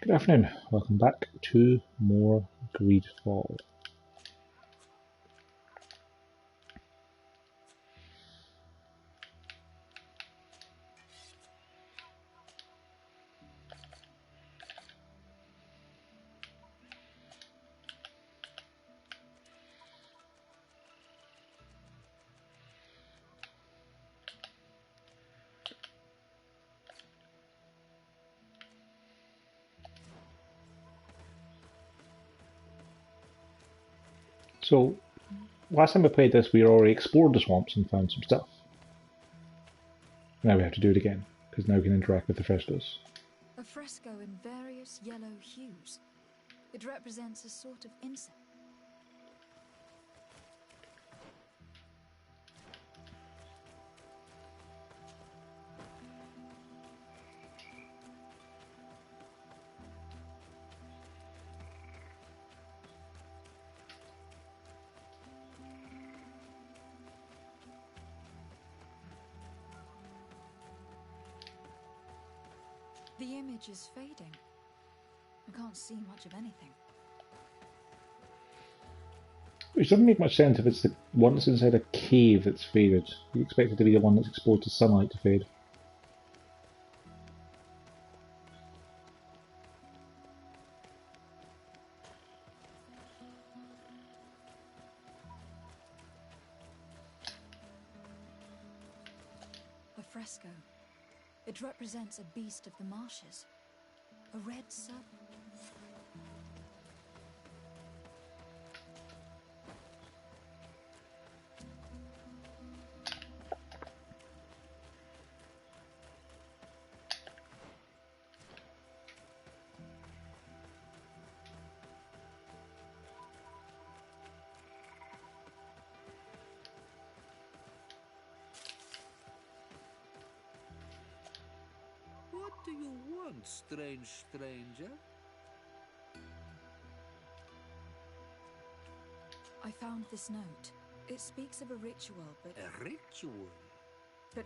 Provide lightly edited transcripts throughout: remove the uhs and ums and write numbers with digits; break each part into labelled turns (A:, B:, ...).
A: Good afternoon, welcome back to more Greedfall. So, last time we played this, we already explored the swamps and found some stuff. Now we have to do it again, because now we can interact with the frescoes.
B: A fresco in various yellow hues. It represents a sort of insect. The image is fading. I can't see much of anything.
A: Which doesn't make much sense if it's the one that's inside a cave that's faded. You expect it to be the one that's exposed to sunlight to fade.
B: A fresco. It represents a beast of the marshes. A red serpent.
C: What do you want, strange stranger?
B: I found this note. It speaks of a ritual, but
C: A ritual?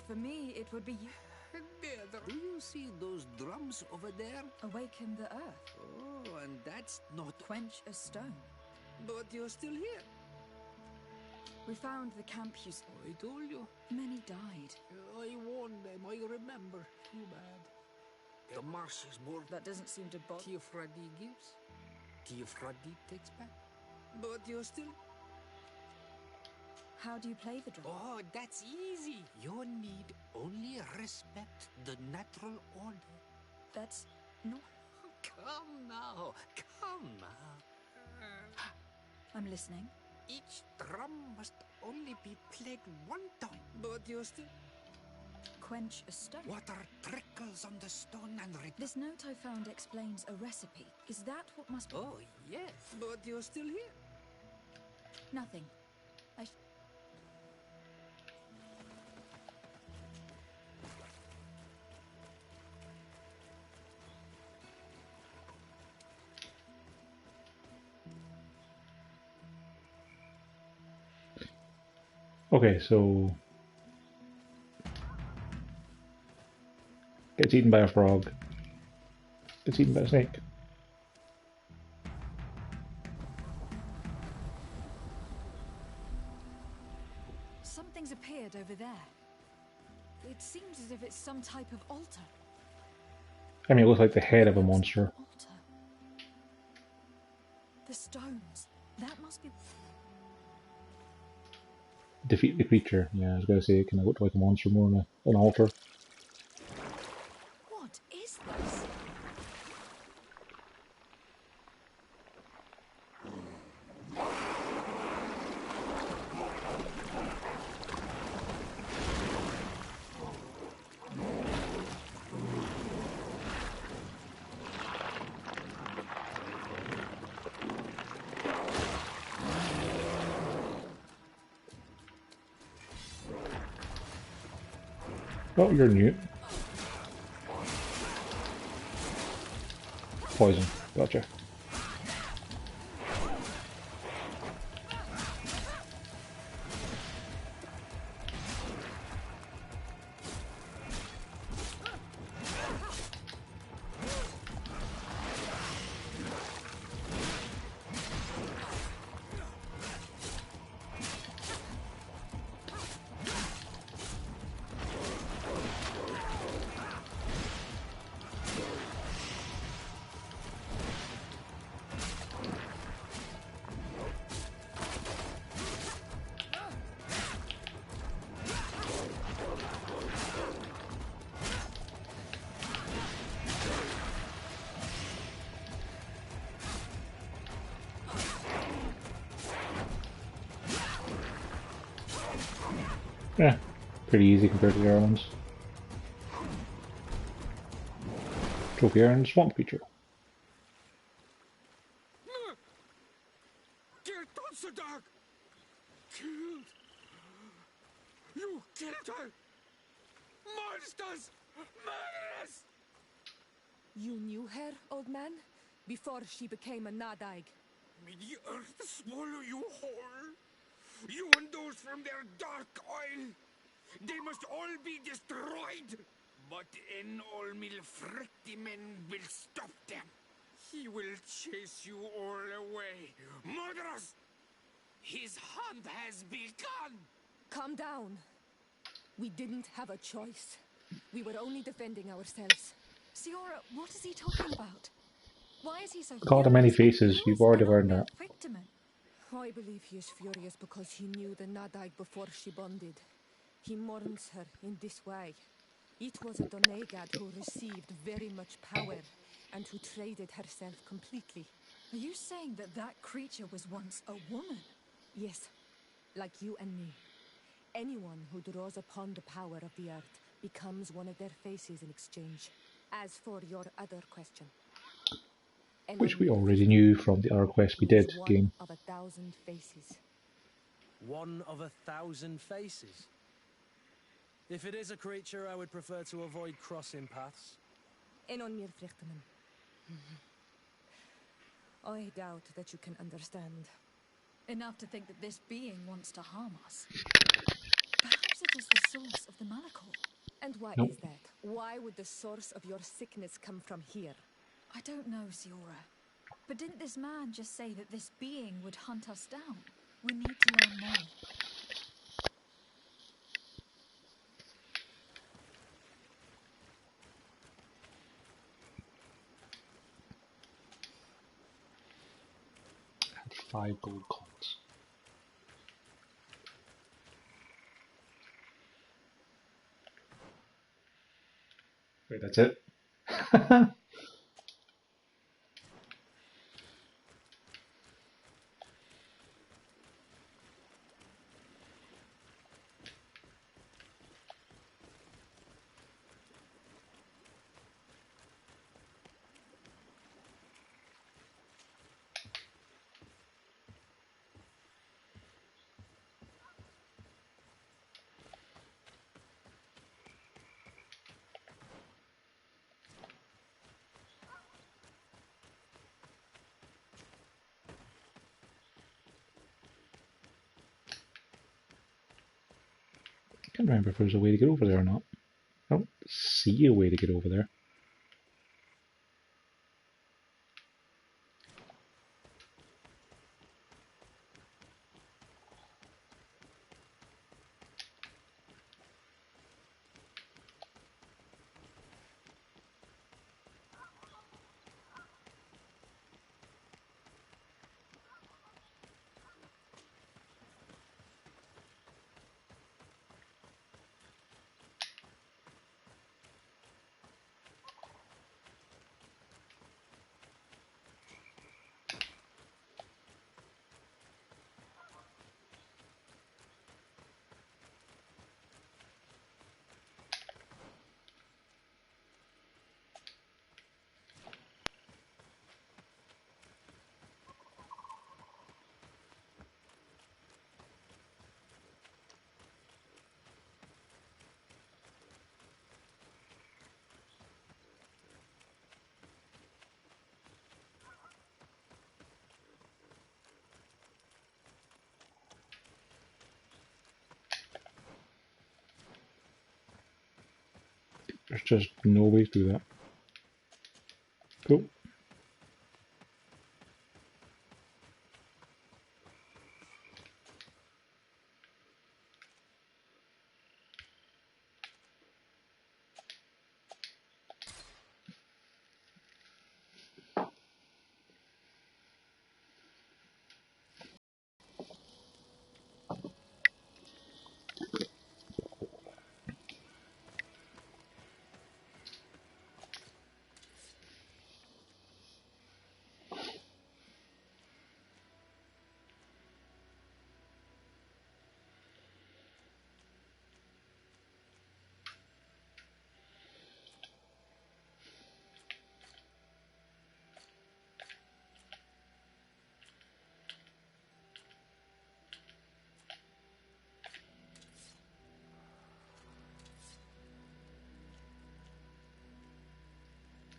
B: for me it would be
C: Do you see those drums over there?
B: awaken the earth,
C: Oh, and that's not...
B: quench a stone.
C: But you're still here.
B: We found the camp you
C: I told you.
B: Many died.
C: I warned them, I remember. Too bad. The marsh is more
B: That doesn't seem to bother.
C: Tiafradi gives. Tiafradi takes back. But you're still...
B: How do you play the drum?
C: Oh, that's easy. You need only respect the natural order.
B: That's not.
C: Come now, come now.
B: I'm listening.
C: Each drum must only be played one time. But you're still...
B: Quench a stone.
C: Water trickles on the stone and...
B: This note I found explains a recipe. Is that what must be?
C: Oh, yes. But you're still here.
B: Nothing.
A: Okay, so... Gets eaten by a frog. Gets eaten by a snake.
B: Something's appeared over there. It seems as if it's some type of altar.
A: I mean, it looks like the head of a monster.
B: Altar. The stones. That must be.
A: Defeat the creature. Yeah, I was going to say it kind of looked like a monster more than an altar.
B: What is this?
A: Oh, you're new. Poison. Gotcha. Yeah, pretty easy compared to the other ones. Trophy Iron Swamp Creature.
C: Dear Dog! Killed! You killed her! Monsters! Murderers!
D: You knew her, old man? Before she became a Nadaig?
C: May the earth swallow you whole! You and those from their dark oil! They must all be destroyed! But Enolmil Frictimen will stop them! He will chase you all away! Murderers! His hunt has begun!
D: Calm down. We didn't have a choice. We were only defending ourselves.
B: Siora, what is he talking about? Why is he so
A: God of many
B: furious?
A: faces,
B: Who
A: you've
B: is
A: already learned
B: Enolmil
A: that.
B: Frictimen?
D: I believe he is furious because he knew the Nadaig before she bonded. He mourns her in this way. It was a Donegad who received very much power and who traded herself completely.
B: Are you saying that that creature was once a woman?
D: Yes, like you and me. Anyone who draws upon the power of the earth becomes one of their faces in exchange. As for your other question,
A: Which we
D: Enolmil
A: already knew from the other quest we did
D: was one
A: game.
D: of 1,000 faces.
E: One of 1,000 faces. If it is a creature, I would prefer to avoid crossing paths.
D: Enolmil Frichtemann. I doubt that you can understand.
B: Enough to think that this being wants to harm us. Perhaps it is the source of the Malachor.
D: And why
A: Nope.
D: is that? Why would the source of your sickness come from here?
B: I don't know, Siora. But didn't this man just say that this being would hunt us down? We need to learn more.
A: Had 5 gold coins. Wait, that's it? I can't remember if there's a way to get over there or not. I don't see a way to get over there. There's just no way through that. Cool.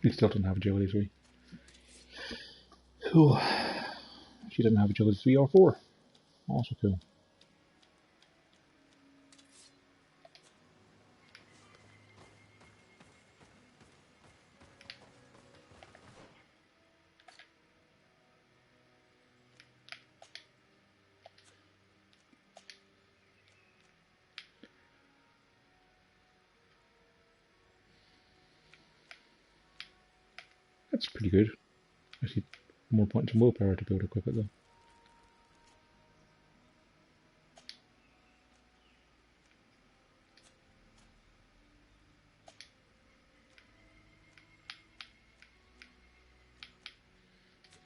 A: He still doesn't have agility 3. Cool. She doesn't have agility 3 or 4. Also cool. That's pretty good. I see more points and willpower to be able to equip it though.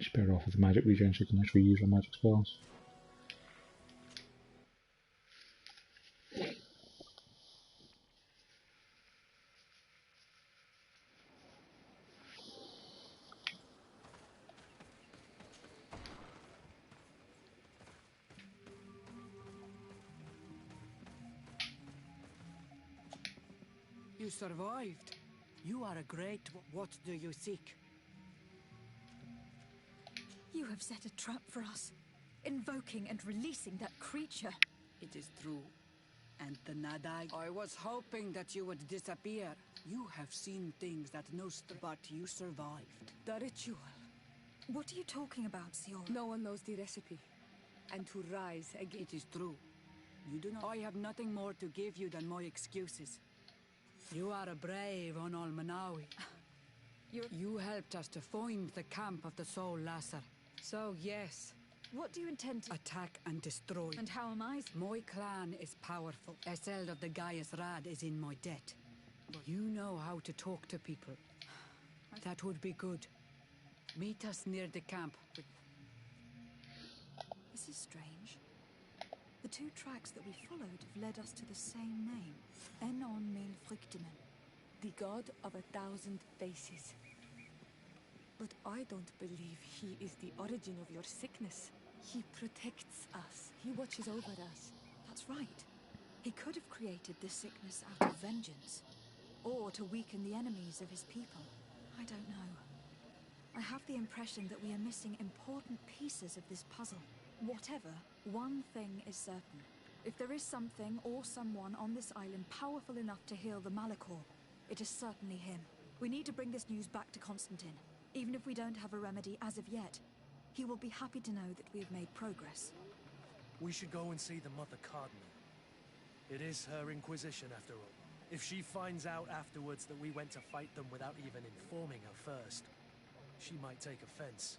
A: She's better off with the magic regen so she can actually use her magic spells.
F: You survived. You are a great... What do you seek?
B: You have set a trap for us, invoking and releasing that creature.
F: It is true. And the Nadai... I was hoping that you would disappear. You have seen things that but you survived.
D: The ritual.
B: What are you talking about, Siora?
D: No one knows the recipe. And to rise again.
F: It is true. You do not... I have nothing more to give you than my excuses. You are a brave Onol Manawi. You helped us to find the camp of the Soul Lasser. So, yes.
B: What do you intend to...
F: Attack and destroy.
B: And how am I...
F: My clan is powerful. Eseld of the Gaius Rad is in my debt. But you know how to talk to people. That would be good. Meet us near the camp.
B: This is strange. The 2 tracks that we followed have led us to the same name. Enon Mil Frictimen.
D: The god of 1,000 faces. But I don't believe he is the origin of your sickness. He protects us. He watches over us.
B: That's right. He could have created this sickness out of vengeance. Or to weaken the enemies of his people. I don't know. I have the impression that we are missing important pieces of this puzzle. Whatever, one thing is certain. If there is something or someone on this island powerful enough to heal the Malachor, it is certainly him. We need to bring this news back to Constantine. Even if we don't have a remedy as of yet, he will be happy to know that we have made progress.
E: We should go and see the Mother Cardinal. It is her Inquisition, after all. If she finds out afterwards that we went to fight them without even informing her first, she might take offense.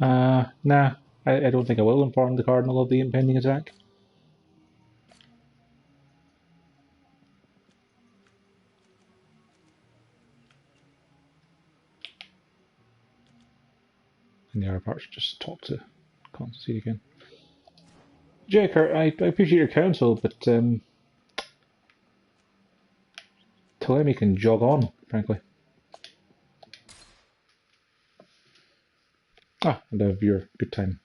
A: Nah. I don't think I will inform the Cardinal of the impending attack. And the other part should just talk to Constantine again. Jaker, I appreciate your counsel, but Ptolemy can jog on, frankly. And of your good time.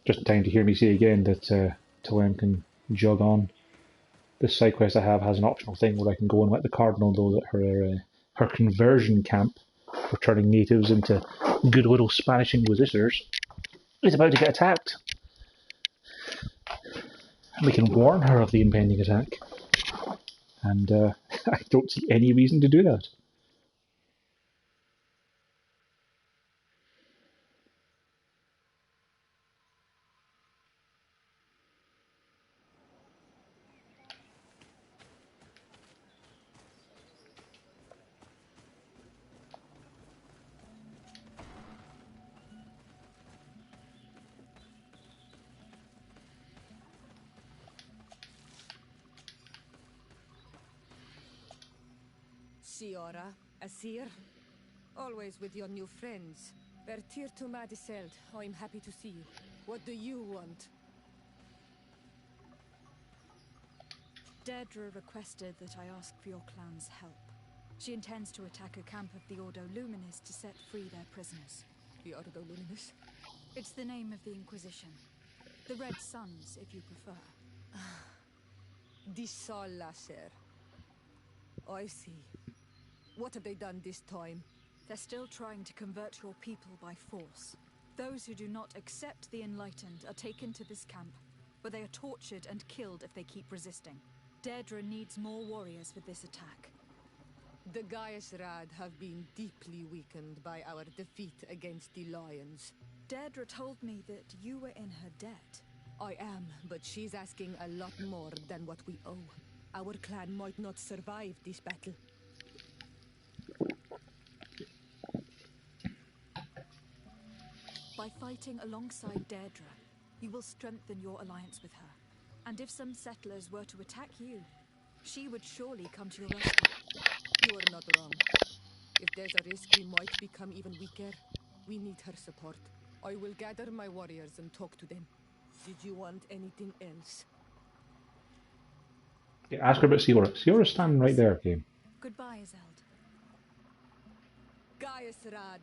A: Just in time to hear me say again that Ptolemy can jog on. This side quest I have has an optional thing where I can go and let the Cardinal know that her conversion camp for turning natives into good little Spanish Inquisitors is about to get attacked. And we can warn her of the impending attack. And I don't see any reason to do that.
D: Siora, Asir, always with your new friends. Bertir to Madiseld, I'm happy to see you. What do you want?
B: Deirdre requested that I ask for your clan's help. She intends to attack a camp of the Ordo Luminis to set free their prisoners.
D: The Ordo Luminis?
B: It's the name of the Inquisition. The Red Suns, if you prefer.
D: The Sol Lasser. I see. What have they done this time?
B: They're still trying to convert your people by force. Those who do not accept the Enlightened are taken to this camp, where they are tortured and killed if they keep resisting. Deirdre needs more warriors for this attack.
D: The Gaius Rad have been deeply weakened by our defeat against the Lions.
B: Deirdre told me that you were in her debt.
D: I am, but she's asking a lot more than what we owe. Our clan might not survive this battle.
B: By fighting alongside Deirdre, you will strengthen your alliance with her. And if some settlers were to attack you, she would surely come to your rescue.
D: You are not wrong. If there's a risk we might become even weaker, we need her support. I will gather my warriors and talk to them. Did you want anything else?
A: Yeah, ask her about Siora. Siora's standing right there, game.
B: Goodbye, Iseld.
D: Gaius Rad,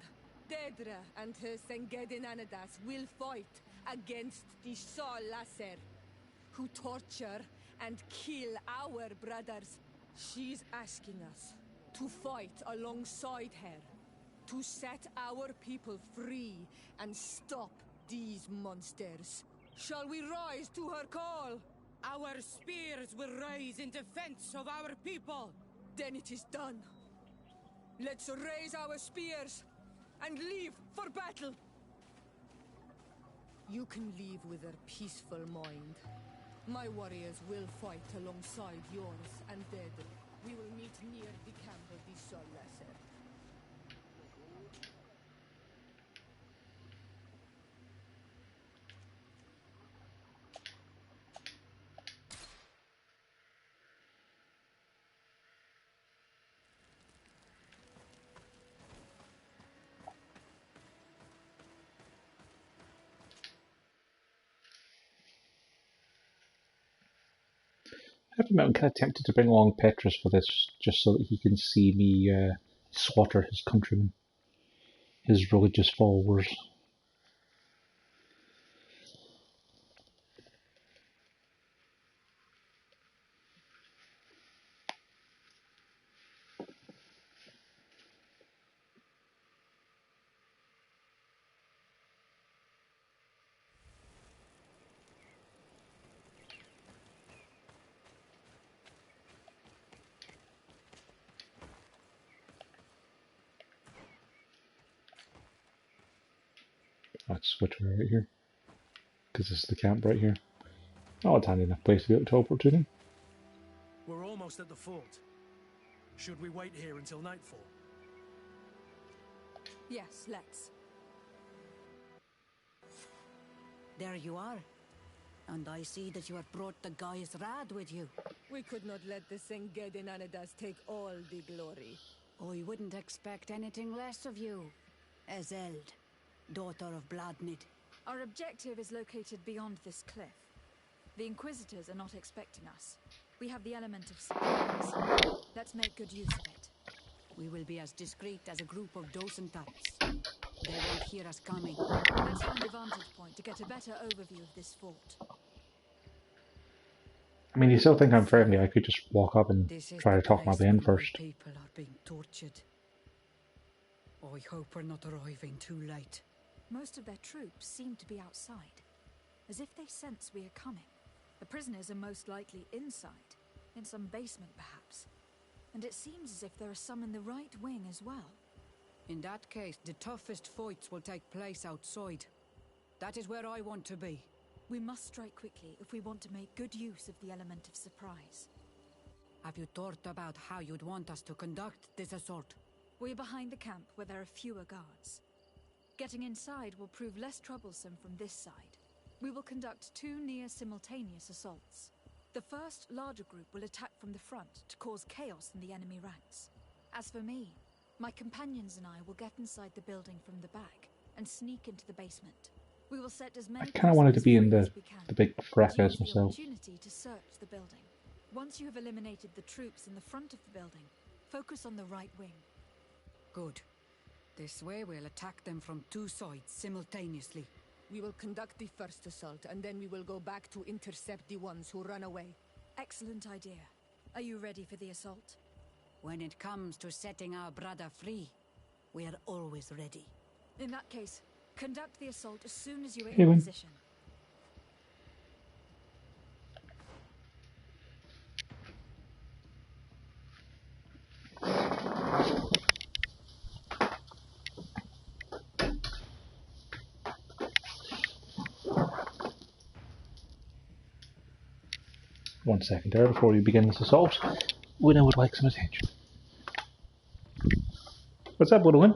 D: Deirdre and her Sengedin Anadas will fight against the Sol Lasser, who torture and kill our brothers. She's asking us to fight alongside her, to set our people free and stop these monsters. Shall we rise to her call?
F: Our spears will rise in defense of our people.
D: Then it is done. Let's raise our spears and leave for battle. You can leave with a peaceful mind. My warriors will fight alongside yours and Deirdre. We will meet near the camp of the Sol Lasser.
A: I have to admit, I'm kind of tempted to bring along Petrus for this, just so that he can see me slaughter his countrymen, his religious followers. Let's switch over right here, because this is the camp right here. Oh, it's handy enough place to be able to teleport to them.
E: We're almost at the fort. Should we wait here until nightfall?
B: Yes, let's.
F: There you are. And I see that you have brought the Gaius Rad with you.
D: We could not let the Sengedin Anadas take all the glory.
F: I wouldn't expect anything less of you, Iseld, daughter of Bladnid.
B: Our objective is located beyond this cliff. The Inquisitors are not expecting us. We have the element of surprise. Let's make good use of it.
F: We will be as discreet as a group of docentats. They won't hear us coming.
B: Let's find a vantage point to get a better overview of this fort.
A: I mean, you still think I'm friendly, I could just walk up and
F: This is
A: try
F: the
A: to talk my
F: place
A: way in
F: where
A: first.
F: people are being tortured. I hope we're not arriving too late.
B: Most of their troops seem to be outside, as if they sense we are coming. The prisoners are most likely inside, in some basement perhaps. And it seems as if there are some in the right wing as well.
F: In that case, the toughest fights will take place outside. That is where I want to be.
B: We must strike quickly if we want to make good use of the element of surprise.
F: Have you thought about how you'd want us to conduct this assault?
B: We're behind the camp where there are fewer guards. Getting inside will prove less troublesome from this side. We will conduct two near-simultaneous assaults. The first, larger group will attack from the front to cause chaos in the enemy ranks. As for me, my companions and I will get inside the building from the back and sneak into the basement. We will set as many
A: I kind of wanted to be in
B: prisoners
A: the,
B: free as we can,
A: the big
B: and
A: fracas
B: use the
A: myself.
B: opportunity to search the building. Once you have eliminated the troops in the front of the building, focus on the right wing.
F: Good. This way we'll attack them from two sides simultaneously.
D: We will conduct the first assault, and then we will go back to intercept the ones who run away.
B: Excellent idea. Are you ready for the assault?
F: When it comes to setting our brother free, we're always ready.
B: In that case, conduct the assault as soon as you are
A: Hey,
B: in
A: Win.
B: position.
A: One second there before we begin this assault. Winner would like some attention. What's up, Win?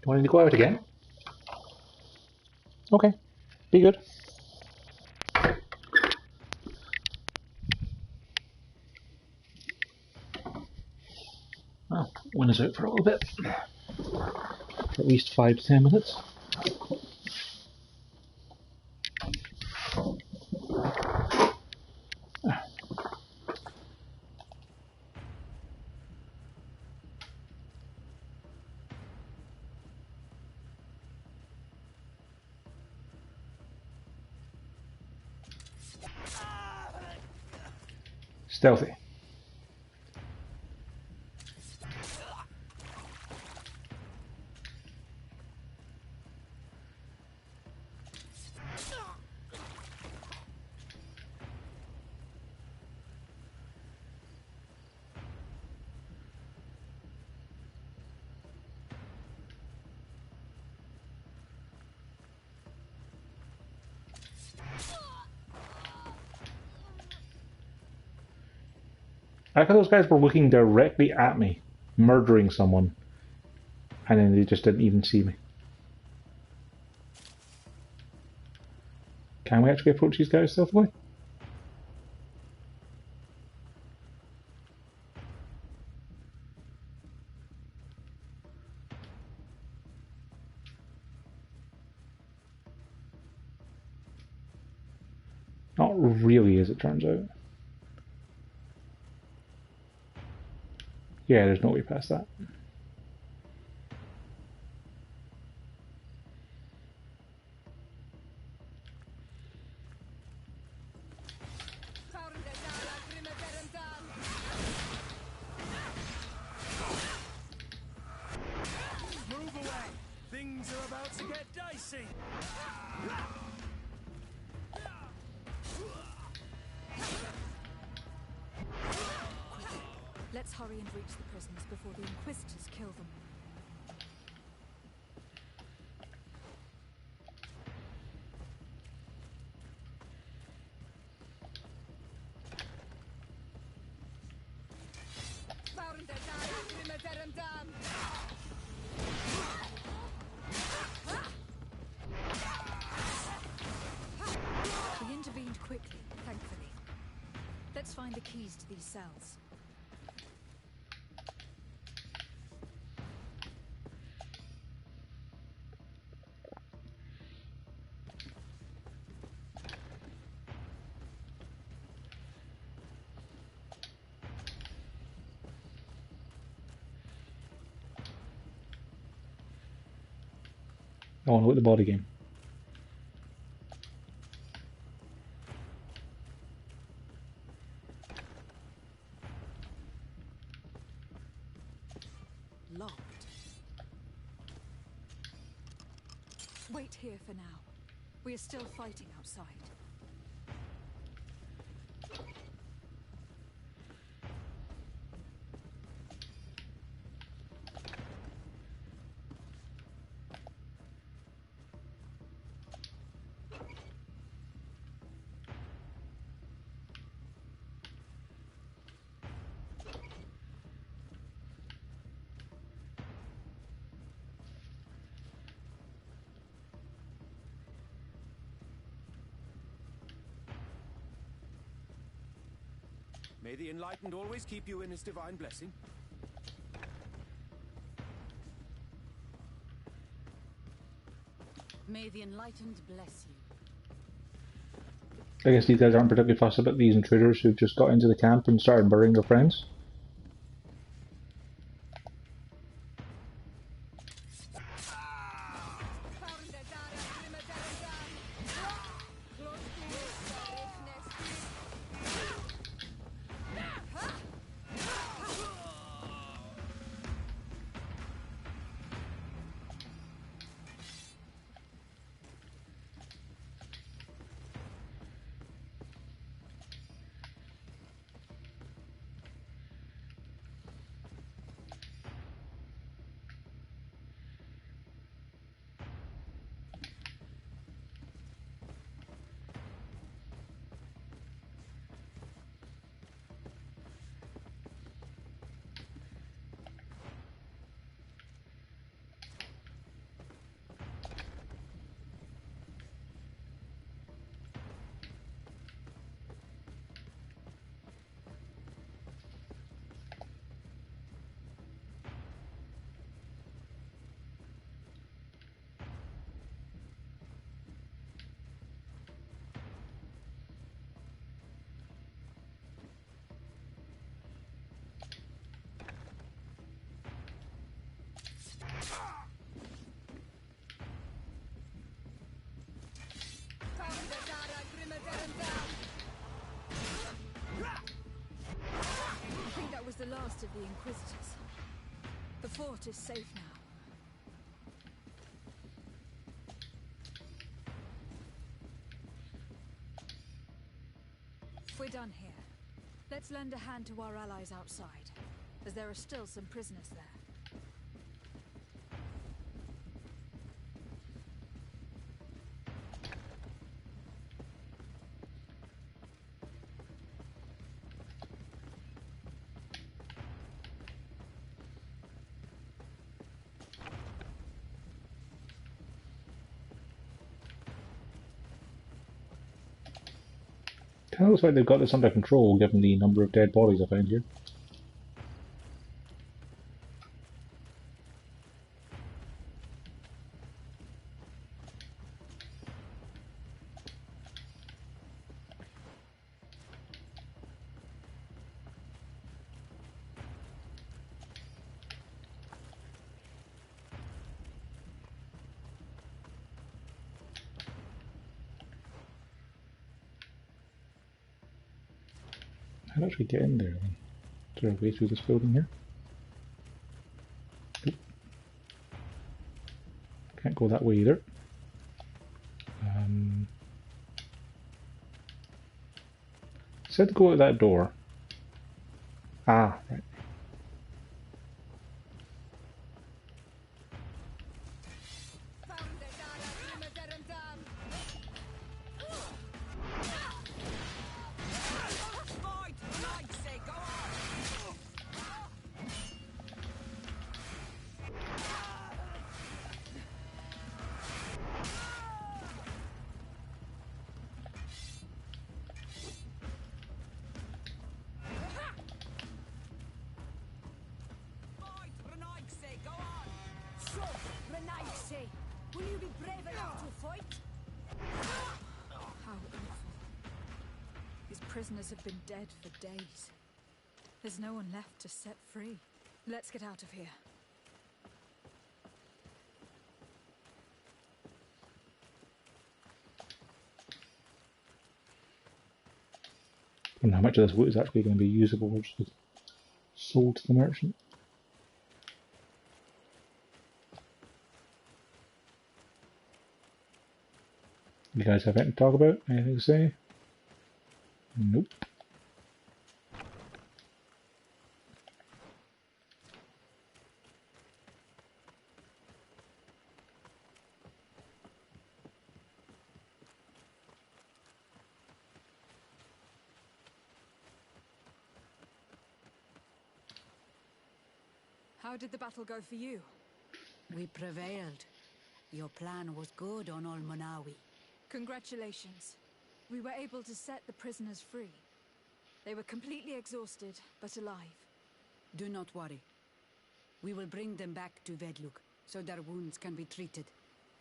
A: You want to go out again? Okay, be good. Well, Winner's out for a little bit. For at least 5 to 10 minutes. Stealthy. I thought those guys were looking directly at me, murdering someone, and then they just didn't even see me. Can we actually approach these guys stealthily? Not really, as it turns out. Yeah, there's no way past that.
E: Move away! Things are about to get dicey!
B: Let's hurry and reach the prisoners before the Inquisitors kill them. We intervened quickly, thankfully. Let's find the keys to these cells.
A: I want to look at the body game.
B: Locked. Wait here for now. We are still fighting outside.
C: May the Enlightened always keep you in his divine blessing.
F: May the Enlightened bless you.
A: I guess these guys aren't particularly fussed about these intruders who've just got into the camp and started murdering their friends.
B: last of the Inquisitors. The fort is safe now. We're done here. Let's lend a hand to our allies outside, as there are still some prisoners there.
A: Kind of looks like they've got this under control, given the number of dead bodies I found here. How do I actually get in there then? Is there a way through this building here? Nope. Can't go that way either. Said to go out that door. Ah, right.
B: Will you be brave enough to fight? How awful. These prisoners have been dead for days. There's no one left to set free. Let's get out of here.
A: I don't know how much of this wood is actually going to be usable or just sold to the merchant. You guys have anything to talk about? Anything to say? Nope.
B: How did the battle go for you?
F: We prevailed. Your plan was good on Manawi.
B: Congratulations. We were able to set the prisoners free. They were completely exhausted, but alive.
F: Do not worry. We will bring them back to Vedluk, so their wounds can be treated.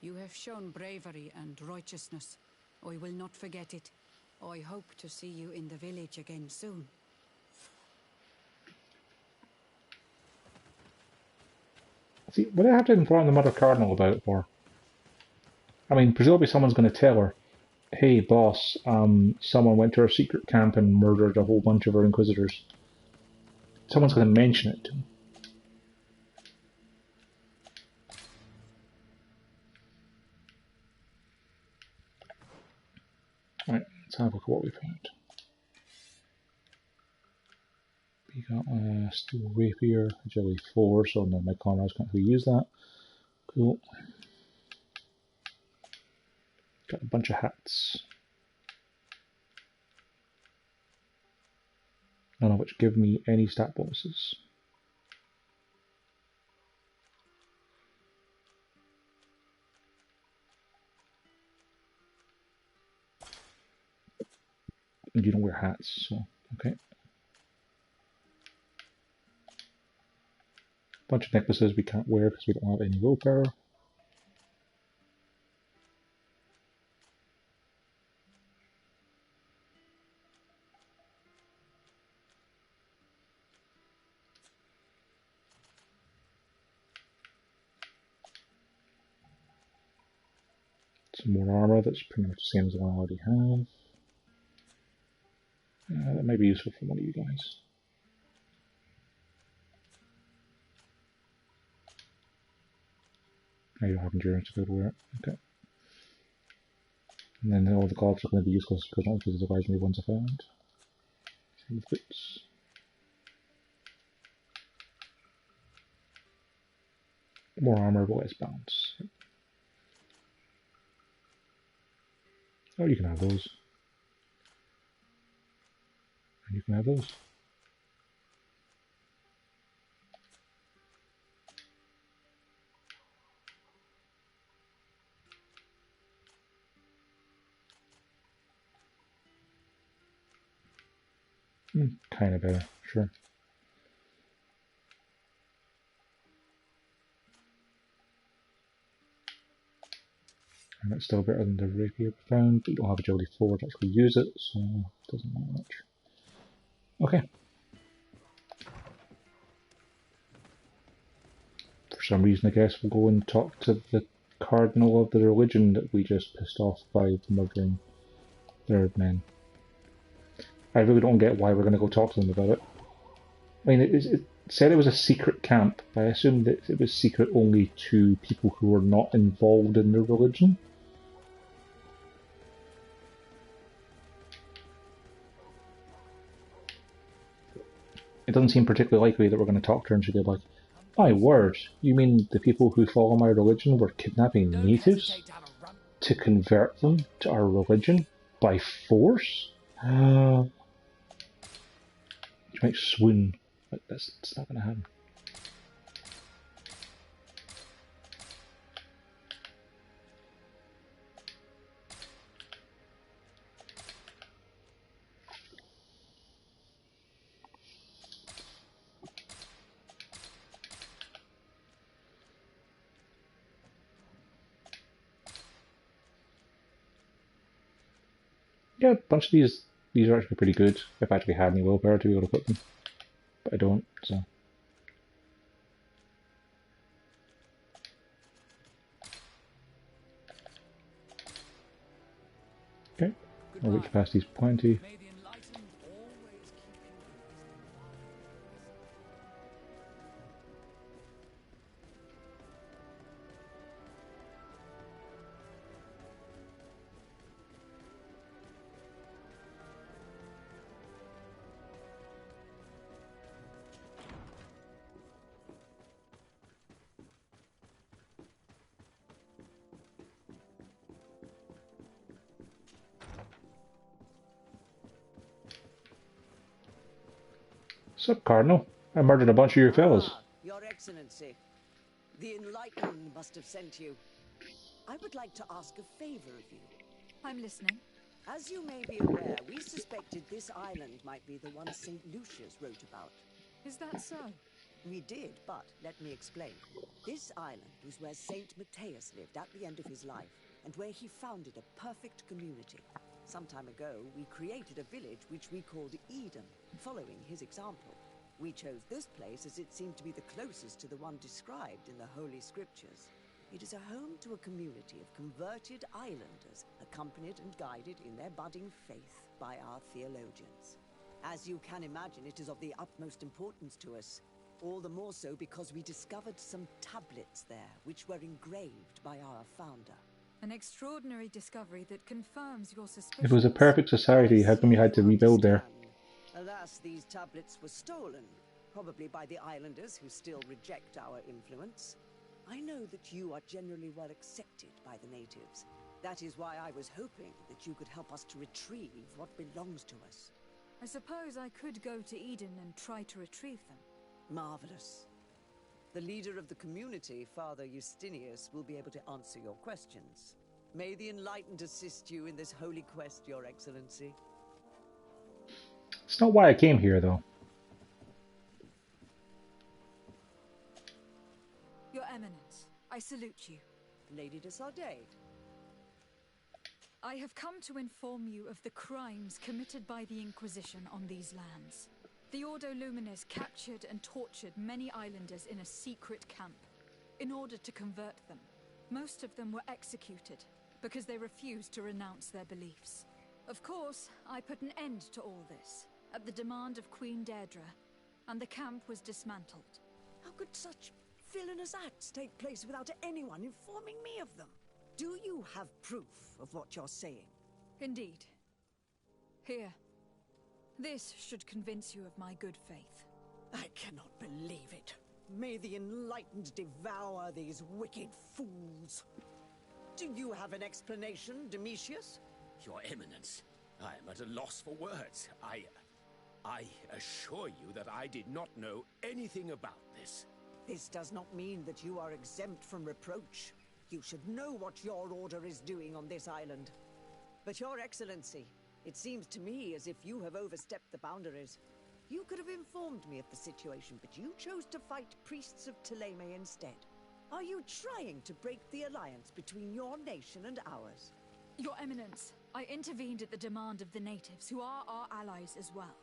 F: You have shown bravery and righteousness. I will not forget it. I hope to see you in the village again soon.
A: See, what do I have to inform the Mother Cardinal about for? I mean, presumably someone's going to tell her, hey boss, someone went to our secret camp and murdered a whole bunch of our Inquisitors. Someone's going to mention it to him. Right, let's have a look at what we found. We got a steel rapier, agility 4, so none of my comrades can't really use that. Cool. Got a bunch of hats. None of which give me any stat bonuses. And you don't wear hats, so okay. Bunch of necklaces we can't wear because we don't have any willpower. Some more armor that's pretty much the same as the one I already have. That might be useful for one of you guys. I don't have endurance to go to work. Okay. And then all the gloves are going to be useless because not because of the legendary ones I found. Save boots. More armor, but less bounce. Oh, you can have those. And you can have those. Kind of better, sure. And it's still better than the rapier we found, but you don't have agility 4 to actually use it, so it doesn't matter much. Okay. For some reason, I guess we'll go and talk to the cardinal of the religion that we just pissed off by murdering their men. I really don't get why we're going to go talk to them about it. I mean, it said it was a secret camp. I assumed that it was secret only to people who were not involved in their religion. It doesn't seem particularly likely that we're going to talk to her and she'll be like, my word, you mean the people who follow my religion were kidnapping natives to convert them to our religion by force? You might swoon, but it's not going to happen. Yeah, a bunch of these are actually pretty good. If I actually had any willpower to be able to put them. But I don't, so. Okay, our weight capacity is plenty. Sup, Cardinal? I murdered a bunch of your fellas.
G: Your Excellency. The Enlightened must have sent you. I would like to ask a favor of you.
B: I'm listening.
G: As you may be aware, we suspected this island might be the one St. Lucius wrote about.
B: Is that so?
G: We did, but let me explain. This island was where St. Matthias lived at the end of his life, and where he founded a perfect community. Some time ago, we created a village which we called Eden, following his example. We chose this place as it seemed to be the closest to the one described in the Holy Scriptures. It is a home to a community of converted islanders, accompanied and guided in their budding faith by our theologians. As you can imagine, it is of the utmost importance to us. All the more so because we discovered some tablets there, which were engraved by our founder.
B: An extraordinary discovery that confirms your suspicions.
A: If it was a perfect society, how come you had to rebuild there?
G: Alas, these tablets were stolen, probably by the islanders who still reject our influence. I know that you are generally well accepted by the natives. That is why I was hoping that you could help us to retrieve what belongs to us.
B: I suppose I could go to Eden and try to retrieve them.
G: Marvelous. The leader of the community, Father Justinius, will be able to answer your questions. May the Enlightened assist you in this holy quest, Your Excellency.
A: It's not why I came here, though.
B: Your Eminence, I salute you.
G: Lady de Sardet.
B: I have come to inform you of the crimes committed by the Inquisition on these lands. The Ordo Lumines captured and tortured many islanders in a secret camp in order to convert them. Most of them were executed because they refused to renounce their beliefs. Of course, I put an end to all this at the demand of Queen Deirdre, and the camp was dismantled.
G: How could such Villainous acts take place without anyone informing me of them. Do you have proof of what you're saying?
B: Indeed. Here. This should convince you of my good faith.
G: I cannot believe it. May the enlightened devour these wicked fools. Do you have an explanation, Domitius?
C: Your Eminence, I am at a loss for words. I assure you that I did not know anything about this.
G: This does not mean that you are exempt from reproach. You should know what your order is doing on this island. But Your Excellency, it seems to me as if you have overstepped the boundaries. You could have informed me of the situation, but you chose to fight priests of Thélème instead. Are you trying to break the alliance between your nation and ours?
B: Your Eminence, I intervened at the demand of the natives, who are our allies as well.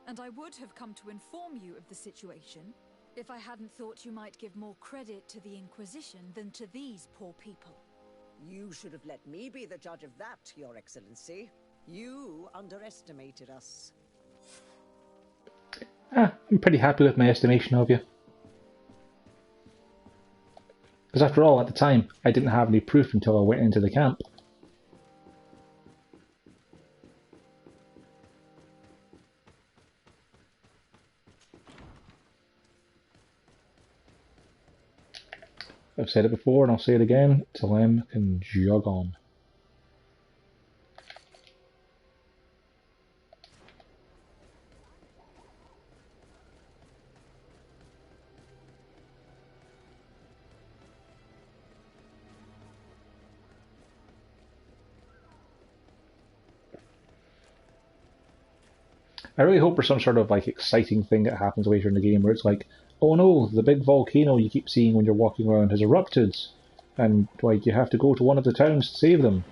B: And I would have come to inform you of the situation, if I hadn't thought you might give more credit to the Inquisition than to these poor people.
G: You should have let me be the judge of that, Your Excellency. You underestimated us.
A: I'm pretty happy with my estimation of you. Because after all, at the time, I didn't have any proof until I went into the camp. I've said it before and I'll say it again, Thélème can jog on. I really hope there's some sort of like exciting thing that happens later in the game where it's like, oh no, the big volcano you keep seeing when you're walking around has erupted, and like you have to go to one of the towns to save them.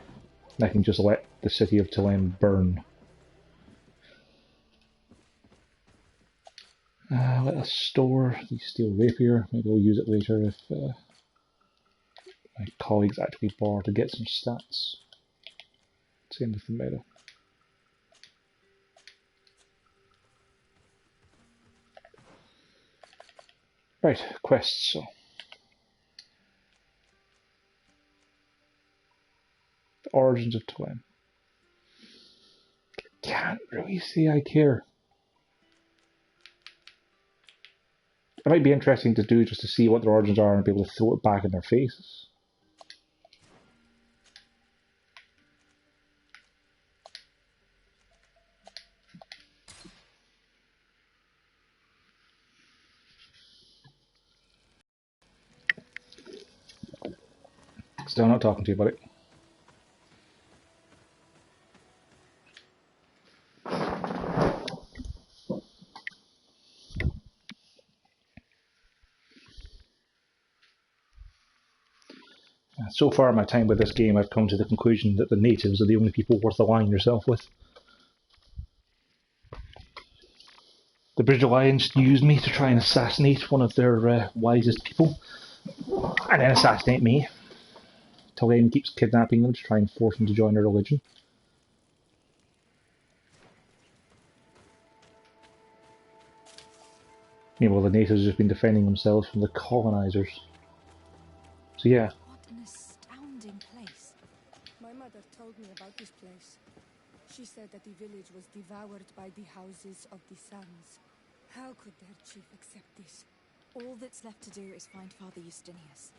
A: And I can just let the city of Thélème burn. Let us store the steel rapier. Maybe we'll use it later if my colleagues actually bother to get some stats. Same with the meta. Right, quests. So, the origins of Thélème. Can't really say I care. It might be interesting to do just to see what their origins are and be able to throw it back in their faces. Still not talking to you, buddy. So far in my time with this game, I've come to the conclusion that the natives are the only people worth aligning yourself with. The British Alliance used me to try and assassinate one of their wisest people, and then assassinate me. Thélème keeps kidnapping them to try and force them to join their religion. Meanwhile, the natives have just been defending themselves from the colonizers. So yeah.
B: What an astounding place.
D: My mother told me about this place. She said that the village was devoured by the houses of the sons. How could their chief accept this?
B: All that's left to do is find Father Justinius.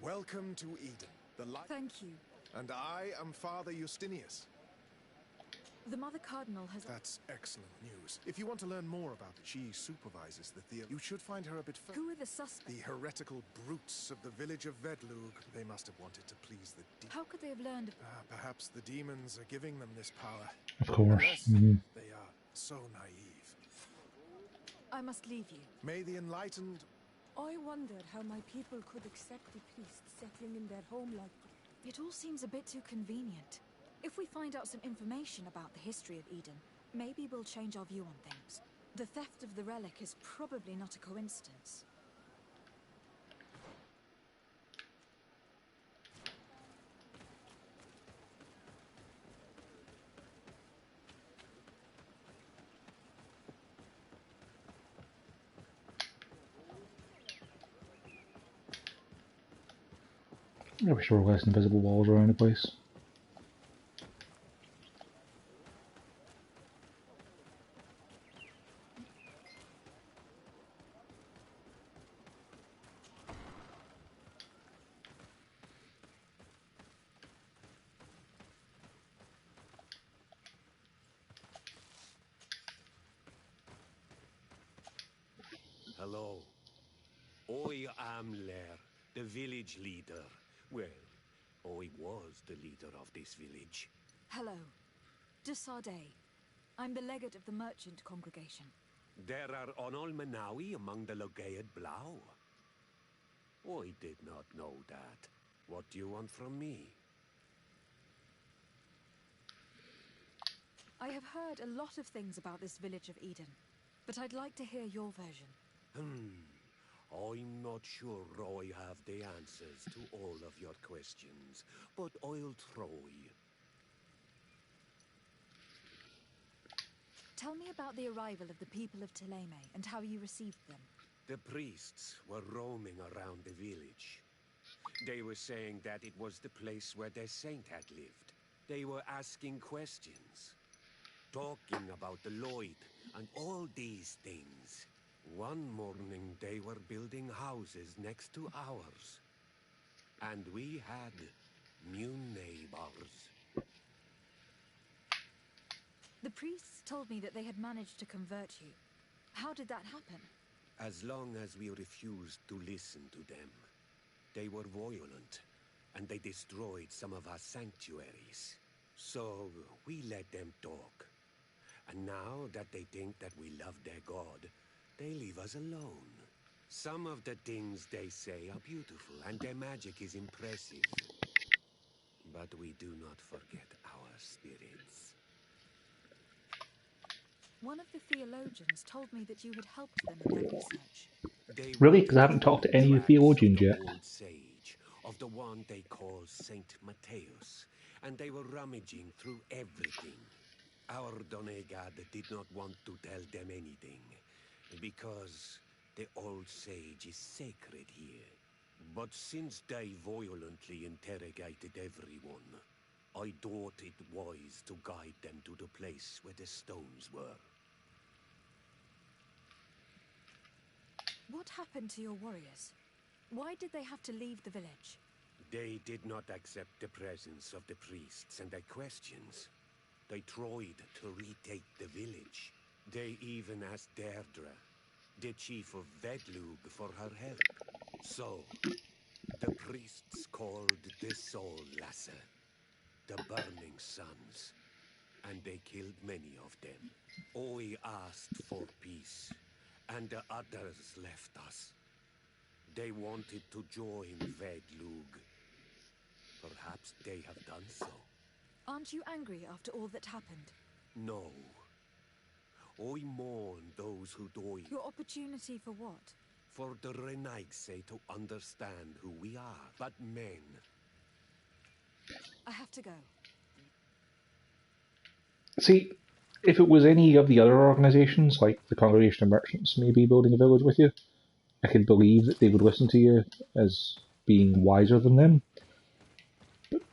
H: Welcome to Eden, the light.
B: Thank you.
H: And I am Father Justinius.
B: The Mother Cardinal has...
H: That's excellent news. If you want to learn more about it, she supervises the theater. You should find her a bit further.
B: Who are the suspects?
H: The heretical brutes of the village of Vedlug. They must have wanted to please the demons.
B: How could they have learned of...
H: Perhaps the demons are giving them this power.
A: Of course.
H: They are so naive.
B: I must leave you.
H: May the enlightened...
D: I wonder how my people could accept the priests settling in their home like that.
B: It all seems a bit too convenient. If we find out some information about the history of Eden, maybe we'll change our view on things. The theft of the relic is probably not a coincidence.
A: I wish there were less invisible walls around the place.
C: Hello. I am Lair, the village leader. Well, I was the leader of this village.
B: Hello. De Sardet. I'm the legate of the merchant congregation.
C: There are Onol Manawi among the Logaed Blau. I did not know that. What do you want from me?
B: I have heard a lot of things about this village of Eden, but I'd like to hear your version.
C: I'm not sure I have the answers to all of your questions, but I'll try.
B: Tell me about the arrival of the people of Thélème and how you received them.
C: The priests were roaming around the village. They were saying that it was the place where their saint had lived. They were asking questions, talking about the Lloyd and all these things. One morning they were building houses next to ours. And we had new neighbors.
B: The priests told me that they had managed to convert you. How did that happen?
C: As long as we refused to listen to them. They were violent, and they destroyed some of our sanctuaries. So we let them talk. And now that they think that we love their god, they leave us alone. Some of the things they say are beautiful, and their magic is impressive. But we do not forget our spirits.
B: One of the theologians told me that you had helped them in their research.
C: They
A: Really?
C: wanted
A: Because I haven't
C: to
A: talked to
C: find
A: any of the
C: tracks of
A: theologians
C: the
A: yet.
C: old sage, of the one they call Saint Matthäus, and they were rummaging through everything. Our Donegad did not want to tell them anything, because the old sage is sacred here. But since they violently interrogated everyone, I thought it wise to guide them to the place where the stones were.
B: What happened to your warriors? Why did they have to leave the village?
C: They did not accept the presence of the priests and their questions. They tried to retake the village. They even asked Deirdre, the chief of Vedlug, for her help. So, the priests called the Soul Lasser, the Burning Suns, and they killed many of them. I asked for peace, and the others left us. They wanted to join Vedlug. Perhaps they have done so.
B: Aren't you angry after all that happened?
C: No. I mourn those who died.
B: Your opportunity for what?
C: For the Renaigse to understand who we are, but men.
B: I have to go.
A: See, if it was any of the other organisations, like the Congregation of Merchants, maybe building a village with you, I could believe that they would listen to you as being wiser than them. But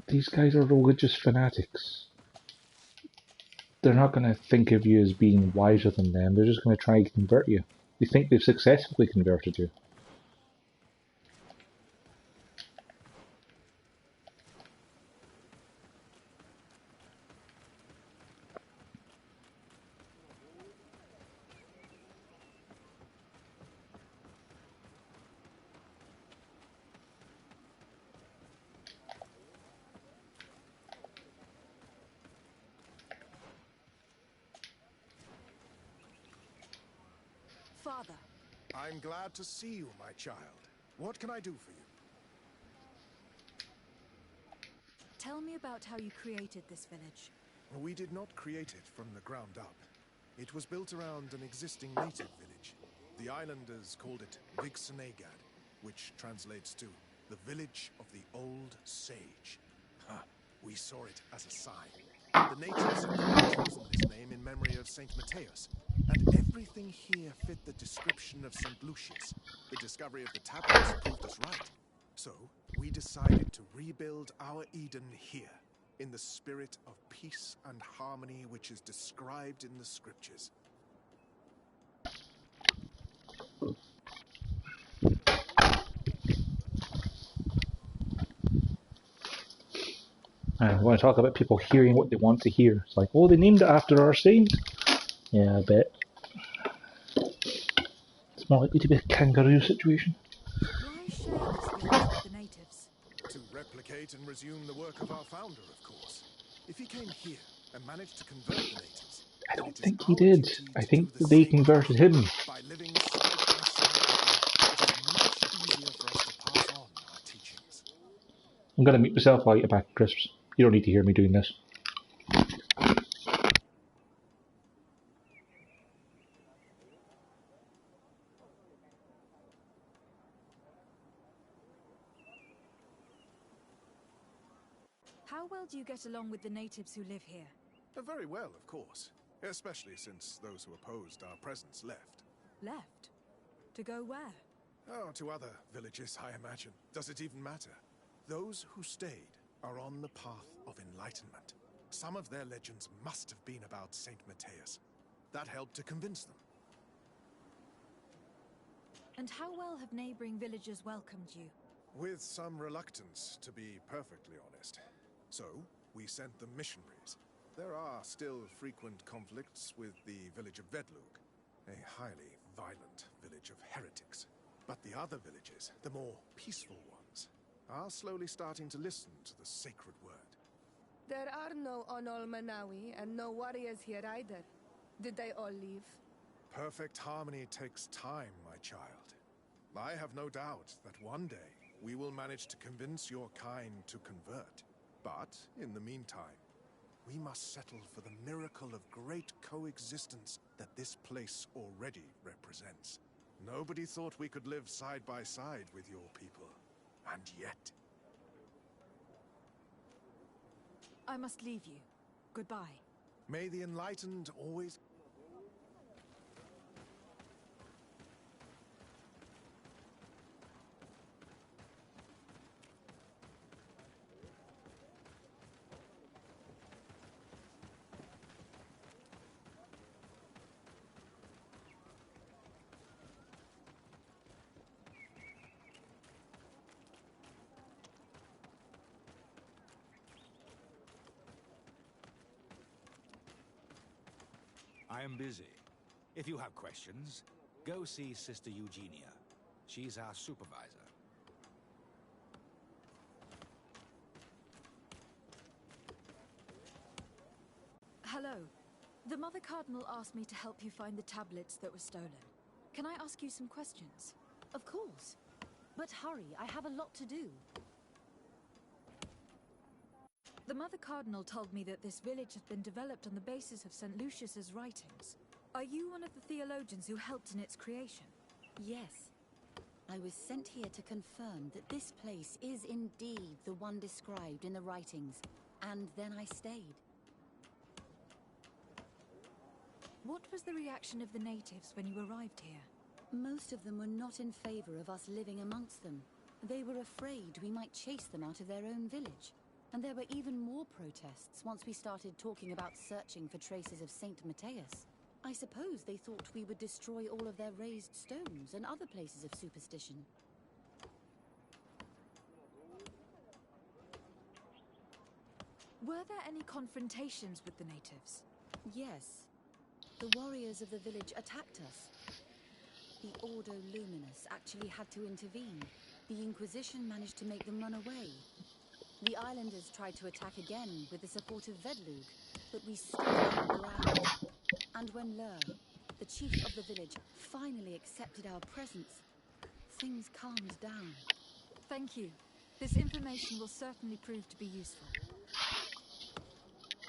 A: these guys are religious fanatics. They're not going to think of you as being wiser than them, they're just going to try and convert you. They think they've successfully converted you.
B: Father.
H: I'm glad to see you, my child. What can I do for you?
B: Tell me about how you created this village.
H: We did not create it from the ground up. It was built around an existing native village. The islanders called it Vixenagad, which translates to the village of the old sage. We saw it as a sign. The natives had chosen this name in memory of Saint Matthias, and everything here fit the description of St. Lucius. The discovery of the tablets proved us right. So, we decided to rebuild our Eden here, in the spirit of peace and harmony which is described in the scriptures.
A: And we want to talk about people hearing what they want to hear. It's like, oh, they named it after our saint. Yeah, I bet. It's more likely to be a kangaroo situation.
B: Why share this village with the natives?
H: To replicate and resume the work of our founder, of course. If he came here and managed to convert the natives,
A: I
H: then
A: don't
H: it is
A: think he
H: our
A: did.
H: duty
A: I
H: to
A: think
H: do the
A: they
H: same
A: converted
H: to
A: him.
H: By living side by side with them, it is much easier for us to pass on our teachings.
A: I'm going to mute myself while I get back to crisps. You don't need to hear me doing this.
B: How well do you get along with the natives who live here?
H: Very well, of course. Especially since those who opposed our presence left.
B: Left? To go where?
H: Oh, to other villages, I imagine. Does it even matter? Those who stayed are on the path of enlightenment. Some of their legends must have been about Saint Matthias. That helped to convince them.
B: And how well have neighboring villagers welcomed you?
H: With some reluctance, to be perfectly honest. So, we sent them missionaries. There are still frequent conflicts with the village of Vedlug, a highly violent village of heretics. But the other villages, the more peaceful ones, are slowly starting to listen to the sacred word.
D: There are no Onol Manawi and no warriors here either. Did they all leave?
H: Perfect harmony takes time, my child. I have no doubt that one day we will manage to convince your kind to convert. But, in the meantime, we must settle for the miracle of great coexistence that this place already represents. Nobody thought we could live side by side with your people. And yet...
B: I must leave you. Goodbye.
H: May the enlightened always...
C: I am busy. If you have questions, go see Sister Eugenia. She's our supervisor.
B: Hello. The Mother Cardinal asked me to help you find the tablets that were stolen. Can I ask you some questions?
I: Of course. But hurry, I have a lot to do.
B: The Mother Cardinal told me that this village has been developed on the basis of St. Lucius's writings. Are you one of the theologians who helped in its creation?
I: Yes. I was sent here to confirm that this place is indeed the one described in the writings, and then I stayed.
B: What was the reaction of the natives when you arrived here?
I: Most of them were not in favor of us living amongst them. They were afraid we might chase them out of their own village. And there were even more protests once we started talking about searching for traces of Saint Matthias. I suppose they thought we would destroy all of their raised stones and other places of superstition.
B: Were there any confrontations with the natives?
I: Yes. The warriors of the village attacked us. The Ordo Luminous actually had to intervene. The Inquisition managed to make them run away. The islanders tried to attack again with the support of Vedlug, but we stood our ground. And when Lur, the chief of the village, finally accepted our presence, things calmed down.
B: Thank you. This information will certainly prove to be useful.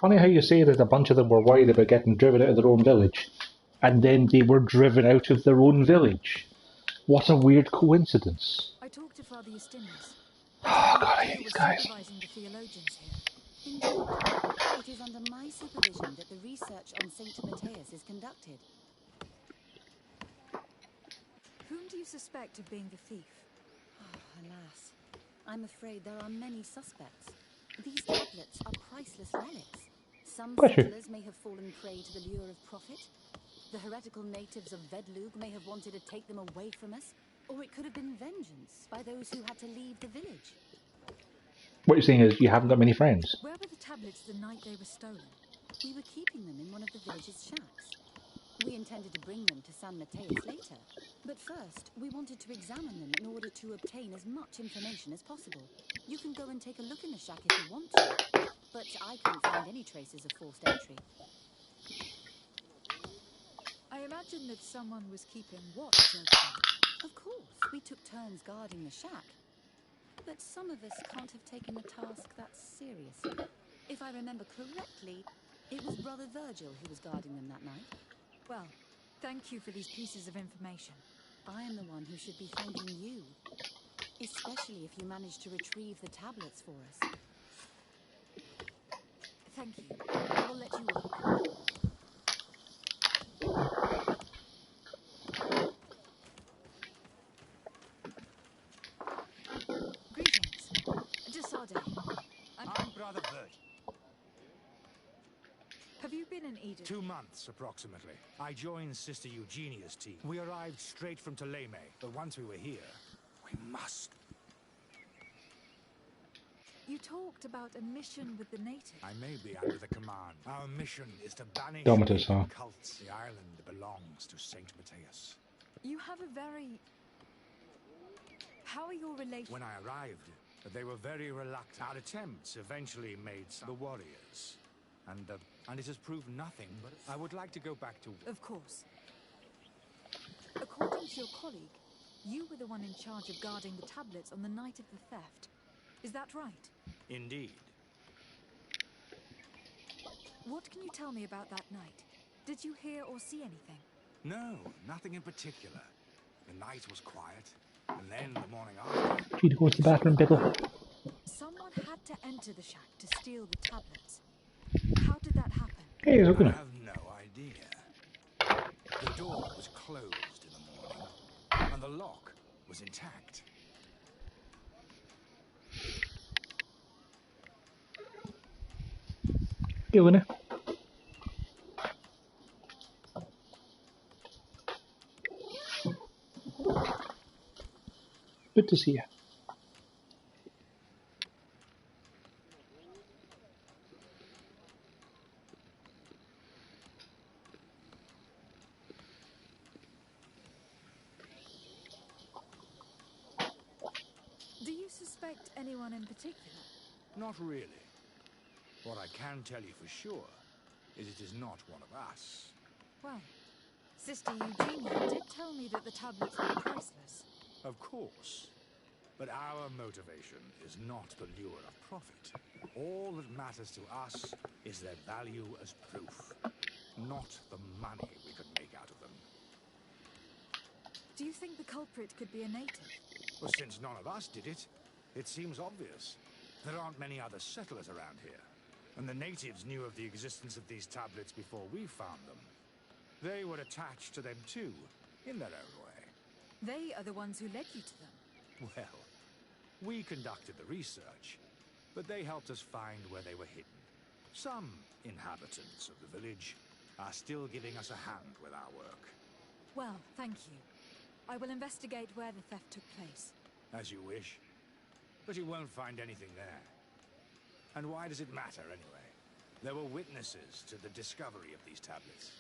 A: Funny how you say that a bunch of them were worried about getting driven out of their own village, and then they were driven out of their own village. What a weird coincidence.
B: I talked to Father Justinus.
A: Oh god, I
B: He
A: hate
B: was
A: these guys.
B: supervising the theologians here.
I: Indeed. It is under my supervision that the research on Saint Matthias is conducted.
B: Whom do you suspect of being the thief?
I: Oh, alas. I'm afraid there are many suspects. These tablets are priceless relics. Some
A: Bless you.
I: settlers may have fallen prey to the lure of profit. The heretical natives of Vedlug may have wanted to take them away from us. Or it could have been vengeance by those who had to leave the village.
A: What you're saying is you haven't got many friends.
B: Where were the tablets the night they were stolen?
I: We were keeping them in one of the village's shacks. We intended to bring them to San Matthias later. But first, we wanted to examine them in order to obtain as much information as possible. You can go and take a look in the shack if you want to, but I couldn't find any traces of forced entry.
B: I imagine that someone was keeping watch over them.
I: Of course, we took turns guarding the shack. But some of us can't have taken the task that seriously. If I remember correctly, it was Brother Virgil who was guarding them that night.
B: Well, thank you for these pieces of information.
I: I am the one who should be thanking you. Especially if you managed to retrieve the tablets for us.
B: Thank you. I will let you work. Greetings. Jasade.
C: I'm Brother Virgil.
B: Have you been in Eden?
C: 2 months, approximately. I joined Sister Eugenia's team. We arrived straight from Ptolemy, but once we were here, we must.
B: You talked about a mission with the natives.
C: I may be under the command. Our mission is to banish
A: Domitus, huh?
C: cults. The island belongs to Saint Matthias.
B: You have a very... How are your relations?
C: When I arrived, they were very reluctant. Our attempts eventually made some the warriors. And it has proved nothing, but I would like to go back to...
B: Of course. According to your colleague, you were the one in charge of guarding the tablets on the night of the theft. Is that right?
C: Indeed.
B: What can you tell me about that night? Did you hear or see anything?
C: No, nothing in particular. The night was quiet, and then the morning after...
A: Need to go to the bathroom, Biddle.
B: Someone had to enter the shack to steal the tablets. How did that happen?
A: Hey, it's
C: I
A: okay.
C: have no idea. The door was closed in the morning, and the lock was intact.
A: Doing it. Good to see you.
B: Do you suspect anyone in particular?
C: Not really. What I can tell you for sure is it is not one of us.
B: Well, Sister Eugenia did tell me that the tablets were priceless.
C: Of course. But our motivation is not the lure of profit. All that matters to us is their value as proof, not the money we could make out of them.
B: Do you think the culprit could be a native?
C: Well, since none of us did it, it seems obvious. There aren't many other settlers around here, and the natives knew of the existence of these tablets before we found them. They were attached to them too, in their own way.
B: They are the ones who led you to them.
C: Well, we conducted the research, but they helped us find where they were hidden. Some inhabitants of the village are still giving us a hand with our work.
B: Well, thank you. I will investigate where the theft took place.
C: As you wish. But you won't find anything there. And why does it matter, anyway? There were witnesses to the discovery of these tablets.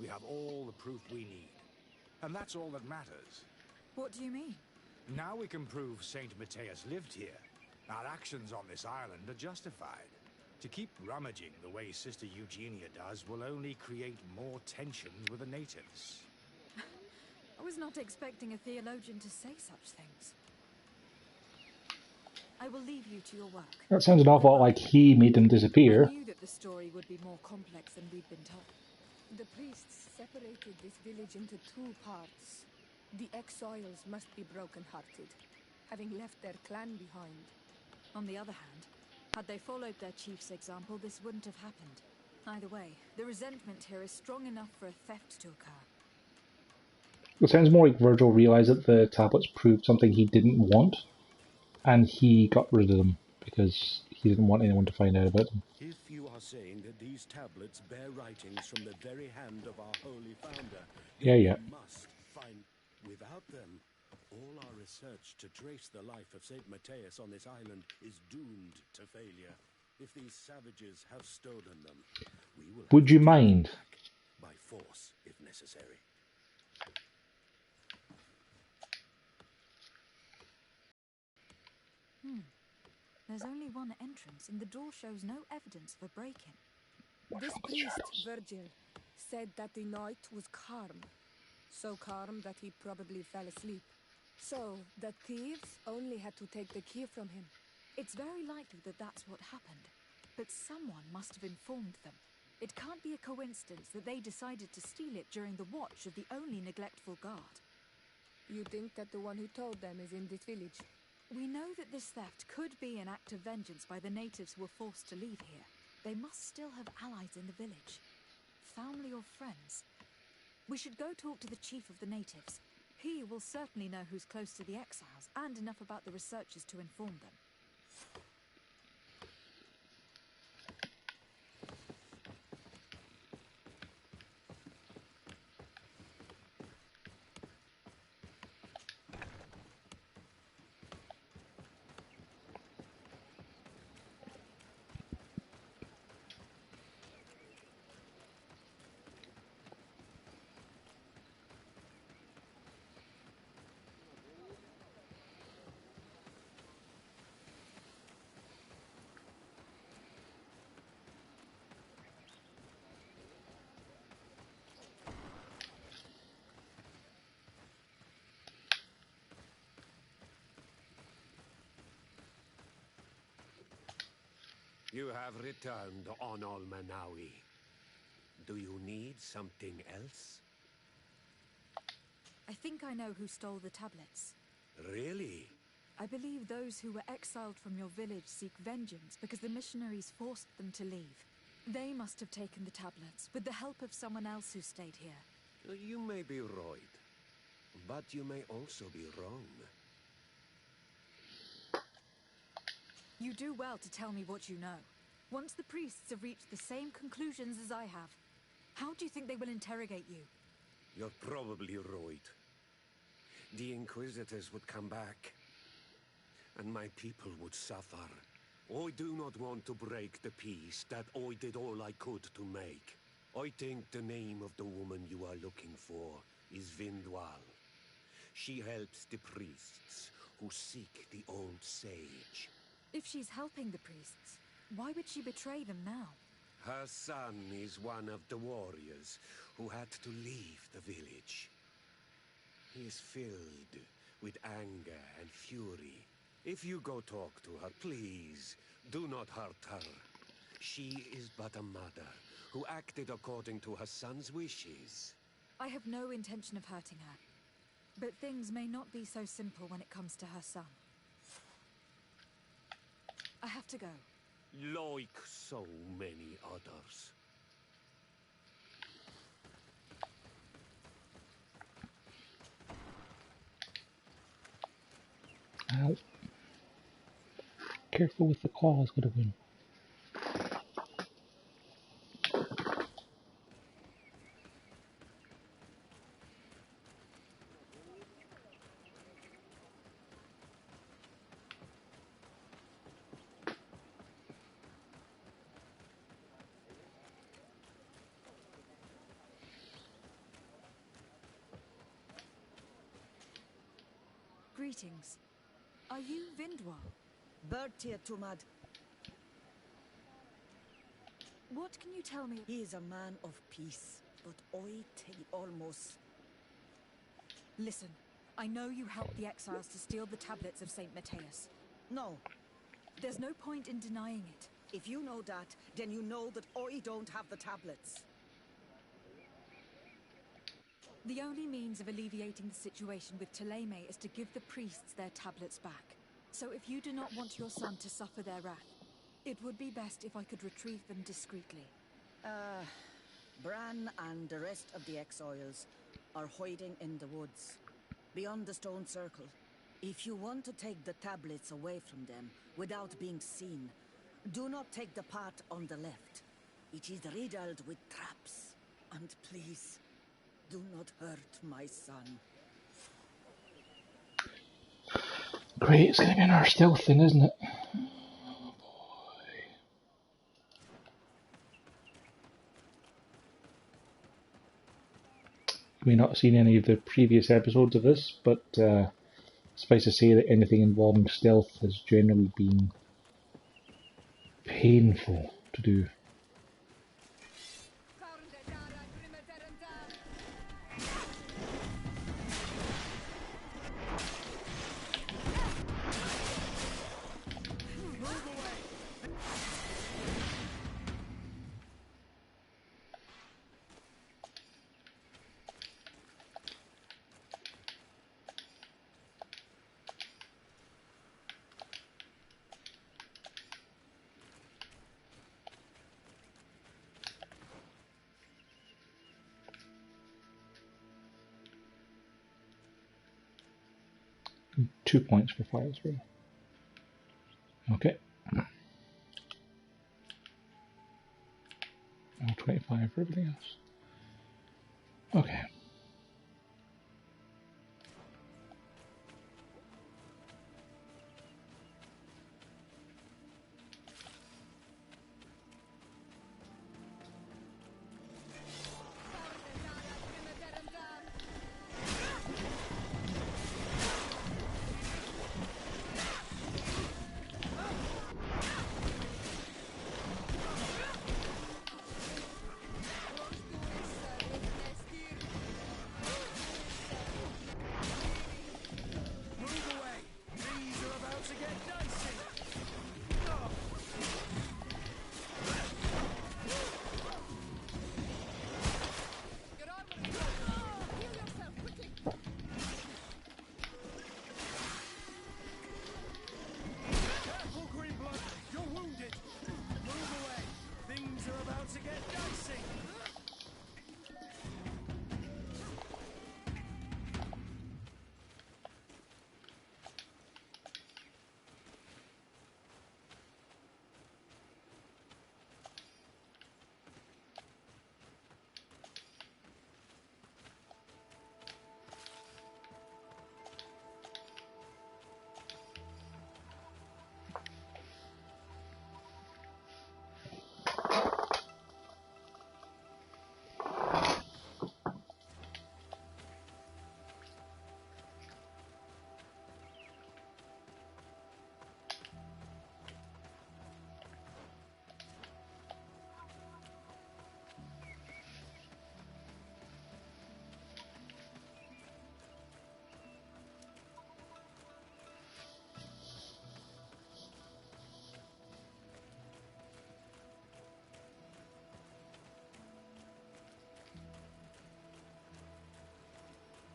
C: We have all the proof we need. And that's all that matters.
B: What do you mean?
C: Now we can prove Saint Matthias lived here. Our actions on this island are justified. To keep rummaging the way Sister Eugenia does will only create more tensions with the natives.
B: I was not expecting a theologian to say such things. I will leave you to your work.
A: That sounds an awful lot like he made them
B: I
A: disappear.
B: knew that the story would be more complex than we'd been told.
D: The priests separated this village into two parts. The exiles must be broken-hearted, having left their clan behind.
B: On the other hand, had they followed their chief's example, this wouldn't have happened. Either way, the resentment here is strong enough for a theft to occur.
A: It sounds more like Virgil realised that the tablets proved something he didn't want, and he got rid of them because he didn't want anyone to find out about them.
J: If you are saying that these tablets bear writings from the very hand of our holy founder, then
A: Yeah.
J: we must find... Without them, all our research to trace the life of Saint Matthias on this island is doomed to failure. If these savages have stolen them, we will
A: Would you
J: have to take them
A: mind?
J: back by force, if necessary.
B: There's only one entrance, and the door shows no evidence for break-in.
D: This priest, Virgil, said that the night was calm. So calm that he probably fell asleep. So, the thieves only had to take the key from him.
B: It's very likely that that's what happened, but someone must have informed them. It can't be a coincidence that they decided to steal it during the watch of the only neglectful guard.
D: You think that the one who told them is in this village?
B: We know that this theft could be an act of vengeance by the natives who were forced to leave here. They must still have allies in the village. Family or friends. We should go talk to the chief of the natives. He will certainly know who's close to the exiles, and enough about the researchers to inform them.
C: You have returned on Manawi. Do you need something else?
B: I think I know who stole the tablets.
C: Really?
B: I believe those who were exiled from your village seek vengeance because the missionaries forced them to leave. They must have taken the tablets with the help of someone else who stayed here.
C: You may be right, but you may also be wrong.
B: You do well to tell me what you know. Once the priests have reached the same conclusions as I have, how do you think they will interrogate you?
C: You're probably right. The Inquisitors would come back, and my people would suffer. I do not want to break the peace that I did all I could to make. I think the name of the woman you are looking for is Vindwal. She helps the priests who seek the old sage.
B: If she's helping the priests, why would she betray them now?
C: Her son is one of the warriors who had to leave the village. He is filled with anger and fury. If you go talk to her, please, do not hurt her. She is but a mother who acted according to her son's wishes.
B: I have no intention of hurting her. But things may not be so simple when it comes to her son. I have to go.
C: Like so many others.
A: Ow. Careful with the claws, would have been.
B: Greetings. Are you Vindwal?
G: Bertir Tumad.
B: What can you tell me?
G: He is a man of peace, but I tell almost.
B: Listen, I know you helped the exiles to steal the tablets of Saint Matthias.
G: No,
B: There's no point in denying it.
G: If you know that, then you know that I don't have the tablets.
B: The only means of alleviating the situation with Thélème is to give the priests their tablets back. So if you do not want your son to suffer their wrath, it would be best if I could retrieve them discreetly.
G: Bran and the rest of the exiles are hiding in the woods, beyond the stone circle. If you want to take the tablets away from them without being seen, do not take the path on the left. It is riddled with traps. And please, do not hurt my son.
A: Great, it's gonna be another stealth thing, isn't it? You may not have seen any of the previous episodes of this, but suffice to say that anything involving stealth has generally been painful to do. Two points for fire throw. Okay. 25 for everything else. Okay.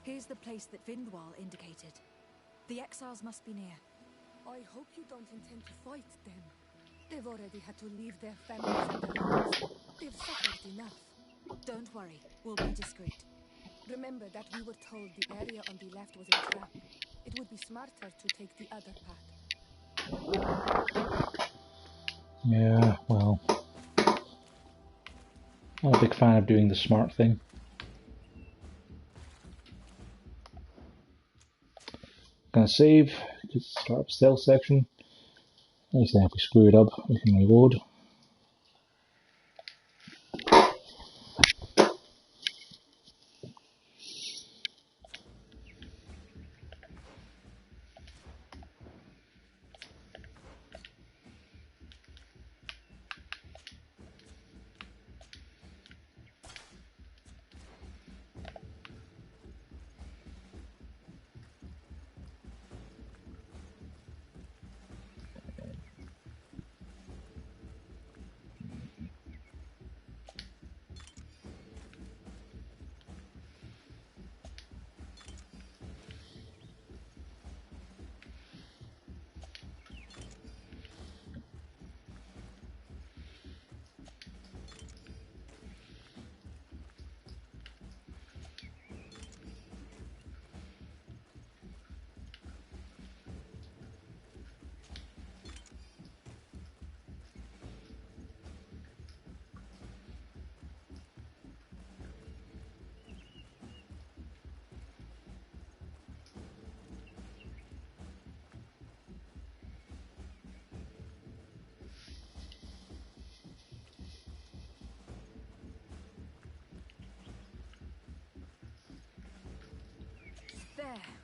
B: Here's the place that Vindwal indicated. The exiles must be near.
D: I hope you don't intend to fight them. They've already had to leave their families and their homes. They've suffered enough.
B: Don't worry, we'll be discreet.
D: Remember that we were told the area on the left was a trap. It would be smarter to take the other path.
A: Yeah, well, I'm a big fan of doing the smart thing. Gonna save, just start up stealth section. Nice thing if we screw it up, we can reload.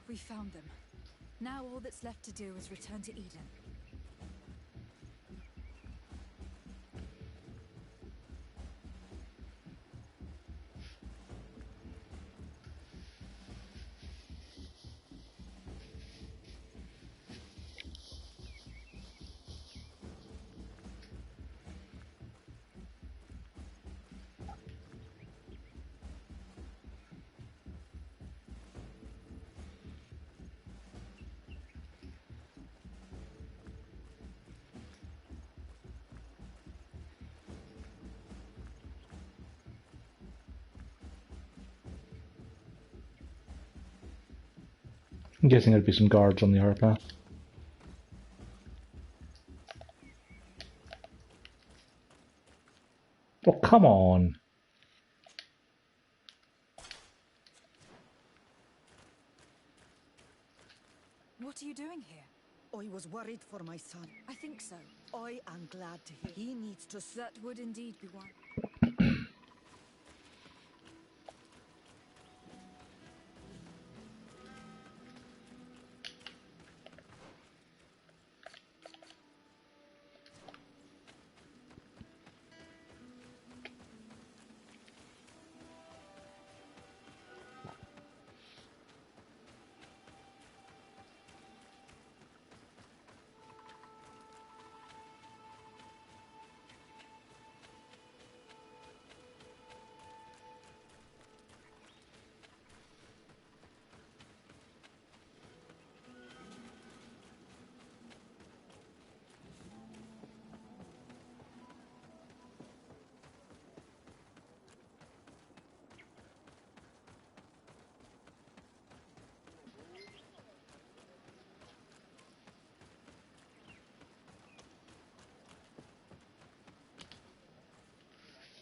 B: We found them. Now all that's left to do is return to Eden.
A: I'm guessing there'd be some guards on the other path. Oh, come on!
B: What are you doing here?
G: I was worried for my son.
B: I think so.
G: I am glad to hear. He needs to...
B: That would indeed be one.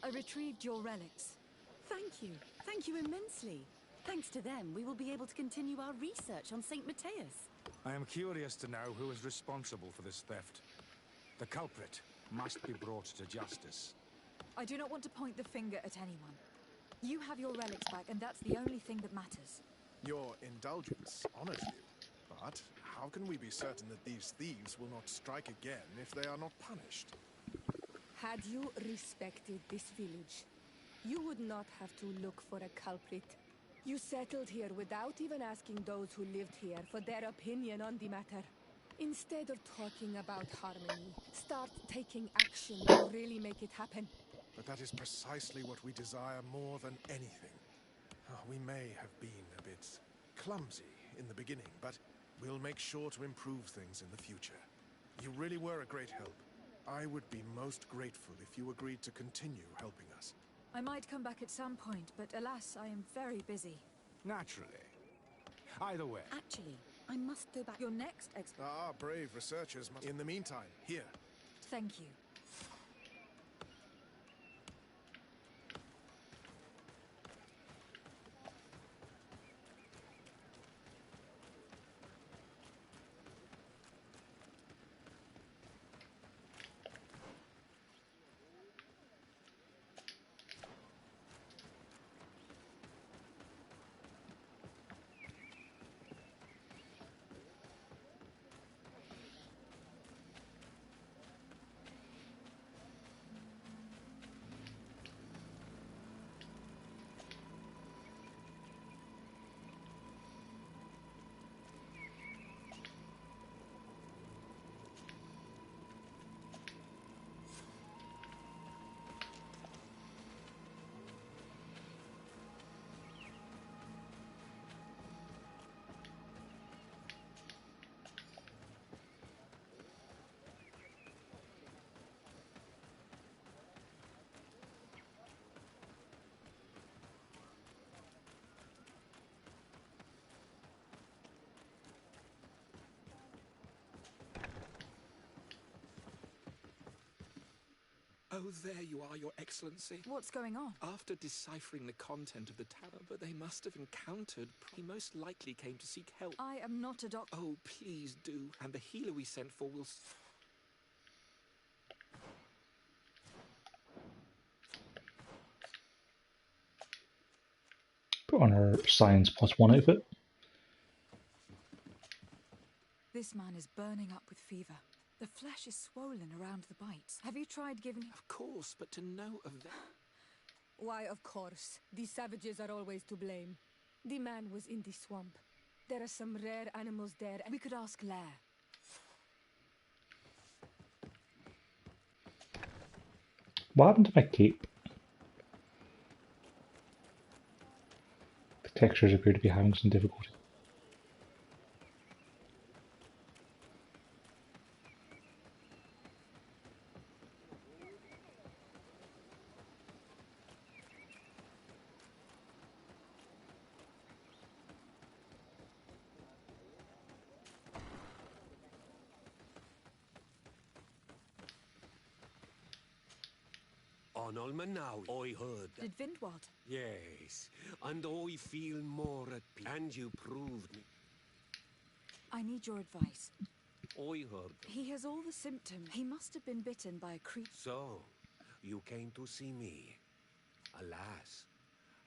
B: I retrieved your relics.
I: Thank you. Thank you immensely. Thanks to them, we will be able to continue our research on St. Matthias.
C: I am curious to know who is responsible for this theft. The culprit must be brought to justice.
B: I do not want to point the finger at anyone. You have your relics back, and that's the only thing that matters.
H: Your indulgence honors you. But how can we be certain that these thieves will not strike again if they are not punished?
D: Had you respected this village, you would not have to look for a culprit. You settled here without even asking those who lived here for their opinion on the matter. Instead of talking about harmony, start taking action to really make it happen.
H: But that is precisely what we desire more than anything. We may have been a bit clumsy in the beginning, but we'll make sure to improve things in the future. You really were a great help. I would be most grateful if you agreed to continue helping us.
B: I might come back at some point, but alas, I am very busy.
C: Naturally. Either way.
I: Actually, I must go back.
B: Your next
H: Brave researchers must... In the meantime, here.
B: Thank you.
K: Oh, there you are, Your Excellency.
B: What's going on?
K: After deciphering the content of the tablet, but they must have encountered... He most likely came to seek help.
B: I am not a doctor.
K: Oh, please do. And the healer we sent for will...
A: Put on her science +1 outfit.
B: This man is burning up with fever. The flesh is swollen around the bites. Have you tried giving...
K: Of course, but to no avail.
D: Why, of course. These savages are always to blame. The man was in the swamp. There are some rare animals there, and
B: We could ask Lair.
A: What happened to my cape? The textures appear to be having some difficulty.
J: On Almanawi, I heard that.
B: Did Vind what?
J: Yes, and I feel more at peace. And you proved me.
B: I need your advice.
J: I heard.
B: He has all the symptoms. He must have been bitten by a creature.
J: So, you came to see me. Alas,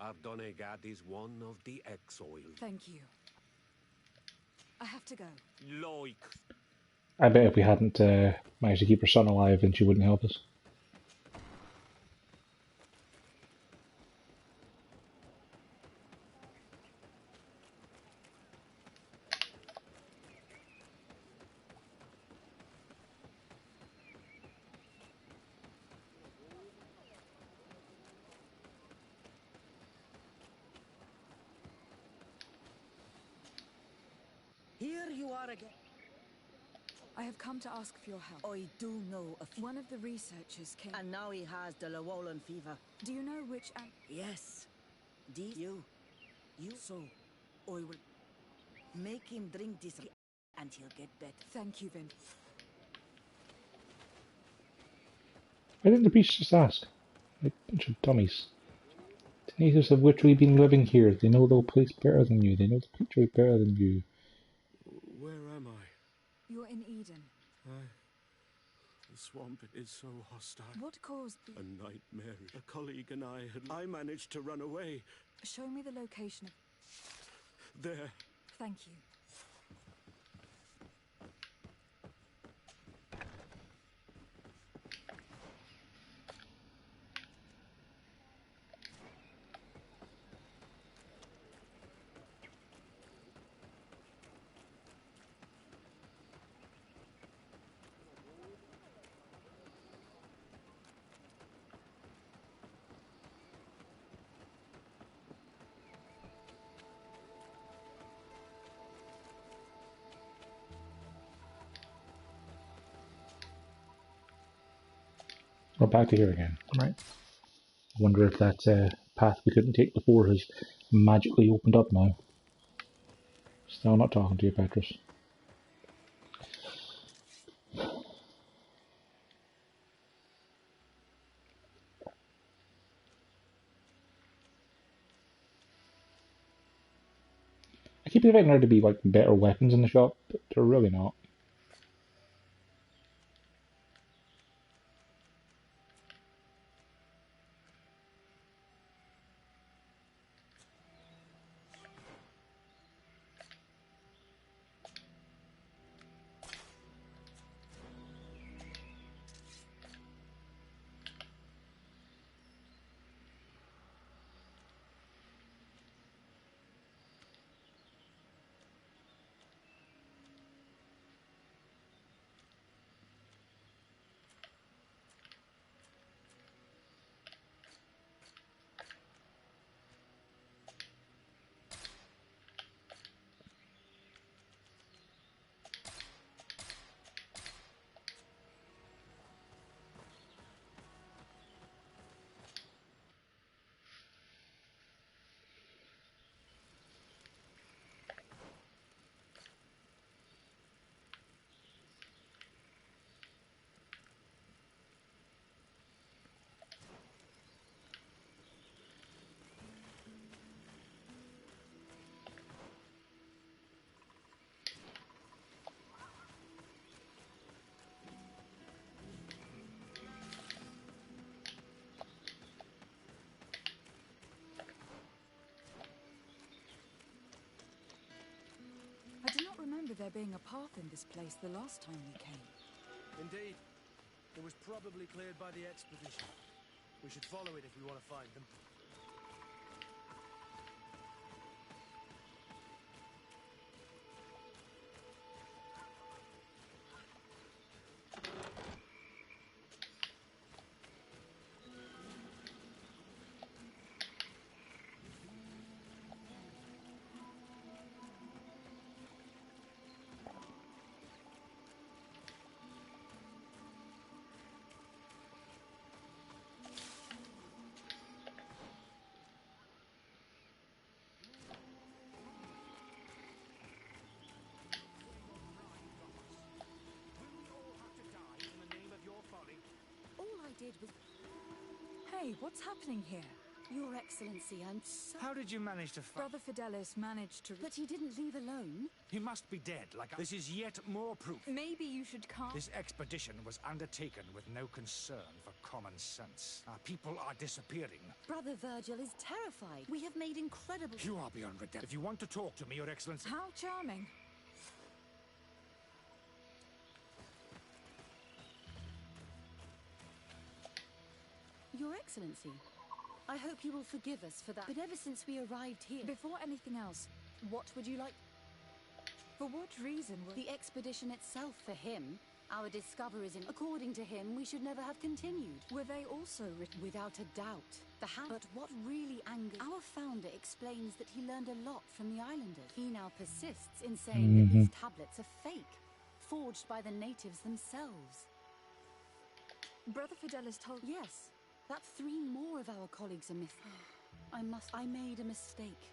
J: our Donegad is one of the exiled.
B: Thank you. I have to go.
J: Like.
A: I bet if we hadn't managed to keep her son alive, then she wouldn't help us.
G: Here you are again.
B: I have come to ask for your help.
G: I do know a few.
B: One of the researchers came...
G: And now he has the Llewellyn fever.
B: Do you know which...
G: Yes. You. So, I will make him drink this and he'll get better.
B: Thank you, Vind.
A: Why didn't the priest just ask? Like a bunch of dummies. The natives have literally been living here. They know the place better than you. They know the country better than you.
J: Where am I?
B: You're in Eden.
J: The swamp is so hostile.
B: What caused the...
J: A nightmare. A colleague and I managed to run away.
B: Show me the location of...
J: There.
B: Thank you.
A: We're back to here again, right? I wonder if that path we couldn't take before has magically opened up now. Still not talking to you, Petrus. I keep expecting there to be like better weapons in the shop, but they're really not.
B: there being a path in this place the last time we came.
E: Indeed. It was probably cleared by the expedition. We should follow it if we want to find them.
I: Did was...
B: Hey, what's happening here?
I: Your Excellency, I'm so...
L: How did you manage to find...
B: Brother Fidelis managed to...
I: But he didn't leave alone.
L: He must be dead, like... This is yet more proof.
B: Maybe you should calm...
L: This expedition was undertaken with no concern for common sense. Our people are disappearing.
I: Brother Virgil is terrified. We have made incredible...
L: You are beyond redemption. If you want to talk to me, Your Excellency...
B: How charming.
I: Your Excellency, I hope you will forgive us for that. But ever since we arrived here...
B: Before anything else, what would you like... For what reason would...
I: The expedition itself for him. Our discoveries in... According to him, we should never have continued.
B: Were they also written...
I: Without a doubt. But what really angered... Our founder explains that he learned a lot from the islanders. He now persists in saying that these tablets are fake. Forged by the natives themselves.
B: Brother Fidelis told...
I: Yes. That 3 more of our colleagues are missing. I made a mistake.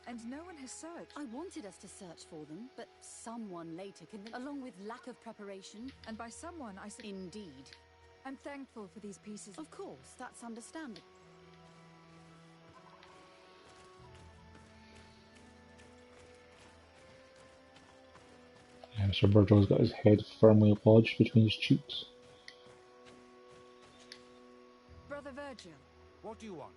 B: And no one has searched.
I: I wanted us to search for them, but someone later convinced... Along with lack of preparation.
B: And by someone, I...
I: Indeed.
B: I'm thankful for these pieces.
I: Of course, that's understandable.
A: Yeah, Sir Virgil's got his head firmly lodged between his cheeks.
B: Brother Virgil.
L: What do you want?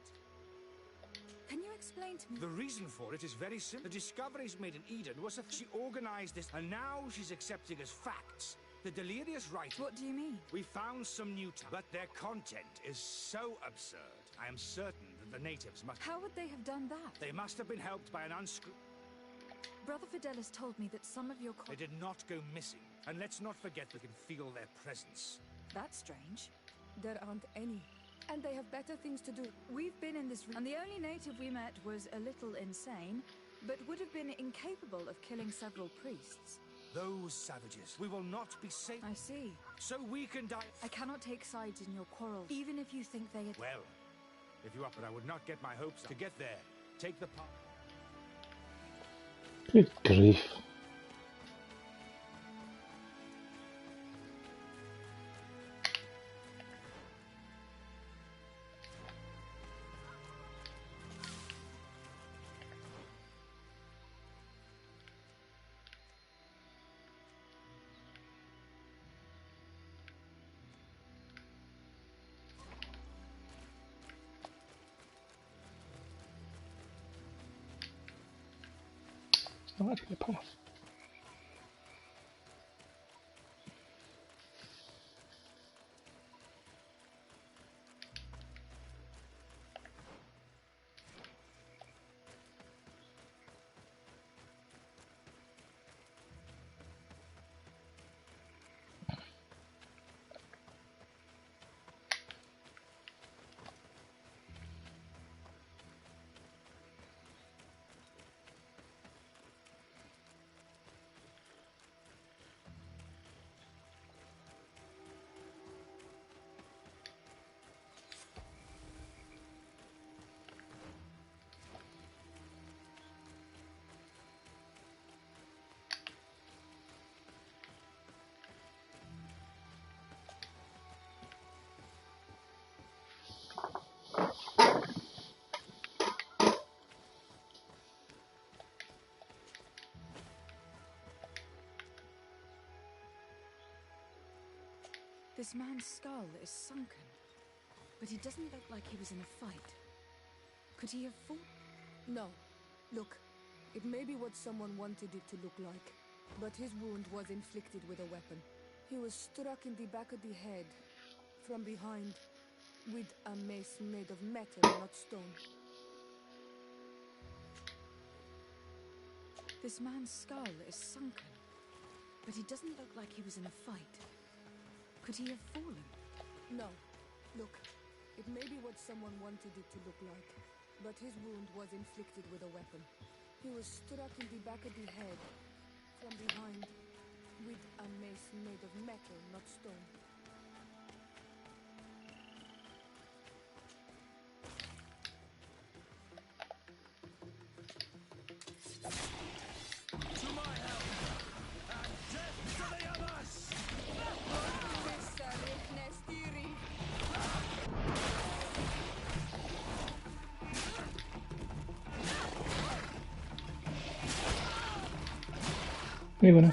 B: Can you explain to me...
L: The reason for it is very simple. The discoveries made in Eden was she organized this, and now she's accepting as facts the delirious writing.
B: What do you mean?
L: We found some new but their content is so absurd. I am certain that the natives must...
B: How would they have done that?
L: They must have been helped by an
B: Brother Fidelis told me that some of your...
L: They did not go missing. And let's not forget we can feel their presence.
B: That's strange.
D: There aren't any. And they have better things to do.
B: We've been in this... And the only native we met was a little insane, but would have been incapable of killing several priests.
L: Those savages. We will not be safe.
B: I see.
L: So we can die...
B: I cannot take sides in your quarrel, even if you think they...
L: Well, if you are, but I would not get my hopes up. To get there, take the path.
A: Good grief. Not actually a path.
B: This man's skull is sunken, but he doesn't look like he was in a fight. Could he have fought?
D: No. Look, it may be what someone wanted it to look like. but his wound was inflicted with a weapon. He was struck in the back of the head, from behind, with a mace made of metal, not stone.
B: This man's skull is sunken, but he doesn't look like he was in a fight. Could he have fallen?
D: No. Look, it may be what someone wanted it to look like, but his wound was inflicted with a weapon. He was struck in the back of the head, from behind, with a mace made of metal, not stone.
E: To my help! And death to the others!
A: Hey, winner.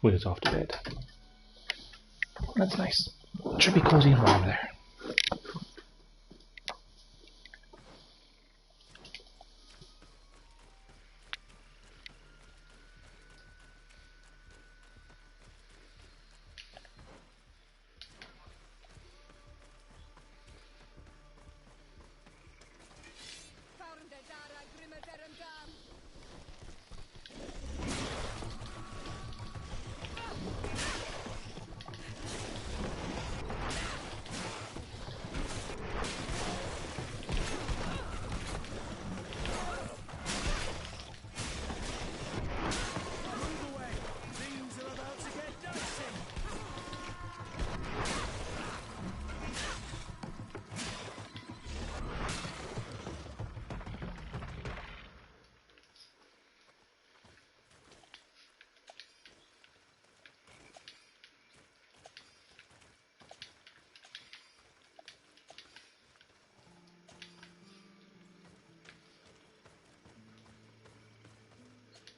A: Will's off to bed. That's nice. Should be cozy and warm there.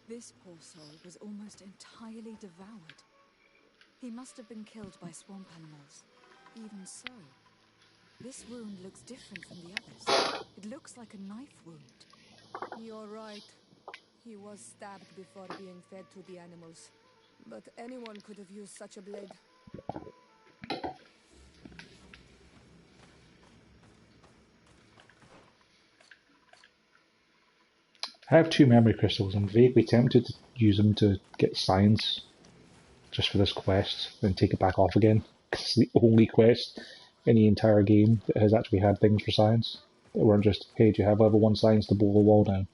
B: This poor soul was almost entirely devoured. He must have been killed by swamp animals. Even so, this wound looks different from the others. It looks like a knife wound.
D: You're right. He was stabbed before being fed to the animals. But anyone could have used such a blade.
A: I have 2 memory crystals. I'm vaguely tempted to use them to get science just for this quest, then take it back off again. Because it's the only quest in the entire game that has actually had things for science. That weren't just, hey, do you have level 1 science to blow the wall down?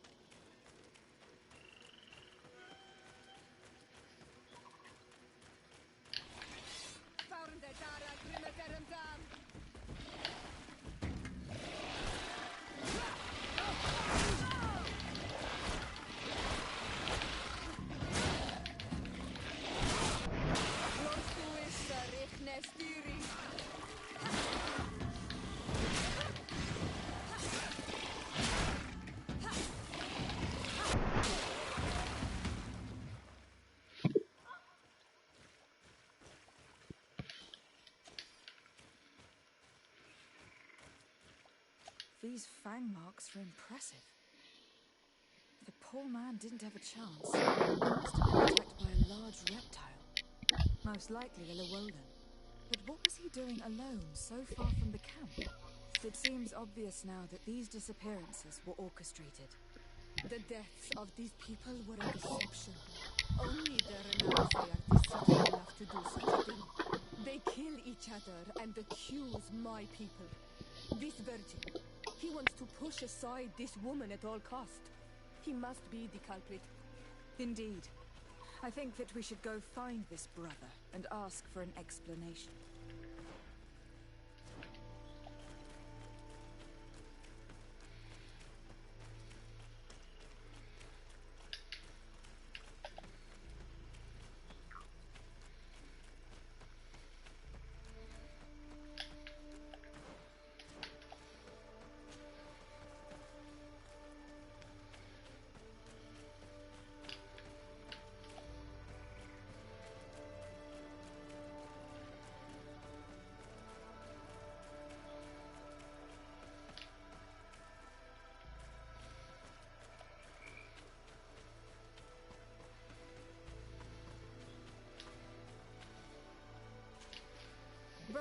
B: These fang marks are impressive. The poor man didn't have a chance. He must have been attacked by a large reptile. Most likely a Llewellyn. But what was he doing alone, so far from the camp? It seems obvious now that these disappearances were orchestrated.
D: The deaths of these people were a deception. Only the Renazai are deceitful enough to do such a thing. They kill each other and accuse my people. This virgin, he wants to push aside this woman at all cost. He must be the culprit.
B: Indeed. I think that we should go find this brother and ask for an explanation.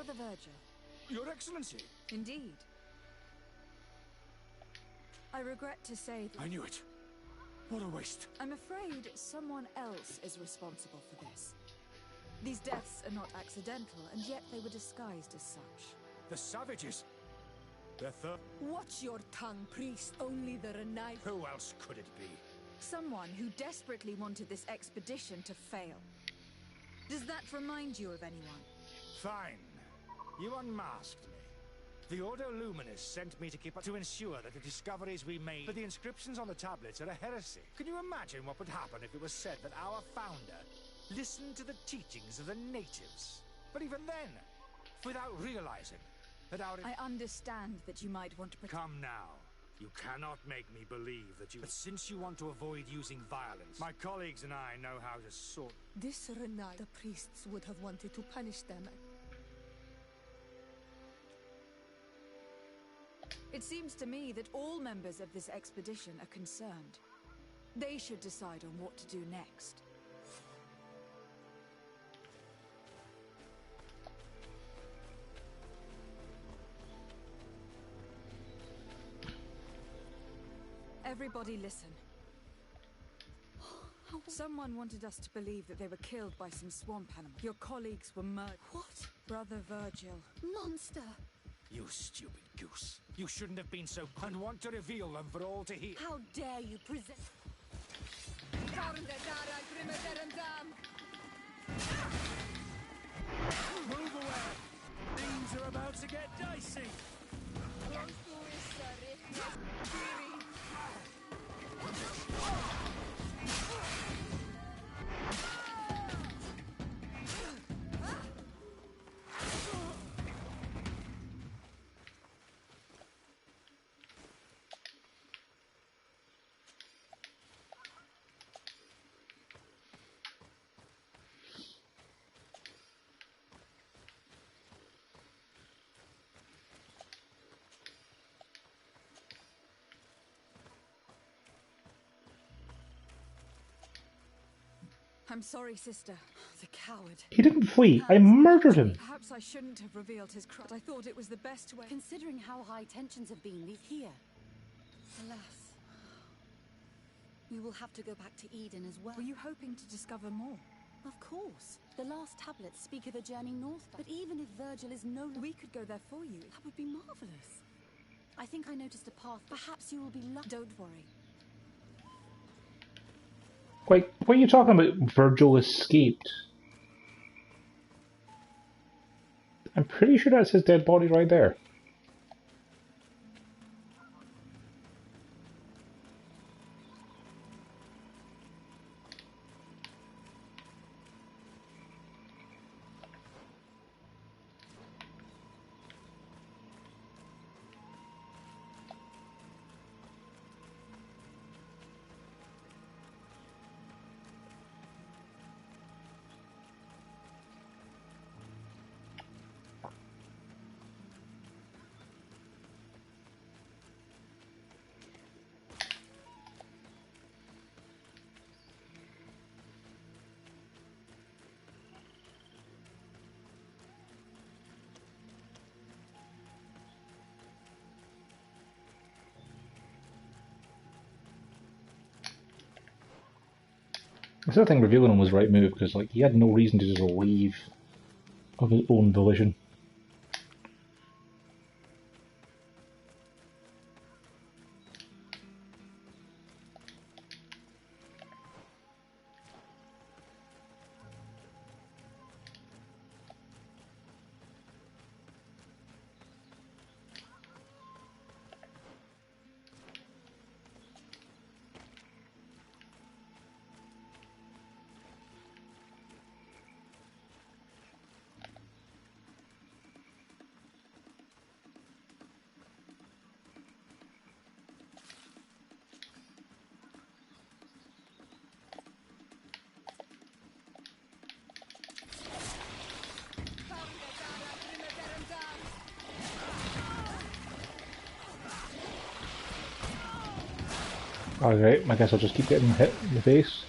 B: Brother Virgil.
L: Your Excellency!
B: Indeed. I regret to say that...
L: I knew it. What a waste.
B: I'm afraid someone else is responsible for this. These deaths are not accidental, and yet they were disguised as such.
L: The savages! They're
D: Watch your tongue, priest. Only the Renai.
L: Who else could it be?
B: Someone who desperately wanted this expedition to fail. Does that remind you of anyone?
L: Fine. You unmasked me. The Ordo Luminis sent me to keep up to ensure that the discoveries we made, but the inscriptions on the tablets are a heresy. Can you imagine what would happen if it was said that our founder listened to the teachings of the natives? But even then, without realizing that our...
B: I understand that you might want to protect...
L: Come now. You cannot make me believe that you... But since you want to avoid using violence, my colleagues and I know how to sort...
D: This Renai, the priests would have wanted to punish them.
B: It seems to me that all members of this expedition are concerned. They should decide on what to do next. Everybody listen. Someone wanted us to believe that they were killed by some swamp animal. Your colleagues were murdered.
D: What?
B: Brother Virgil.
D: Monster!
L: You stupid goose. You shouldn't have been so... and want to reveal them for all to hear.
D: How dare you present...
E: Move away! Things are about to get dicey!
B: I'm sorry, sister.
D: The coward.
A: He didn't flee. I murdered him.
B: Perhaps I shouldn't have revealed his crime. I thought it was the best way.
I: Considering how high tensions have been here. Alas. We will have to go back to Eden as well.
B: Were you hoping to discover more?
I: Of course. The last tablets speak of a journey north. But even if Virgil is no longer...
B: We could go there for you.
I: That would be marvelous. I think I noticed a path. Perhaps you will be lucky.
B: Don't worry.
A: Wait, what are you talking about? Virgil escaped. I'm pretty sure that's his dead body right there. I still think revealing him was the right move because, like, he had no reason to just leave of his own volition. Alright, I guess I'll just keep getting hit in the face.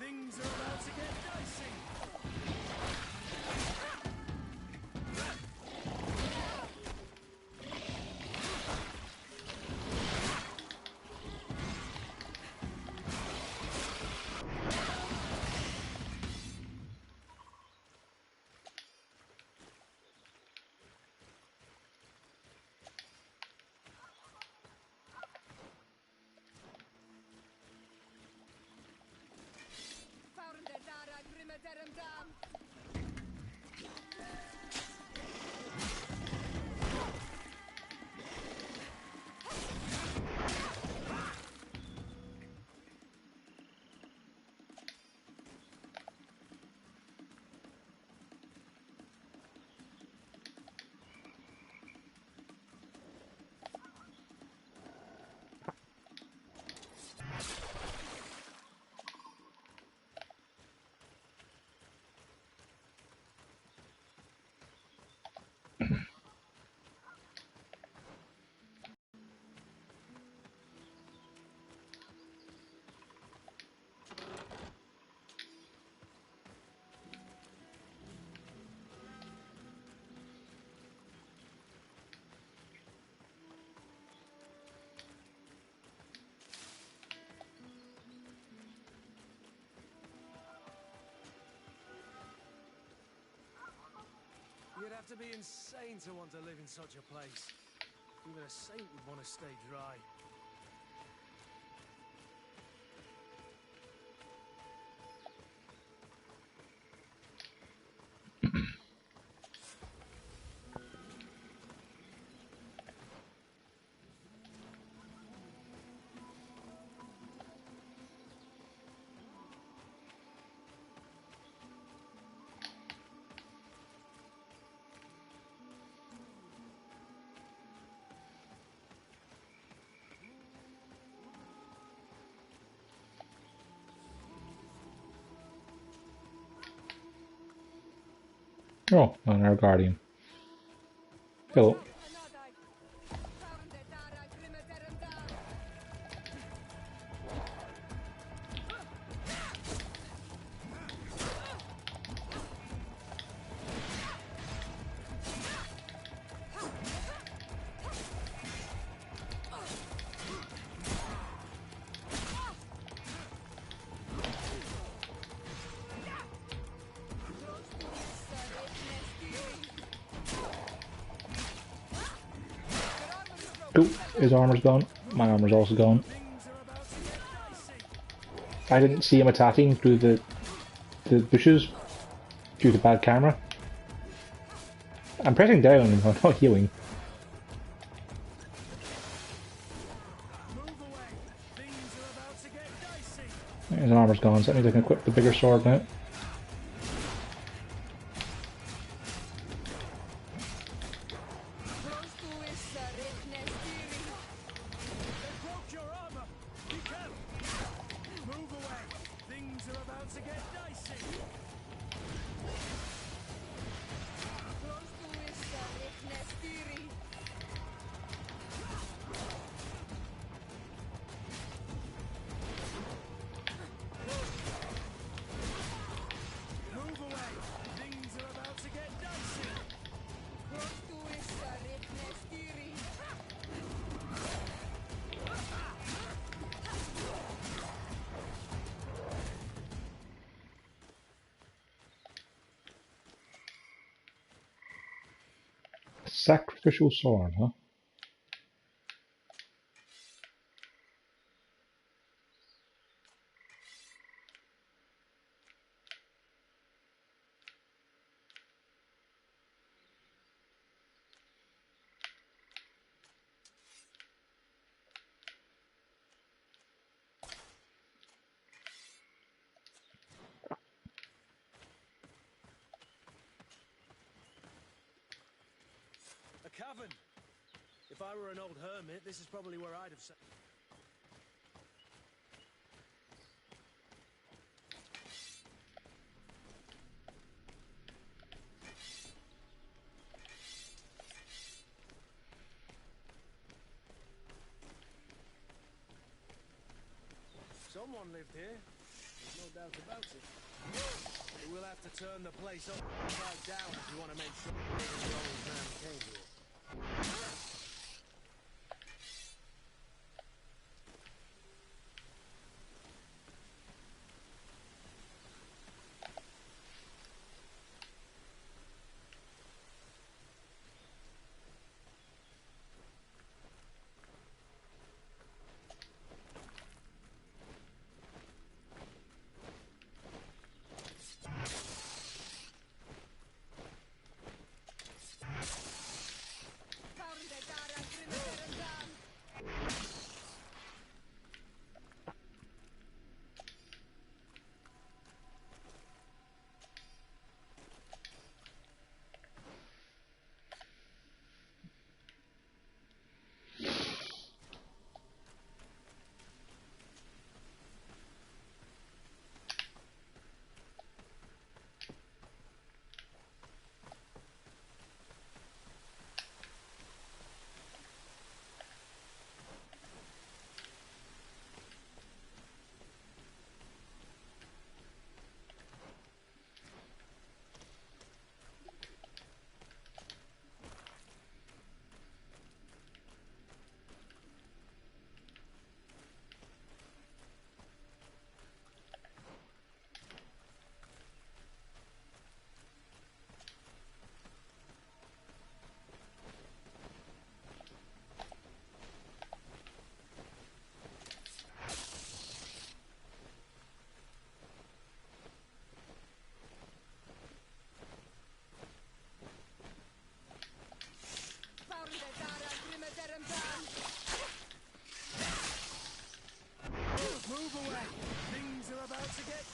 E: Things are about to get dicey! have to be insane to want to live in such a place. Even a saint would want to stay dry.
A: Oh, and our guardian. Hello. Oh, his armor's gone. My armor's also gone. I didn't see him attacking through the bushes due to bad camera. I'm pressing down and I'm not healing. His armor's gone, so that means I can equip the bigger sword now. Sacrificial sword, huh?
E: A cavern! If I were an old hermit, this is probably where I'd have sat. Someone lived here. There's no doubt about it. But we'll have to turn the place upside down if you want to make sure the old man came here.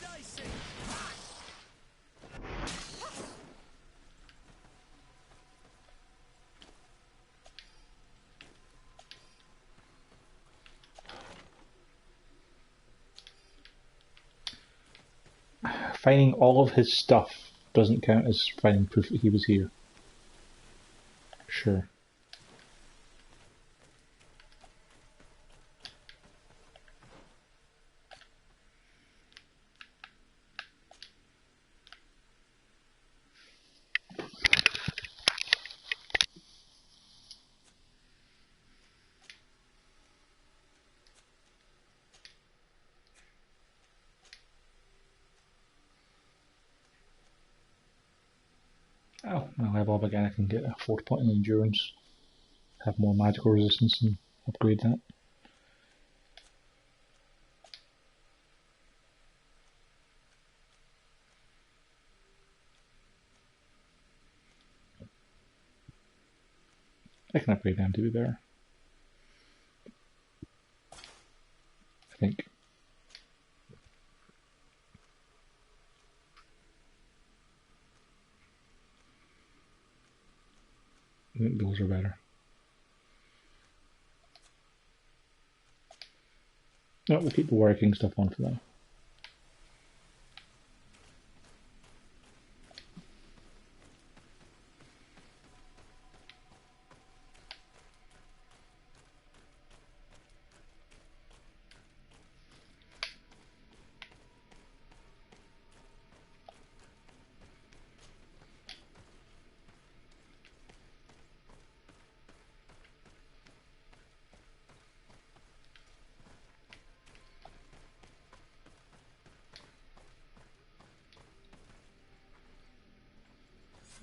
E: dicey!
A: Finding all of his stuff doesn't count as finding proof that he was here. Sure. Oh, I'll level up again. I can get a 4 point in endurance, have more magical resistance, and upgrade that. I can upgrade them to be better. I think. I think those are better. No, we'll keep the Warrior King stuff on for now.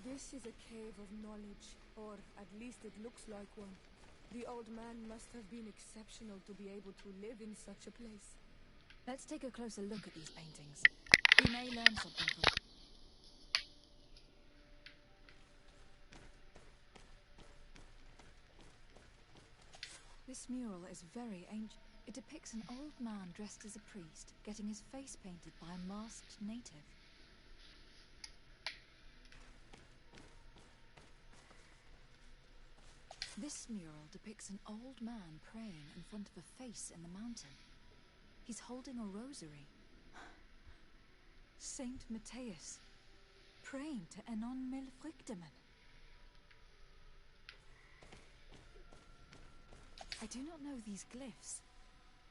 D: This is a cave of knowledge, or at least it looks like one. The old man must have been exceptional to be able to live in such a place.
B: Let's take a closer look at these paintings. We may learn something from them. This mural is very ancient. It depicts an old man dressed as a priest, getting his face painted by a masked native. This mural depicts an old man praying in front of a face in the mountain. He's holding a rosary. Saint Matthias, praying to Enon Milfrichteman. I do not know these glyphs,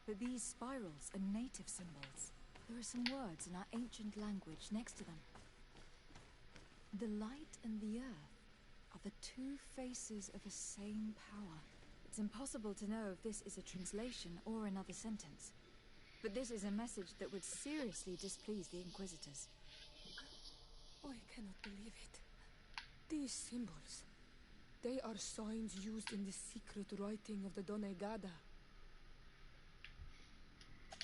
B: but these spirals are native symbols. There are some words in our ancient language next to them. The light and the earth are the two faces of a same power. It's impossible to know if this is a translation or another sentence, but this is a message that would seriously displease the Inquisitors.
D: I cannot believe it. These symbols, they are signs used in the secret writing of the Donegada.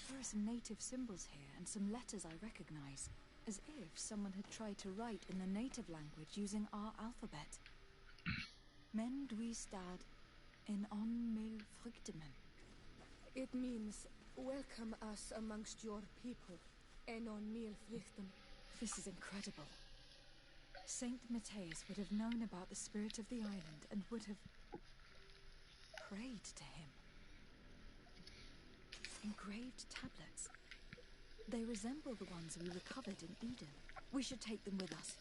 B: There are some native symbols here and some letters I recognize, as if someone had tried to write in the native language using our alphabet. Men duistad in on mil frichtemen.
D: It means, welcome us amongst your people, Enon mil frichten.
B: This is incredible. Saint Matthias would have known about the spirit of the island and would have prayed to him. Engraved tablets. They resemble the ones we recovered in Eden. We should take them with us.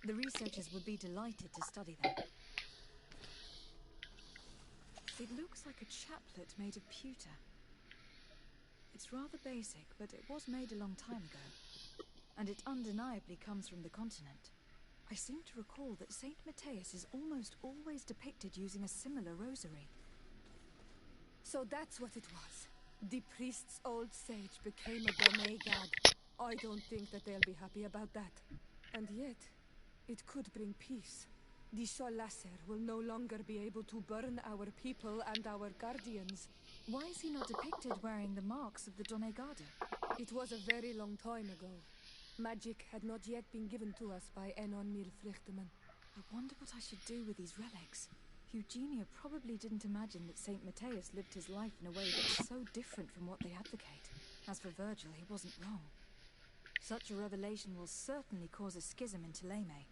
B: The researchers would be delighted to study them. It looks like a chaplet made of pewter. It's rather basic, but it was made a long time ago. And it undeniably comes from the continent. I seem to recall that Saint Matthias is almost always depicted using a similar rosary.
D: So that's what it was. The priest's old sage became a Donegad. I don't think that they'll be happy about that. And yet, it could bring peace. The Solasser will no longer be able to burn our people and our guardians.
B: Why is he not depicted wearing the marks of the Donegada?
D: It was a very long time ago. Magic had not yet been given to us by Enon Milfrichteman.
B: I wonder what I should do with these relics. Eugenia probably didn't imagine that Saint Matthias lived his life in a way that's so different from what they advocate. As for Virgil, he wasn't wrong. Such a revelation will certainly cause a schism in Thélème.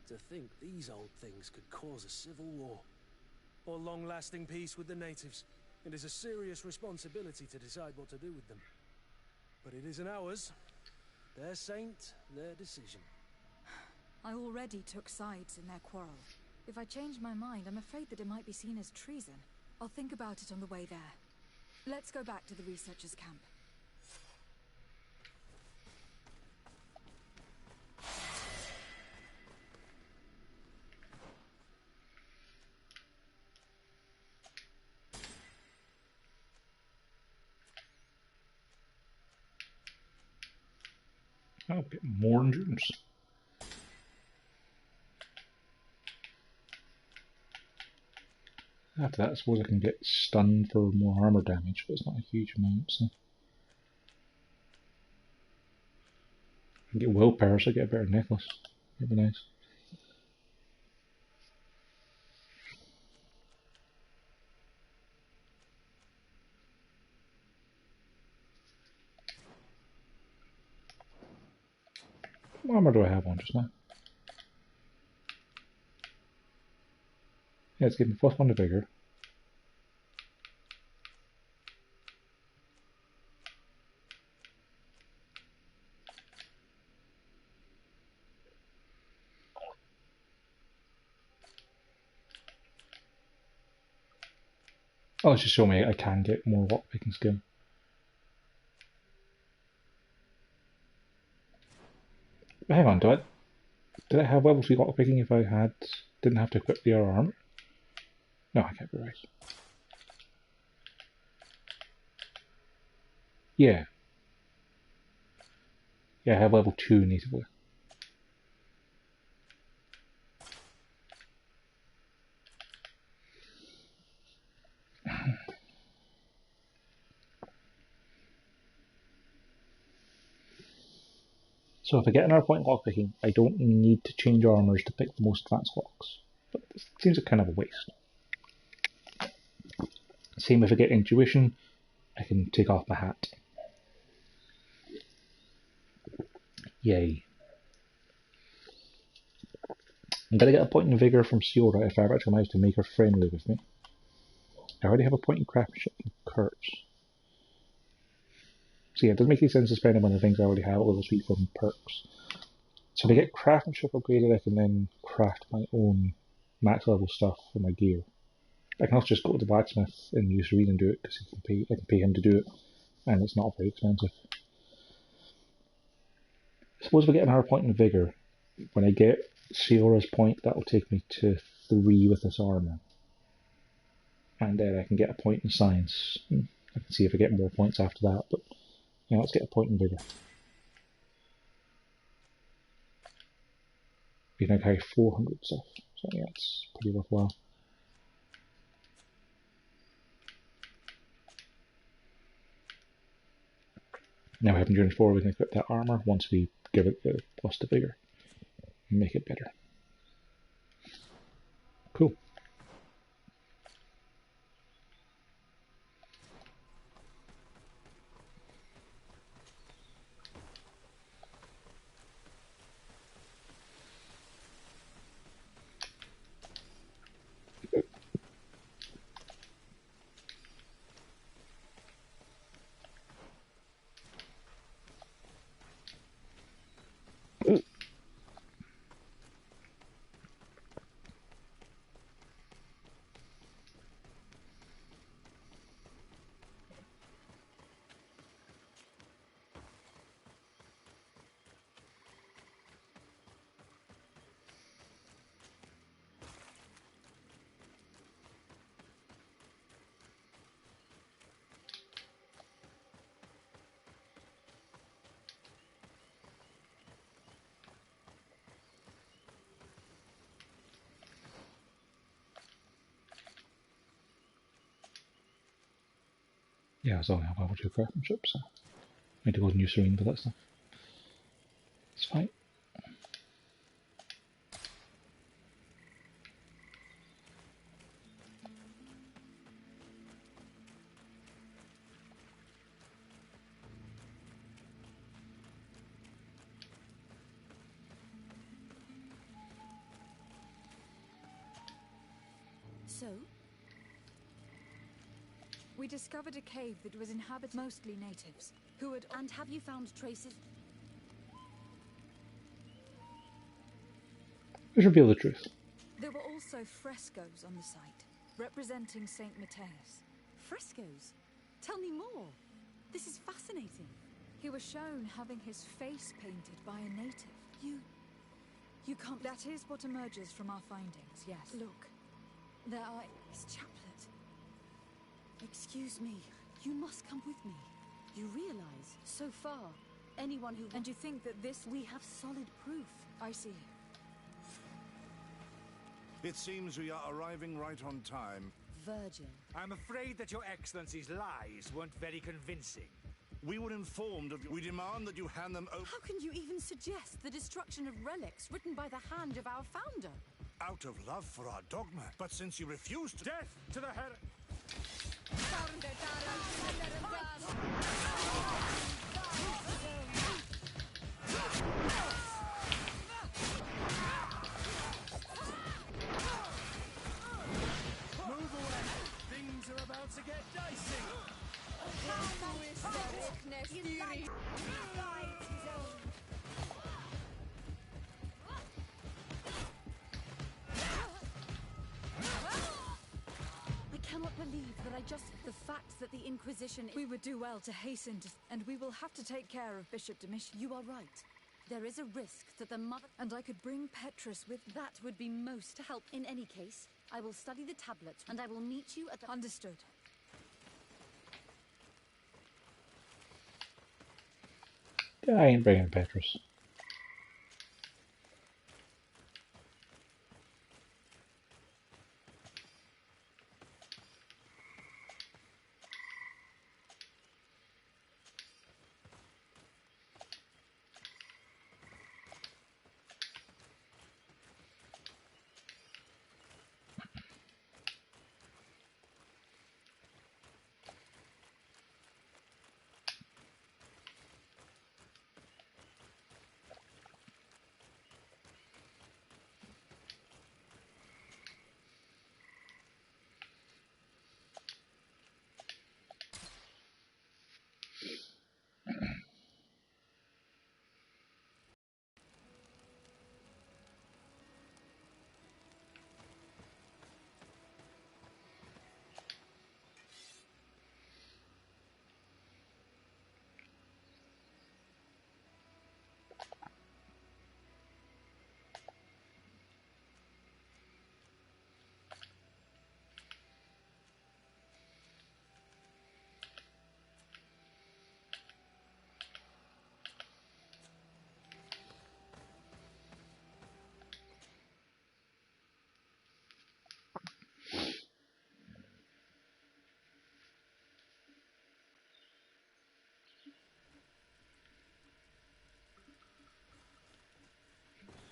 E: To think these old things could cause a civil war. Or long-lasting peace with the natives. It is a serious responsibility to decide what to do with them. But it isn't ours. Their saint, their decision.
B: I already took sides in their quarrel. If I change my mind, I'm afraid that it might be seen as treason. I'll think about it on the way there. Let's go back to the researchers' camp.
A: I'll get more endurance. After that, I suppose I can get stunned for more armor damage, but it's not a huge amount, so. I can get willpower, so I get a better necklace. That'd be nice. What armor do I have on just now? Yeah, it's giving me +1 to vigor. Oh, it's just showing me I can get more lockpicking skill. But hang on, did I have level 3 lockpicking if I didn't have to equip the other armor? No, I can't be right. Yeah. Yeah, I have level 2 natively. So if I get another point in lockpicking, I don't need to change armors to pick the most advanced locks. But it seems a kind of a waste. Same if I get intuition, I can take off my hat. Yay. I'm gonna get a point in vigor from Siora if I ever actually manage to make her friendly with me. I already have a point in craftsmanship from Kurtz. So yeah, it doesn't make any sense to spend them on the things I already have at level 3 from perks. So to get craftsmanship upgraded, I can then craft my own max level stuff for my gear. I can also just go to the blacksmith and use Reed and do it because I can pay him to do it, and it's not very expensive. Suppose if I get another point in vigor, when I get Siora's point, that will take me to 3 with this armor. And then I can get a point in science. I can see if I get more points after that, but yeah, let's get a point in vigor. You can carry 400 stuff, so yeah, it's pretty worthwhile. Now we have endurance 4, we can equip that armor once we give it the plus to vigor and make it better. Cool. Yeah, I only have level 2 craftsmanship, so I need to go to New Serene for that stuff. It's fine.
I: So?
B: We discovered a cave that was inhabited mostly natives, who had...
I: And have you found traces?
A: Let's reveal the truth.
B: There were also frescoes on the site, representing Saint Matthias.
I: Frescoes? Tell me more. This is fascinating.
B: He was shown having his face painted by a native.
I: You can't...
B: That is what emerges from our findings, yes.
I: Look.
B: There are...
I: His chaplet. Excuse me. You must come with me. You realize, so far, anyone who...
B: And you think that this...
I: We have solid proof.
B: I see.
M: It seems we are arriving right on time.
I: Virgil.
L: I'm afraid that your Excellency's lies weren't very convincing.
M: We were informed of... We demand that you hand them over...
I: How can you even suggest the destruction of relics written by the hand of our founder?
M: Out of love for our dogma. But since you refuse to...
L: Death to the her...
E: Move away! Things are about to get dicey!
I: I cannot believe that I just... The fact that the Inquisition...
B: We would do well to hasten to... And we will have to take care of Bishop Domitian.
I: You are right. There is a risk that the mother...
B: And I could bring Petrus with...
I: That would be most help. In any case, I will study the tablet, and I will meet you at the...
B: Understood.
A: I ain't bringing Petrus.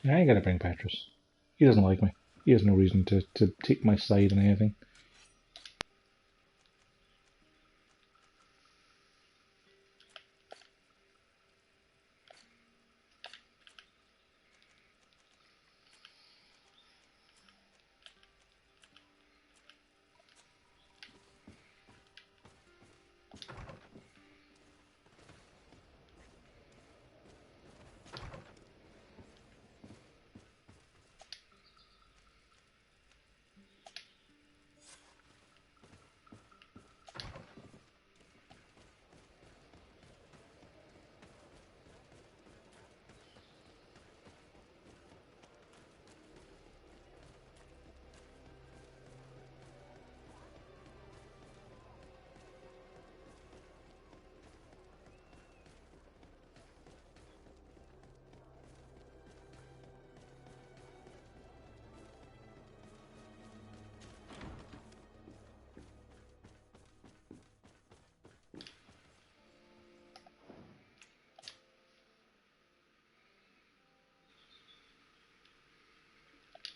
A: I ain't gonna bring Petrus. He doesn't like me. He has no reason to take my side in anything.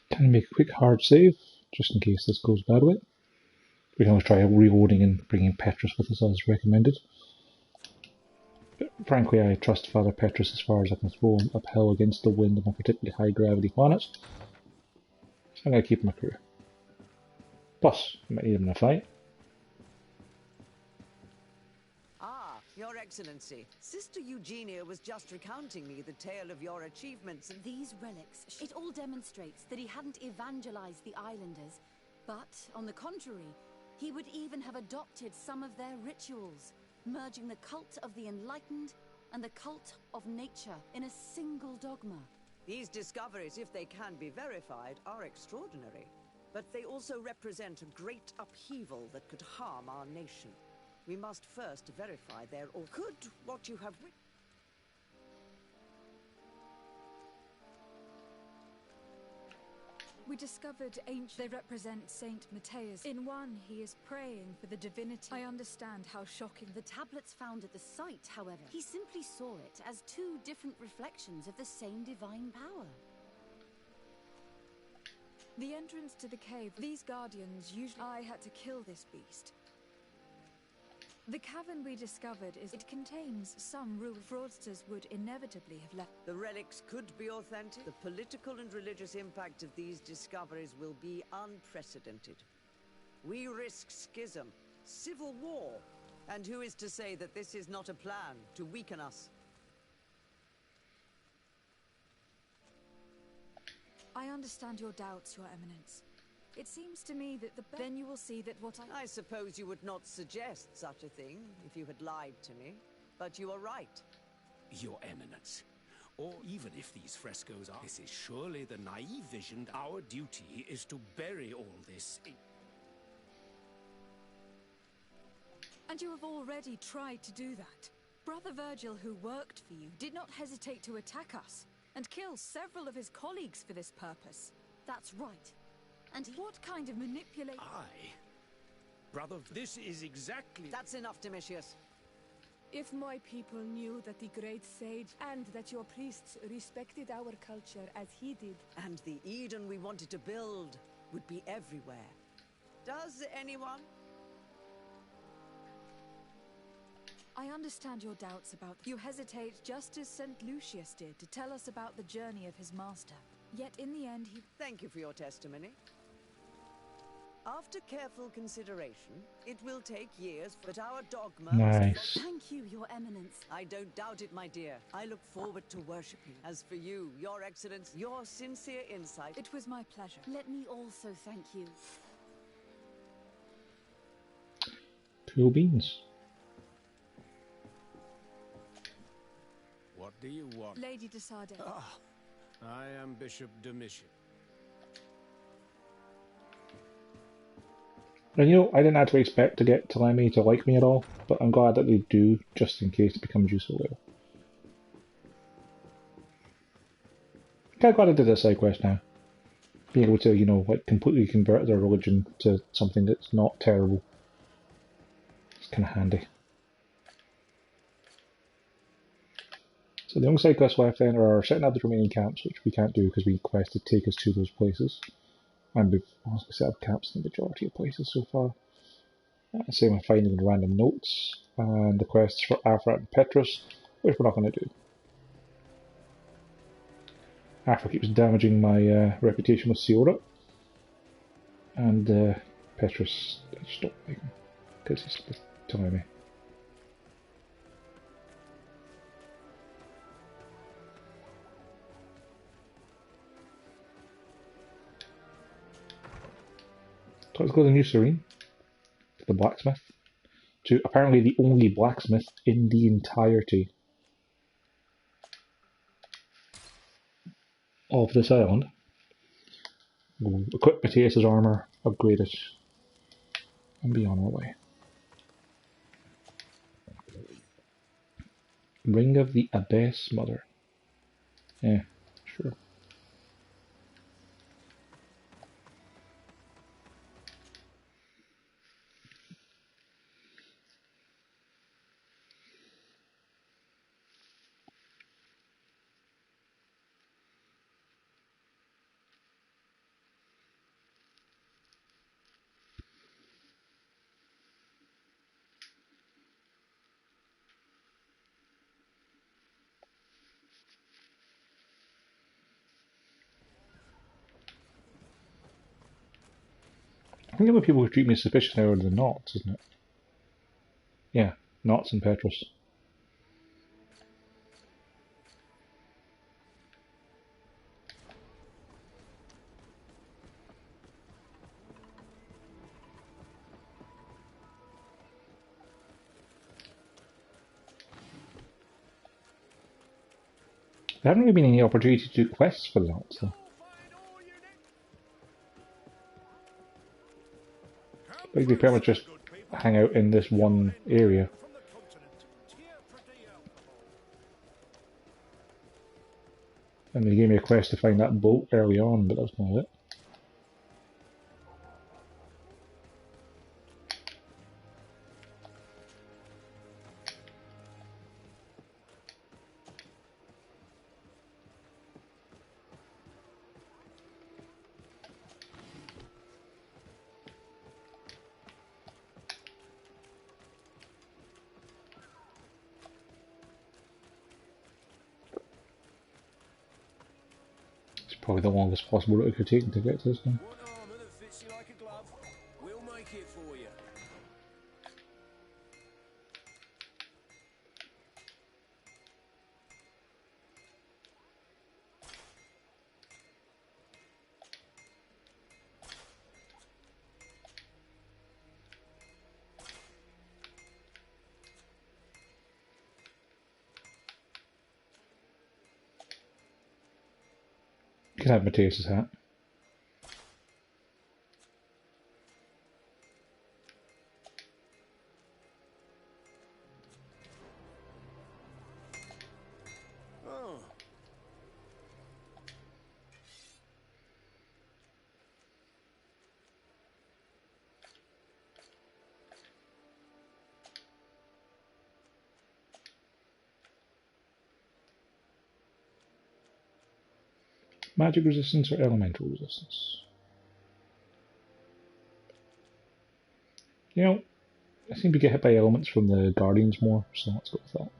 A: Can I make a quick hard save, just in case this goes bad way? We can always try reloading and bringing Petrus with us as recommended. But frankly, I trust Father Petrus as far as I can throw him uphill against the wind on a particularly high gravity planet. So I'm going to keep him a crew. Plus, I might need him in a fight.
G: Ah, Your Excellency. Sister Eugenia was just recounting me the tale of your achievements and
I: These relics, it all demonstrates that he hadn't evangelized the islanders, but, on the contrary, he would even have adopted some of their rituals, merging the cult of the enlightened and the cult of nature in a single dogma.
G: these discoveries, if they can be verified, are extraordinary. But they also represent a great upheaval that could harm our nation. We must first verify their or could what you have witnessed.
B: We discovered ancient. They represent Saint Matthias. In one, he is praying for the divinity. I understand how shocking.
I: The tablets found at the site, however, he simply saw it as two different reflections of the same divine power.
B: The entrance to the cave. These guardians usually. I had to kill this beast. The cavern we discovered it contains some rule fraudsters would inevitably have left.
G: The relics could be authentic. The political and religious impact of these discoveries will be unprecedented. We risk schism, civil war, and who is to say that this is not a plan to weaken us?
B: I understand your doubts, Your Eminence. It seems to me that then you will see that what
G: I suppose you would not suggest such a thing if you had lied to me. But you are right.
J: Your Eminence. Or even if these frescoes are... This is surely the naive vision. Our duty is to bury all this in...
B: And you have already tried to do that. Brother Virgil, who worked for you, did not hesitate to attack us and kill several of his colleagues for this purpose.
I: That's right. And
B: what kind of manipulation?
J: Brother, this is exactly...
G: That's enough, Domitius.
D: If my people knew that the great sage and that your priests respected our culture as he did...
G: And the Eden we wanted to build would be everywhere. Does anyone?
B: I understand your doubts about... You hesitate just as St. Lucius did to tell us about the journey of his master. Yet in the end he...
G: Thank you for your testimony. After careful consideration, it will take years, but our dogma...
A: Nice.
I: Thank you, Your Eminence.
G: I don't doubt it, my dear. I look forward to worshipping. As for you, Your Excellence, your sincere insight...
B: It was my pleasure.
I: Let me also thank you.
A: Cool beans.
J: What do you want?
B: Lady de Sardet.
J: I am Bishop Domitian.
A: And you know, I didn't actually expect to get Telemi to like me at all, but I'm glad that they do, just in case it becomes useful later. Kinda glad I did this side quest now. Being able to, you know, like completely convert their religion to something that's not terrible. It's kinda handy. So the only side quests left then are setting up the remaining camps, which we can't do because we quested take us to those places. And we've also set up camps in the majority of places so far. Same with finding random notes, and the quests for Afra and Petrus, which we're not going to do. Afra keeps damaging my reputation with Siora, and Petrus, I just don't like him, because he's just telling me. So let's go to the new Serene, to the blacksmith, to apparently the only blacksmith in the entirety of this island. We'll equip Matthias' armour, upgrade it, and be on our way. Ring of the Abbess Mother. Yeah, sure. I think there were people who treat me suspiciously other than Knots, isn't it? Yeah, Knots and Petrus. There haven't really been any opportunity to do quests for that, so they pretty much just hang out in this one area. And they gave me a quest to find that boat early on, but that's not it. It's probably the longest possible route I could take to get to this one.
J: Want armor that fits you like a glove? We'll make it for you.
A: You can have Matthias's hat.
J: Oh.
A: Magic resistance or elemental resistance? You know, I seem to get hit by elements from the Guardians more, so let's go with that.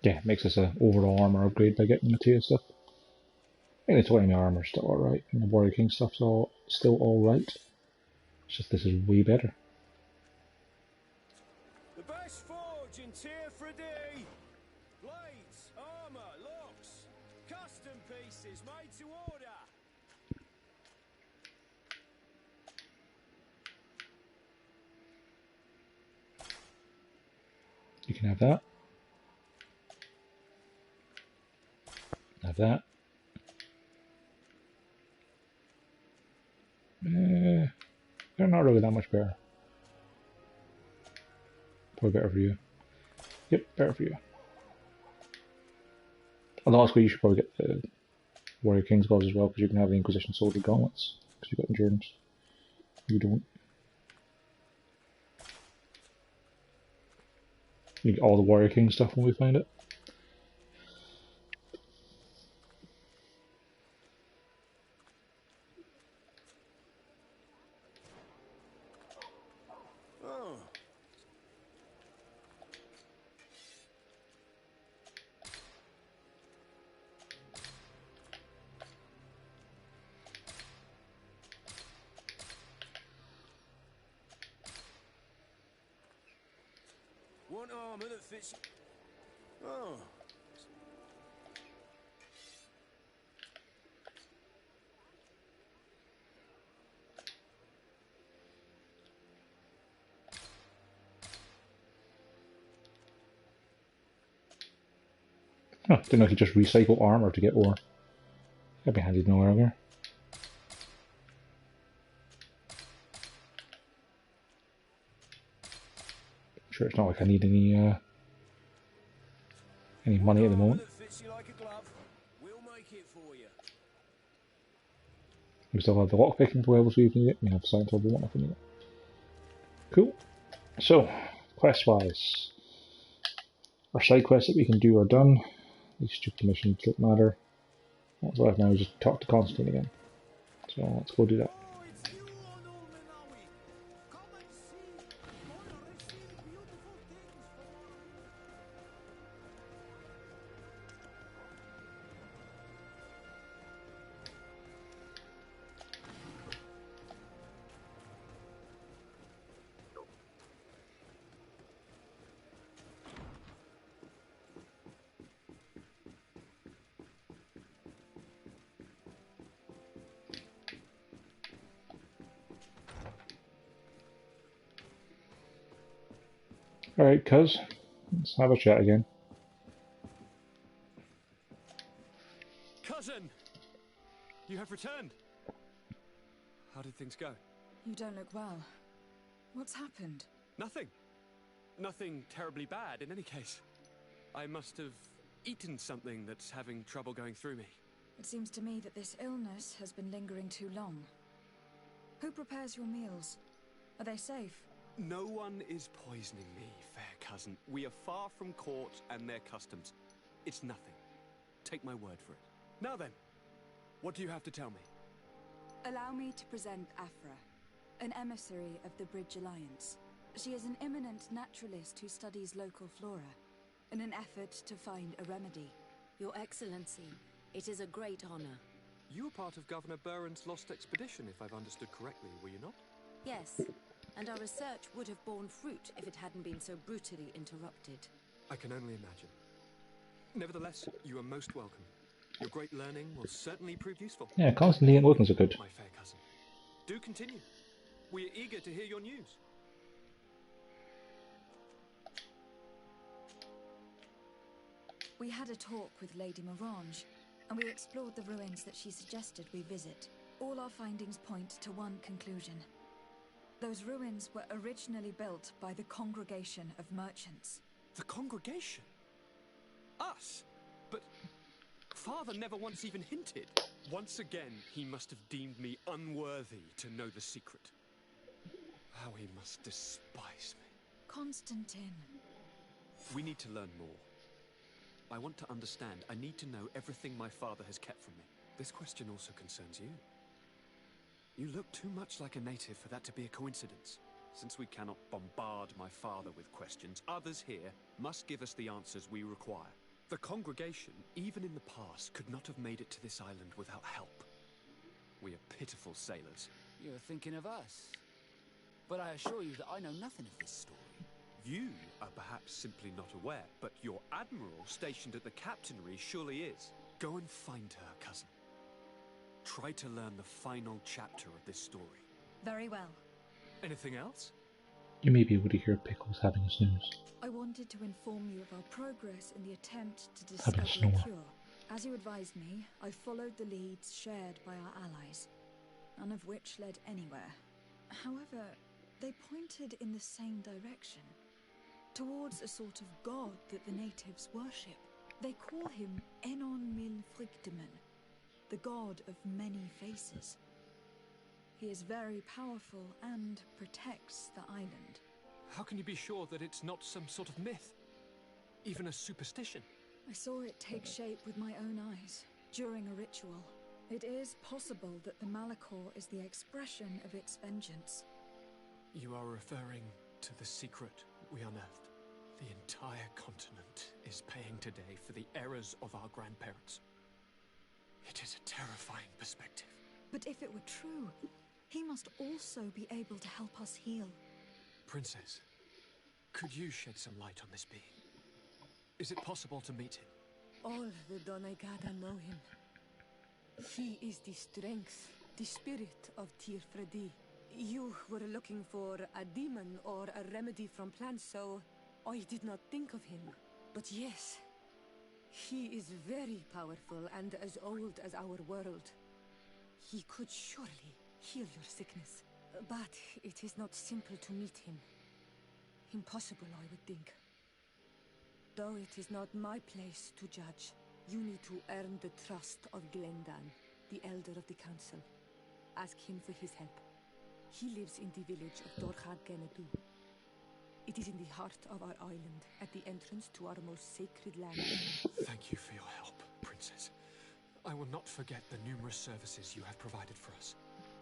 A: Yeah, it makes us an overall armor upgrade by getting the Matthias stuff. I think the 20 armor's still alright, and the Warrior King stuff's still alright. It's just this is way better.
J: The best forge in Tier 3D. Blades, armor, locks, custom pieces made to order.
A: You can have that. Have that. They're not really that much better. Probably better for you. Yep, better for you. Although also you should probably get the Warrior King's gloves as well, because you can have the Inquisition Soldier gauntlets, because you've got endurance. You don't. You get all the Warrior King stuff when we find it.
J: Oh. Want armor that fits. Oh.
A: Oh, didn't know you could just recycle armor to get ore. That'd be handy to know earlier. Sure, it's not like I need any money at the moment. We still have the lockpicking levels we can get. We have science level 1 if we need it. Cool. So, quest-wise, our side quests that we can do are done. These stupid missions don't matter. What's left now is just talk to Constantine again. So let's go do that. Alright, cuz, let's have a chat again.
N: Cousin! You have returned. How did things go?
B: You don't look well. What's happened?
N: Nothing. Nothing terribly bad in any case. I must have eaten something that's having trouble going through me.
B: It seems to me that this illness has been lingering too long. Who prepares your meals? Are they safe?
N: No one is poisoning me, fair cousin. We are far from court and their customs. It's nothing. Take my word for it. Now then, what do you have to tell me?
B: Allow me to present Afra, an emissary of the Bridge Alliance. She is an eminent naturalist who studies local flora, in an effort to find a remedy.
I: Your Excellency, it is a great honor.
N: You were part of Governor Burren's lost expedition, if I've understood correctly, were you not?
I: Yes, and our research would have borne fruit if it hadn't been so brutally interrupted.
N: I can only imagine. Nevertheless, you are most welcome. Your great learning will certainly prove useful.
A: Yeah, Constantine and Wilkins are good.
N: My fair cousin. Do continue. We are eager to hear your news.
B: We had a talk with Lady Morange, and we explored the ruins that she suggested we visit. All our findings point to one conclusion. Those ruins were originally built by the Congregation of Merchants.
N: The Congregation? Us? But Father never once even hinted. Once again, he must have deemed me unworthy to know the secret. How he must despise me.
B: Constantine.
N: We need to learn more. I want to understand. I need to know everything my father has kept from me. This question also concerns you. You look too much like a native for that to be a coincidence. Since we cannot bombard my father with questions, others here must give us the answers we require. The congregation, even in the past, could not have made it to this island without help. We are pitiful sailors.
O: You're thinking of us. But I assure you that I know nothing of this story.
N: You are perhaps simply not aware, but your admiral stationed at the captainry surely is. Go and find her, cousin. Try to learn the final chapter of this story.
B: Very well.
N: Anything else?
A: You may be able to hear Pickles having a snooze.
B: I wanted to inform you of our progress in the attempt to discover a cure. As you advised me, I followed the leads shared by our allies, none of which led anywhere. However, they pointed in the same direction, towards a sort of god that the natives worship. They call him Enon Mil Frictimen, the god of many faces. He is very powerful and protects the island.
N: How can you be sure that it's not some sort of myth? Even a superstition?
B: I saw it take shape with my own eyes, during a ritual. It is possible that the Malachor is the expression of its vengeance.
N: You are referring to the secret we unearthed. The entire continent is paying today for the errors of our grandparents. It is a terrifying perspective.
B: But if it were true, he must also be able to help us heal.
N: Princess, could you shed some light on this being? Is it possible to meet him?
D: All the Donegada know him. He is the strength, the spirit of Tirfredi. You were looking for a demon or a remedy from plants, so I did not think of him. But yes, He is very powerful and as old as our world. He could surely heal your sickness. But it is not simple to meet him. Impossible, I would think. Though it is not my place to judge, you need to earn the trust of Glendan, the elder of the council. Ask him for his help. He lives in the village of Dorchad Genadu. It is in the heart of our island, at the entrance to our most sacred land.
N: Thank you for your help, Princess. I will not forget the numerous services you have provided for us.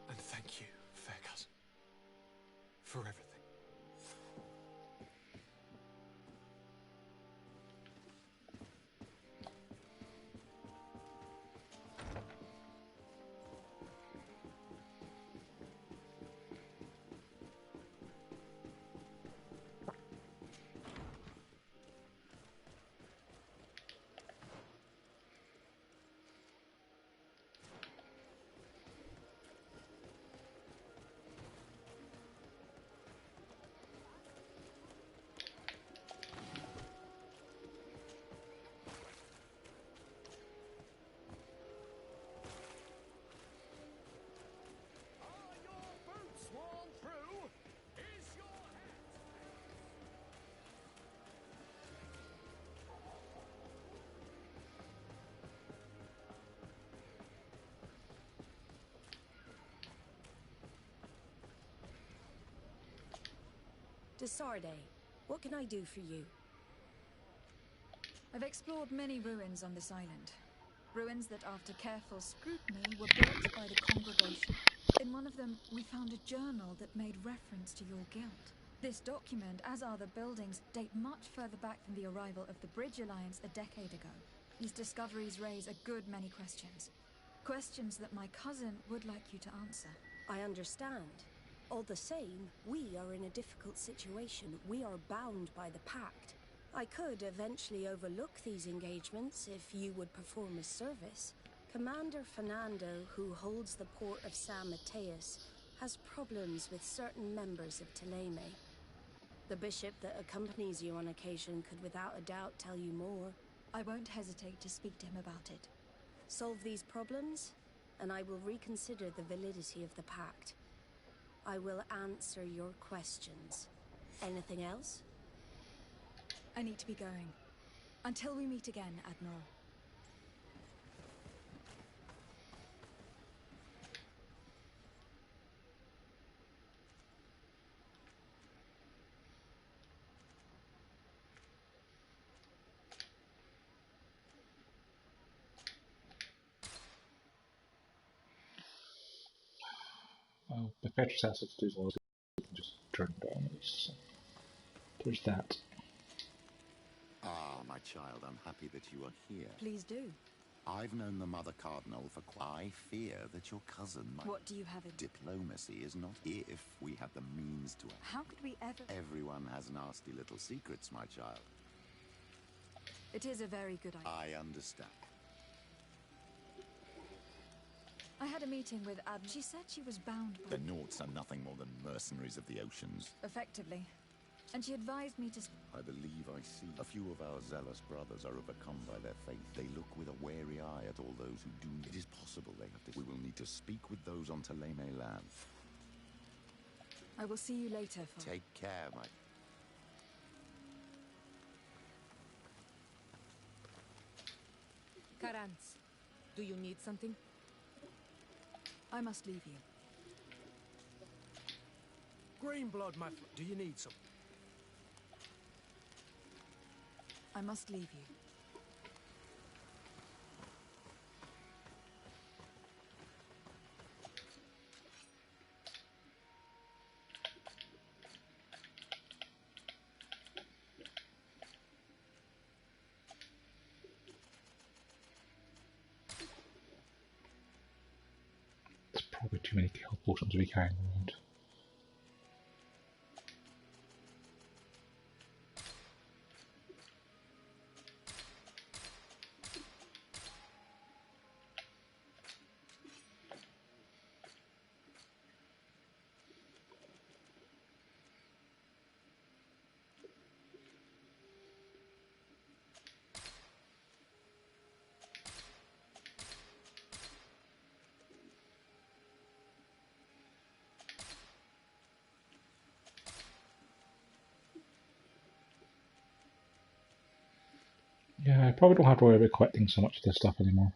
N: And thank you, fair cousin, for everything.
P: Desarde, what can I do for you?
B: I've explored many ruins on this island. Ruins that, after careful scrutiny, were built by the congregation. In one of them, we found a journal that made reference to your guild. This document, as are the buildings, date much further back than the arrival of the Bridge Alliance a decade ago. These discoveries raise a good many questions. Questions that my cousin would like you to answer.
P: I understand. All the same, we are in a difficult situation. We are bound by the pact. I could eventually overlook these engagements if you would perform a service. Commander Fernando, who holds the port of San Mateus, has problems with certain members of Teleme. The bishop that accompanies you on occasion could without a doubt tell you more.
B: I won't hesitate to speak to him about it.
P: Solve these problems, and I will reconsider the validity of the pact. I will answer your questions. Anything else?
B: I need to be going. Until we meet again, Admiral.
A: Well, the Petrus assets do as well as we can just turn down these. So there's that.
Q: Ah, my child, I'm happy that you are here.
B: Please do.
Q: I've known the Mother Cardinal for I fear that your cousin might...
B: What do you have in...
Q: Diplomacy is not if we have the means to...
B: How could we ever...
Q: Everyone has nasty little secrets, my child.
B: It is a very good idea.
Q: I understand.
B: I had a meeting with Admiral. She said she was bound by...
Q: The Naughts are nothing more than mercenaries of the oceans.
B: Effectively. And she advised me to...
Q: I believe I see. A few of our zealous brothers are overcome by their faith. They look with a wary eye at all those who do. It is possible they have to... We will need to speak with those on Teleme land.
B: I will see you later, Father.
Q: Take care, my...
D: Carans, do you need something?
B: I must leave you.
E: Green blood, my friend. Do you need some?
B: I must leave you.
A: There's probably too many kill potions we carry around. I probably don't have to worry about collecting so much of this stuff anymore.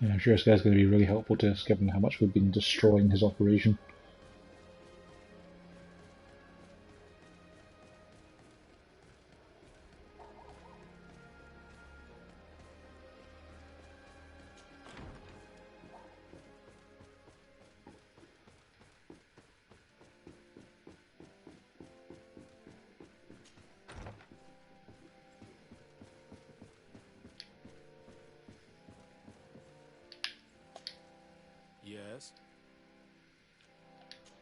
A: Yeah, I'm sure this guy's going to be really helpful to us, given how much we've been destroying his operation.
J: Yes?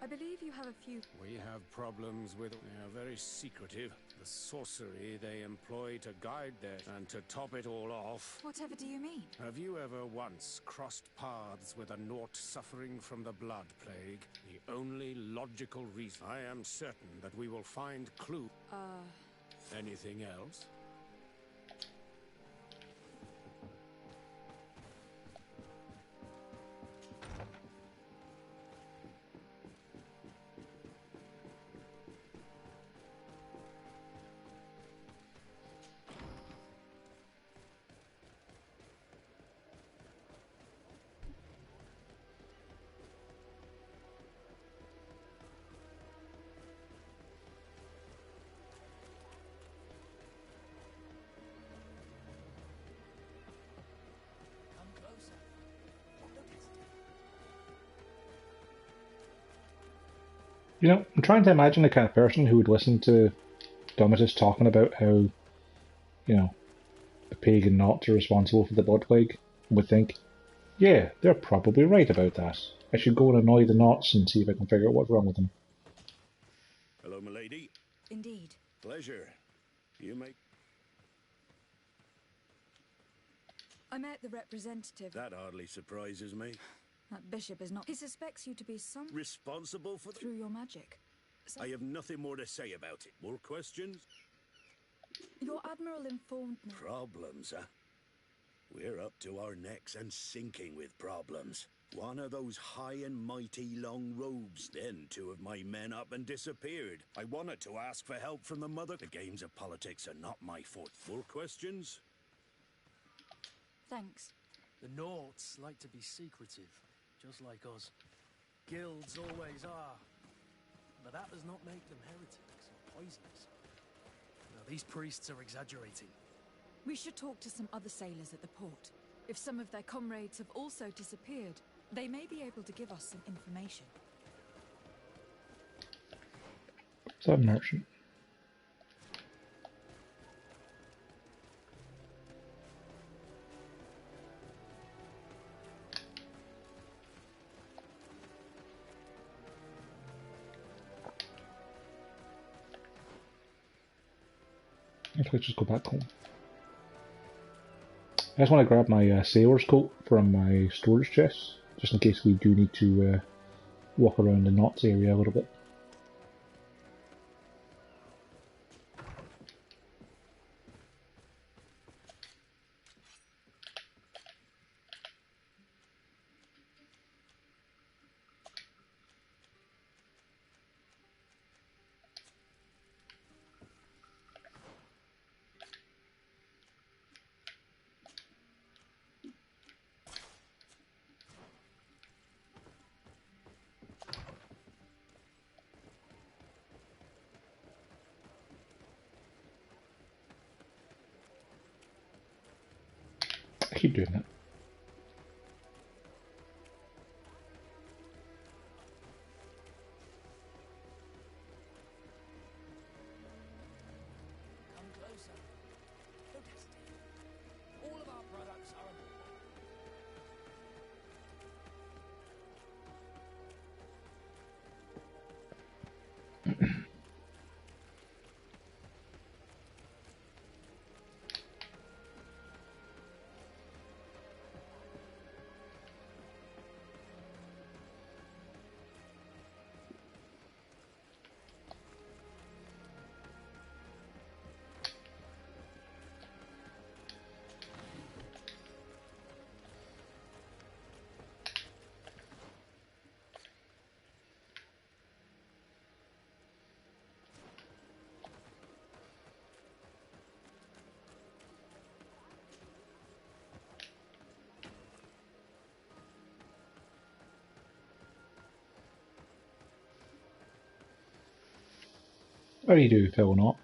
B: I believe you have a few...
J: We have problems with... They are very secretive. The sorcery they employ to guide their... And to top it all off...
B: Whatever do you mean?
J: Have you ever once crossed paths with a Nort suffering from the blood plague? The only logical reason... I am certain that we will find clue... Anything else?
A: You know, I'm trying to imagine the kind of person who would listen to Domitus talking about how, you know, the pagan Knots are responsible for the blood plague, and would think, yeah, they're probably right about that. I should go and annoy the Knots and see if I can figure out what's wrong with them.
J: Hello, milady.
B: Indeed.
J: Pleasure. You make...
B: I met the representative.
J: That hardly surprises me.
B: That bishop is not... He suspects you to be some...
J: Responsible for...
B: Through your magic.
J: I have nothing more to say about it. More questions?
B: Your admiral informed me...
J: Problems, huh? We're up to our necks and sinking with problems. One of those high and mighty long robes. Then two of my men up and disappeared. I wanted to ask for help from the mother. The games of politics are not my forte. More questions?
B: Thanks.
E: The Norts like to be secretive, just like us. Guilds always are. But that does not make them heretics or poisonous. Now, these priests are exaggerating.
B: We should talk to some other sailors at the port. If some of their comrades have also disappeared, they may be able to give us some information.
A: Is that a merchant? Let's just go back home. I just want to grab my sailor's coat from my storage chest, just in case we do need to walk around the Knots area a little bit. Keep doing that.
O: Come closer. Don't hesitate. All of our products are available.
A: How do you do, Phil, or not?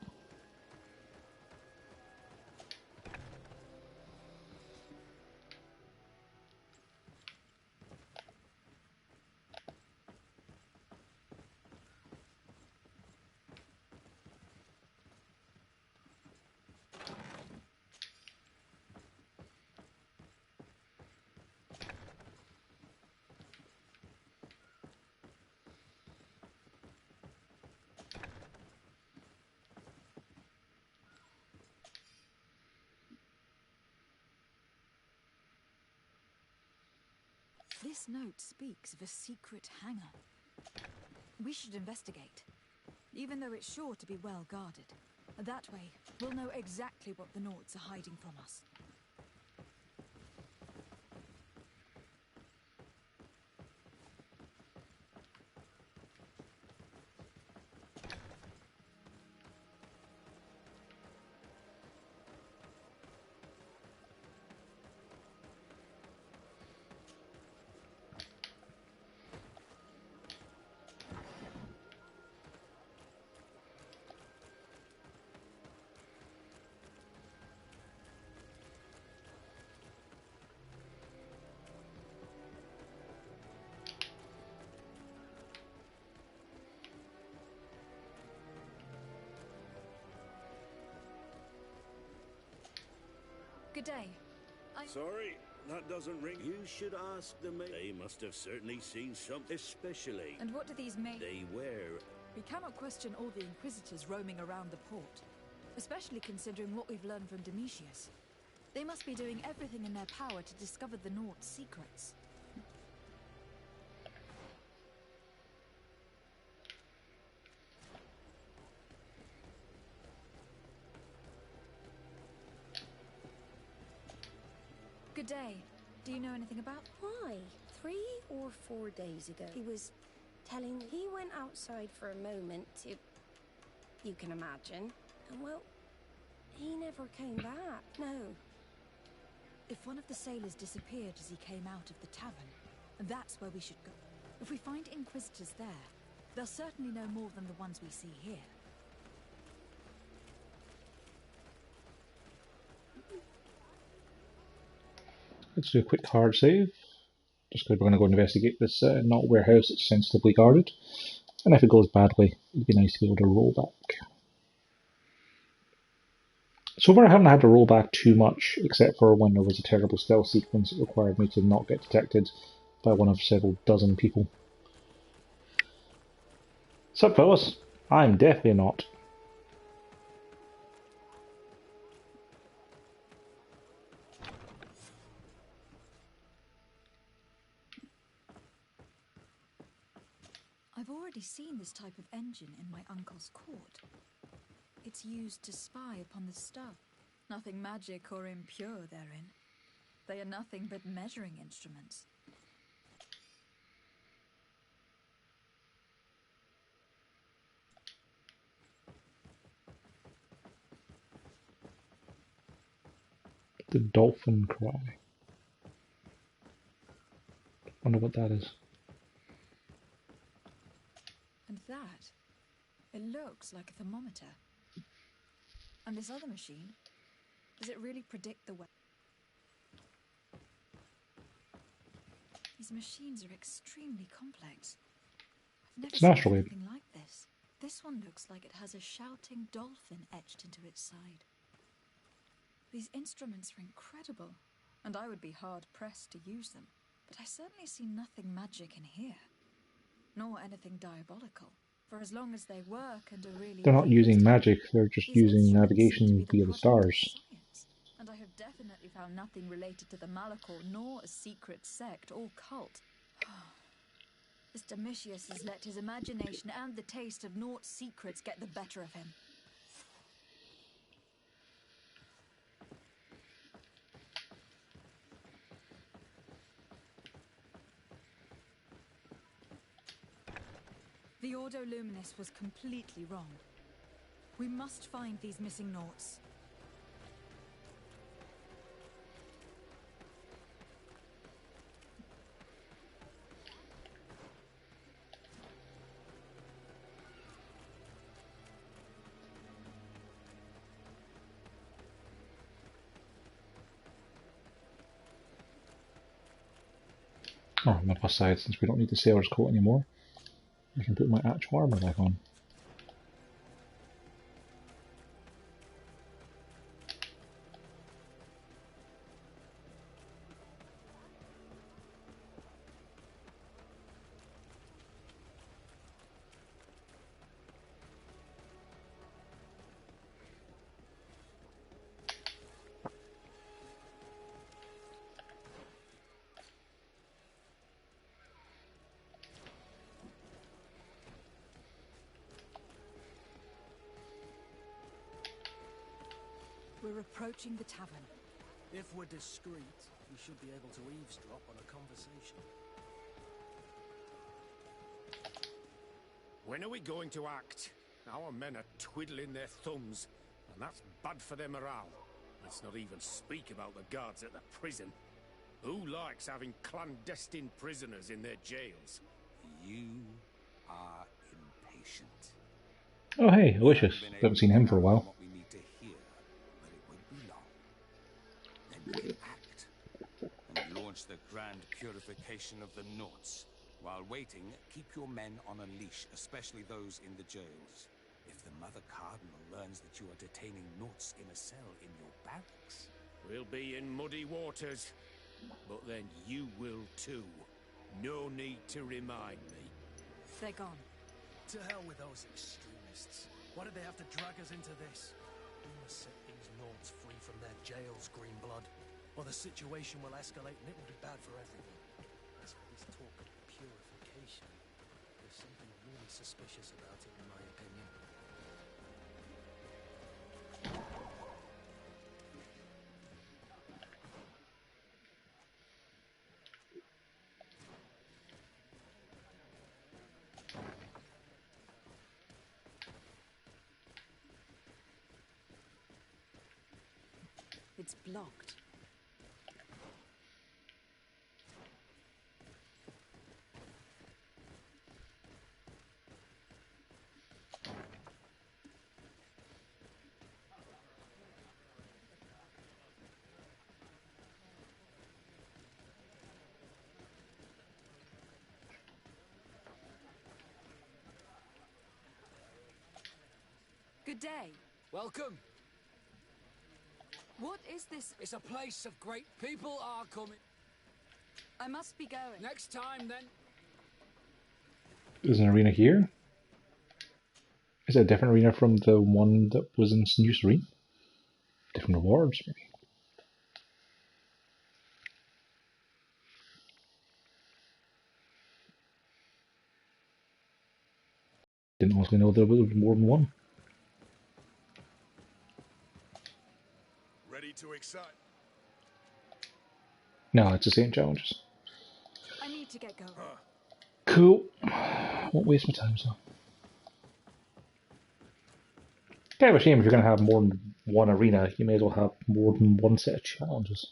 B: This note speaks of a secret hangar. We should investigate, even though it's sure to be well guarded. That way, we'll know exactly what the Nauts are hiding from us. Good day.
J: Sorry, that doesn't ring. You should ask them. They must have certainly seen something, especially.
B: And what do these mean?
J: They wear.
B: We cannot question all the Inquisitors roaming around the port, especially considering what we've learned from Domitius. They must be doing everything in their power to discover the Nauts' secrets. Good day. Do you know anything about?
P: Why? 3 or 4 days ago, he was telling me he went outside for a moment to... You can imagine. And well, he never came back. No.
B: If one of the sailors disappeared as he came out of the tavern, that's where we should go. If we find Inquisitors there, they'll certainly know more than the ones we see here.
A: Let's do a quick hard save. Just because we're going to go investigate this Naut warehouse that's sensitively guarded. And if it goes badly, it'd be nice to be able to roll back. So far I haven't had to roll back too much, except for when there was a terrible stealth sequence that required me to not get detected by one of several dozen people. Sup fellas? I'm definitely not.
B: I've already seen this type of engine in my uncle's court. It's used to spy upon the stuff. Nothing magic or impure therein. They are nothing but measuring instruments.
A: The dolphin cry. Wonder what that is.
B: And that, it looks like a thermometer. And this other machine, does it really predict the weather? These machines are extremely complex. I've never
A: It's
B: seen
A: naturally.
B: anything like this. This one looks like it has a shouting dolphin etched into its side. These instruments are incredible, and I would be hard-pressed to use them. But I certainly see nothing magic in here, nor anything diabolical. For as long as they work and are really
A: They're not using magic, they're just using navigation via the stars.
B: science, and I have definitely found nothing related to the Malachor, nor a secret sect or cult. This Domitius has let his imagination and the taste of Naught's secrets get the better of him. The Ordo Luminis was completely wrong. We must find these missing Naughts.
A: Oh, on the plus side, since we don't need the sailor's coat anymore, I can put my actual armor back on.
B: We're approaching the tavern.
E: If we're discreet, we should be able to eavesdrop on a conversation.
C: When are we going to act? Our men are twiddling their thumbs, and that's bad for their morale. Let's not even speak about the guards at the prison. Who likes having clandestine prisoners in their jails?
O: You are impatient.
A: Oh hey, Aloysius. Haven't seen him for a while.
O: What we need to hear, but it won't be long. Then we can act and launch the grand purification of the Naughts. While waiting, keep your men on a leash, especially those in the jails. If the Mother Cardinal learns that you are detaining Naughts in a cell in your barracks,
C: We'll be in muddy waters, but then you will too. No need to remind me.
B: They're gone.
E: To hell with those extremists. Why did they have to drag us into this? We must set these Naughts free from their jails, Greenblood, or the situation will escalate and it will be bad for everyone. As for this talk of purification, there's something really suspicious about it, in my opinion.
B: It's blocked. Good day.
O: welcome.
B: What is this?
O: It's a place of great people are coming.
B: I must be going.
O: Next time, then.
A: There's an arena here? Is it a different arena from the one that was in New Serene? Different rewards, maybe. Didn't honestly know there was more than one.
H: Ready to excite?
A: No, it's the same challenges.
B: I need to get going.
A: Cool. Won't waste my time, so. Kind of a shame if you're going to have more than one arena, you may as well have more than one set of challenges.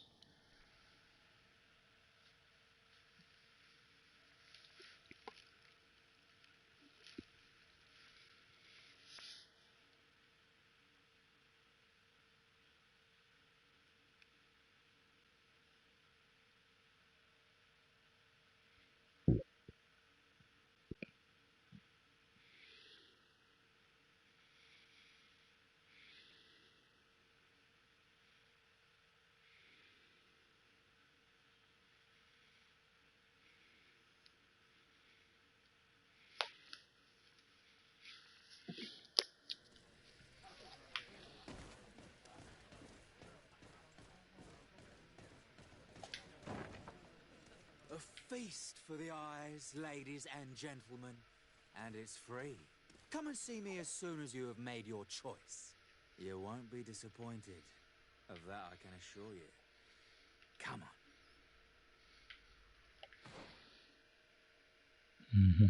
R: feast for the eyes, ladies and gentlemen, and it's free. Come and see me as soon as you have made your choice. You won't be disappointed. Of that I can assure you. Come on.
A: Mm-hmm.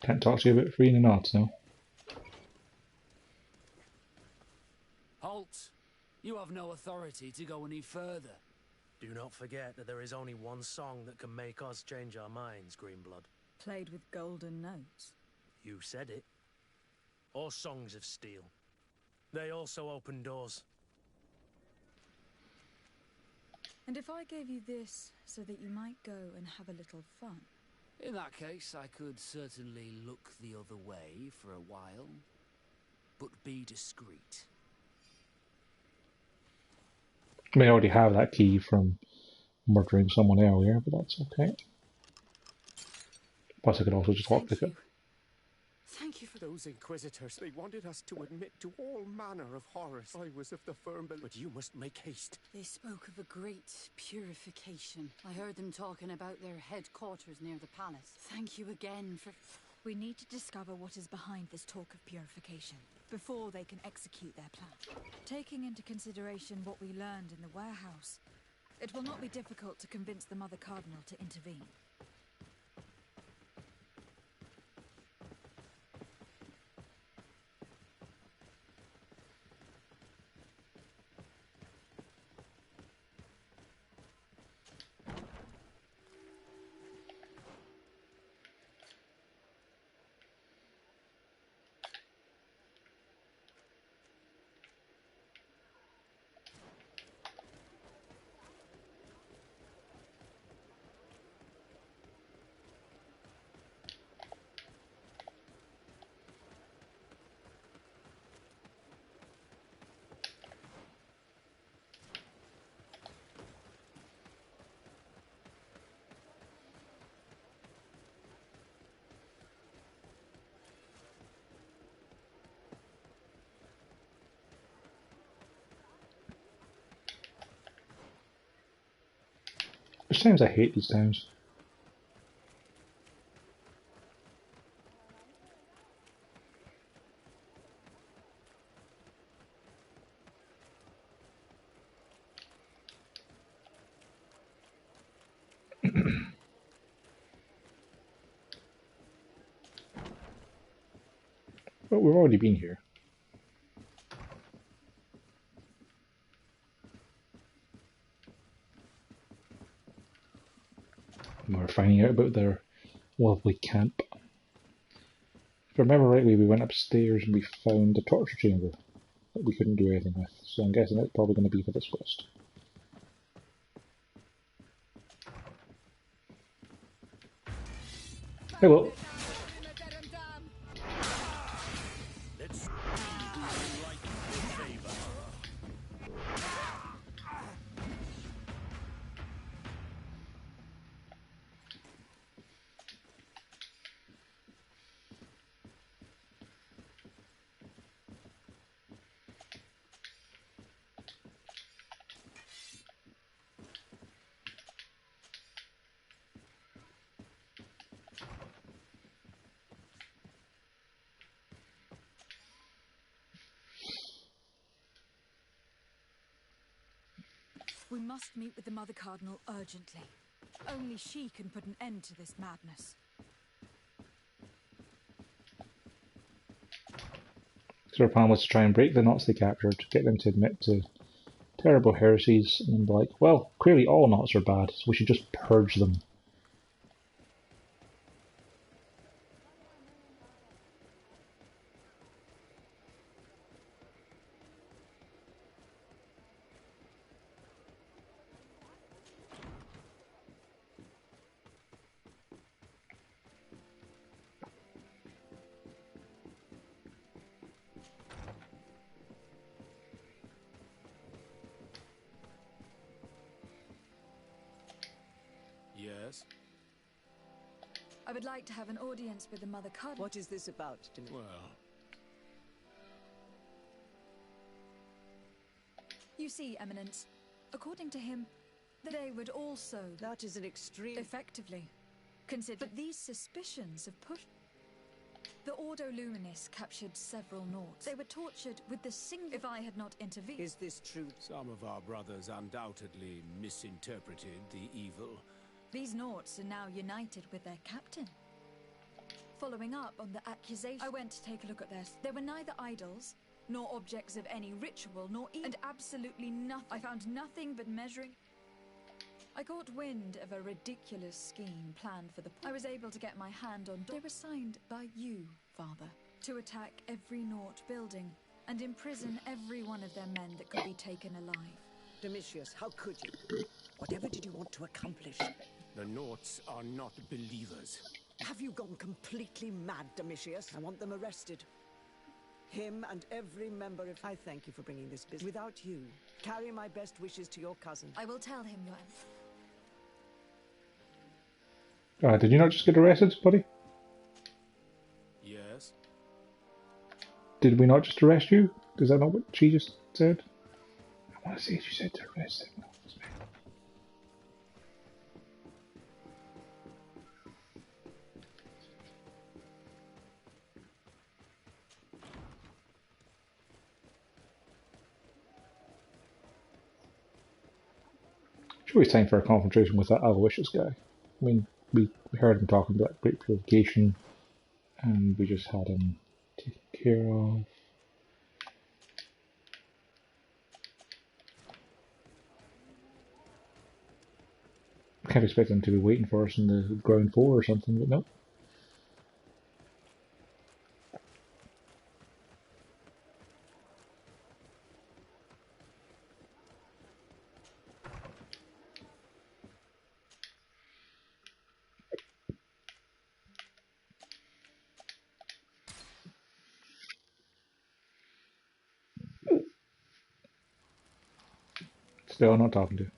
A: Can't talk to you about free and not now.
E: Halt! You have no authority to go any further. Do not forget that there is only one song that can make us change our minds, Greenblood.
B: Played with golden notes.
E: You said it. Or songs of steel. They also open doors.
B: And if I gave you this so that you might go and have a little fun?
E: In that case, I could certainly look the other way for a while. But be discreet.
A: I mean, I already have that key from murdering someone earlier, but that's okay. Plus I could also just lockpick it.
J: Thank you for those Inquisitors. They wanted us to admit to all manner of horrors. I was of the firm belief, but you must make haste.
F: They spoke of a great purification. I heard them talking about their headquarters near the palace. Thank you again for...
B: We need to discover what is behind this talk of purification, before they can execute their plan. Taking into consideration what we learned in the warehouse, it will not be difficult to convince the Mother Cardinal to intervene.
A: There's times I hate these towns. But we've already been here. And we're finding out about their lovely camp. If I remember rightly, we went upstairs and we found a torture chamber that we couldn't do anything with. So I'm guessing that's probably going to be for this quest. Hello.
B: We must meet with the Mother Cardinal urgently. Only she can put an end to this madness.
A: So their plan was to try and break the knots they captured, get them to admit to terrible heresies, and then be like, well, clearly all knots are bad, so we should just purge them.
E: Yes?
B: I would like to have an audience with the Mother Cardinal.
G: What is this about, Dimitri?
E: Well...
B: You see, Eminence, according to him, they would also...
G: That is an extreme...
B: Effectively. Consider... But these suspicions have pushed... The Ordo Luminis captured several Nauts. They were tortured with the single... If I had not intervened...
G: Is this true?
J: Some of our brothers undoubtedly misinterpreted the evil.
B: These Nauts are now united with their captain. Following up on the accusation, I went to take a look at this. There were neither idols, nor objects of any ritual, nor and absolutely nothing. I found nothing but measuring... I caught wind of a ridiculous scheme planned for the... I was able to get my hand on... They were signed by you, Father, to attack every Naut building and imprison every one of their men that could be taken alive.
G: Domitius, how could you? Whatever did you want to accomplish?
J: The Nauts are not believers.
G: Have you gone completely mad, Domitius? I want them arrested. Him and every member of... I thank you for bringing this business. Without you, carry my best wishes to your cousin.
B: I will tell him, Your...
A: Did you not just get arrested, buddy?
E: Yes?
A: Did we not just arrest you? Is that not what she just said? I want to say she said to arrest him. Sure, it's time for a confrontation with that Aloysius guy. I mean, we heard him talking about great purification, and we just had him taken care of. I can't expect them to be waiting for us in the ground floor or something, but no. Still not talking to.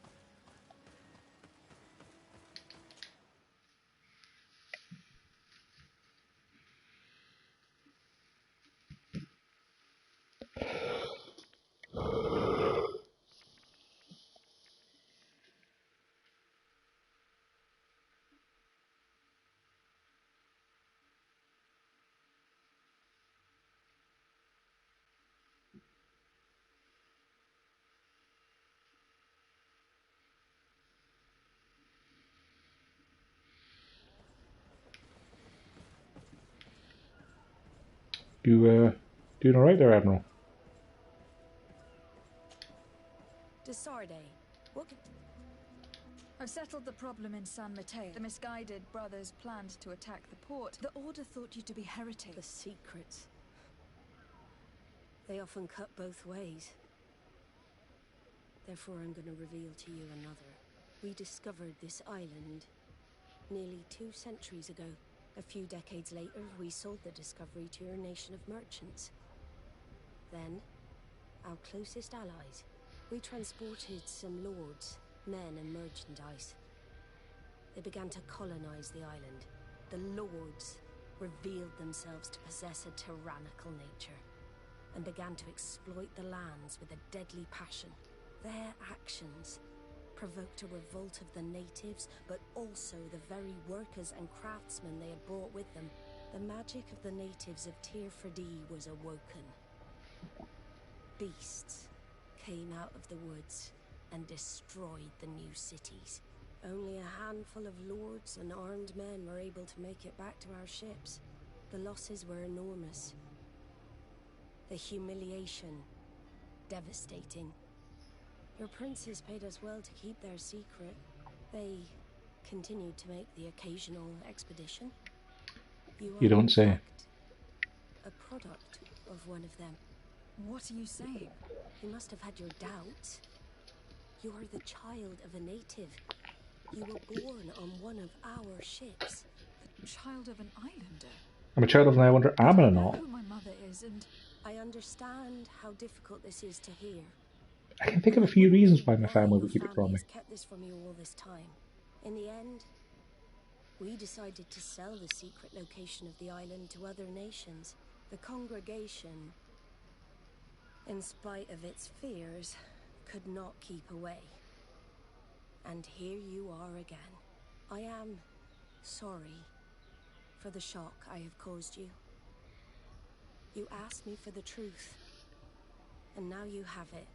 A: You, doing alright there, Admiral?
P: Desarde, what could...
B: I've settled the problem in San Mateo. The misguided brothers planned to attack the port. The Order thought you to be heretics.
P: The secrets. They often cut both ways. Therefore, I'm going to reveal to you another. We discovered this island nearly 2 centuries ago. A few decades later, we sold the discovery to your nation of merchants. Then, our closest allies, we transported some lords, men and merchandise. They began to colonize the island. The lords revealed themselves to possess a tyrannical nature and began to exploit the lands with a deadly passion. Their actions provoked a revolt of the natives, but also the very workers and craftsmen they had brought with them. The magic of the natives of Tirfredi was awoken. Beasts came out of the woods and destroyed the new cities. Only a handful of lords and armed men were able to make it back to our ships. The losses were enormous. The humiliation. Devastating. Your princes paid us well to keep their secret. They continued to make the occasional expedition.
A: You don't
P: in
A: say.
P: fact, a product of one of them.
B: What are you saying?
P: You must have had your doubts. You are the child of a native. You were born on one of our ships.
B: The child of an islander?
A: I'm a child of an islander. Am I
B: I know
A: not?
B: who my mother is, and
P: I understand how difficult this is to hear.
A: I can think of a few reasons why my family would keep it from me.
P: Has kept this from you all this time. In the end, we decided to sell the secret location of the island to other nations. The congregation, in spite of its fears, could not keep away. And here you are again. I am sorry for the shock I have caused you. You asked me for the truth, and now you have it.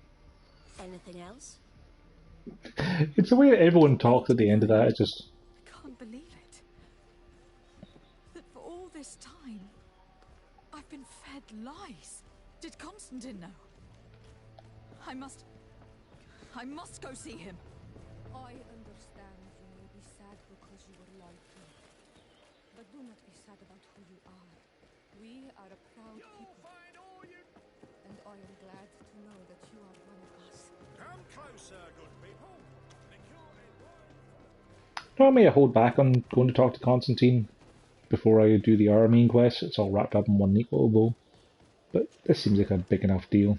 P: Anything else?
A: It's the way that everyone talks at the end of that. It's just...
B: I can't believe it. That for all this time, I've been fed lies. Did Constantine know? I must go see him.
D: I understand you may be sad because you were lied to. But do not be sad about who you are. We are a proud people. And I am glad to know that you are one of us.
M: Come closer, good people.
A: Normally I hold back on going to talk to Constantine before I do the Armene quest. It's all wrapped up in one neat little bow. But this seems like a big enough deal.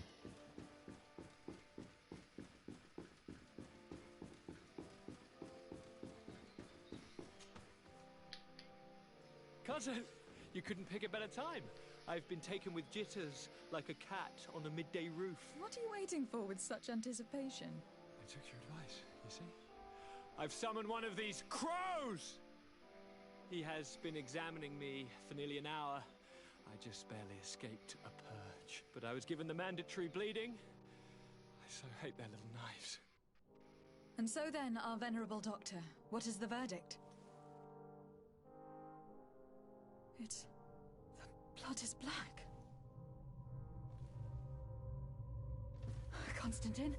N: Cousin, you couldn't pick a better time. I've been taken with jitters, like a cat on a midday roof.
B: What are you waiting for with such anticipation?
N: I took your advice, you see? I've summoned one of these crows! He has been examining me for nearly an hour. I just barely escaped a purge. But I was given the mandatory bleeding. I so hate their little knives.
B: And so then, our venerable doctor, what is the verdict? The blood is black. Constantine,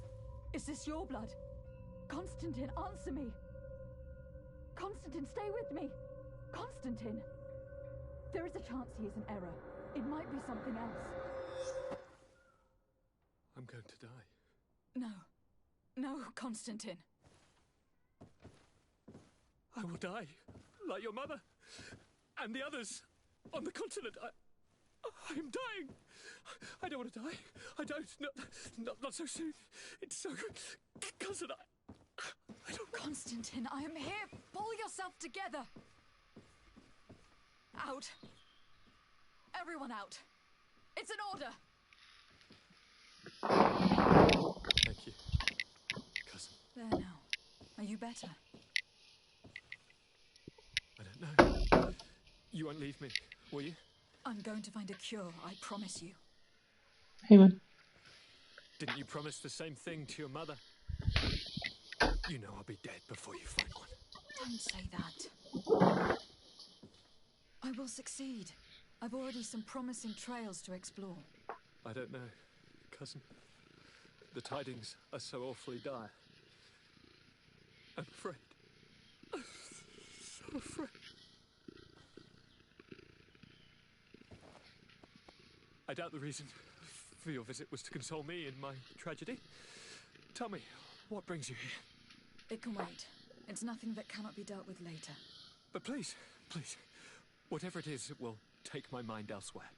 B: is this your blood? Constantine, answer me. Constantine, stay with me. Constantine. There is a chance he is in error. It might be something else.
N: I'm going to die.
B: No. No, Constantine.
N: I will die, like your mother, and the others on the continent. I am dying. I don't want to die. I don't. Not so soon. It's so good. Cousin, I don't...
B: Constantine, I am here. Pull yourself together. Out. Everyone out. It's an order.
N: Thank you, cousin.
B: There now. Are you better?
N: I don't know. You won't leave me, will you?
B: I'm going to find a cure, I promise you.
A: Hey, man.
N: Didn't you promise the same thing to your mother? You know I'll be dead before you find one.
B: Don't say that. I will succeed. I've already some promising trails to explore.
N: I don't know, cousin. The tidings are so awfully dire. I'm afraid. I'm so afraid. I doubt the reason for your visit was to console me in my tragedy. Tell me, what brings you here?
B: It can wait. It's nothing that cannot be dealt with later.
N: But please, whatever it is, it will take my mind elsewhere.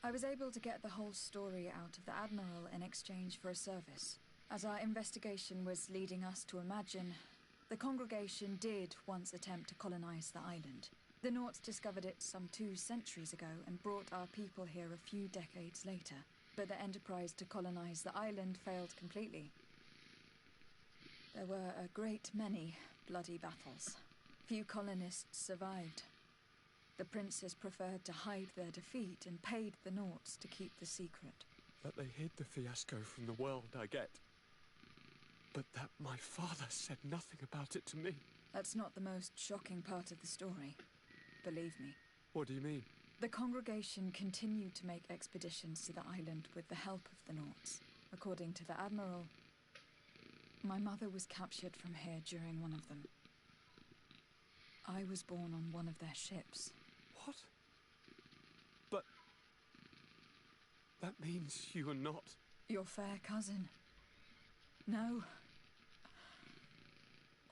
B: I was able to get the whole story out of the Admiral in exchange for a service. As our investigation was leading us to imagine, the congregation did once attempt to colonize the island. The Nauts discovered it some 2 centuries ago and brought our people here a few decades later. But the enterprise to colonize the island failed completely. There were a great many bloody battles. Few colonists survived. The princes preferred to hide their defeat and paid the Nauts to keep the secret.
N: That they hid the fiasco from the world, I get. But that my father said nothing about it to me.
B: That's not the most shocking part of the story. Believe me.
N: What do you mean?
B: The congregation continued to make expeditions to the island with the help of the Nauts. According to the Admiral, my mother was captured from here during one of them. I was born on one of their ships.
N: What? But... that means you are not...
B: Your fair cousin. No.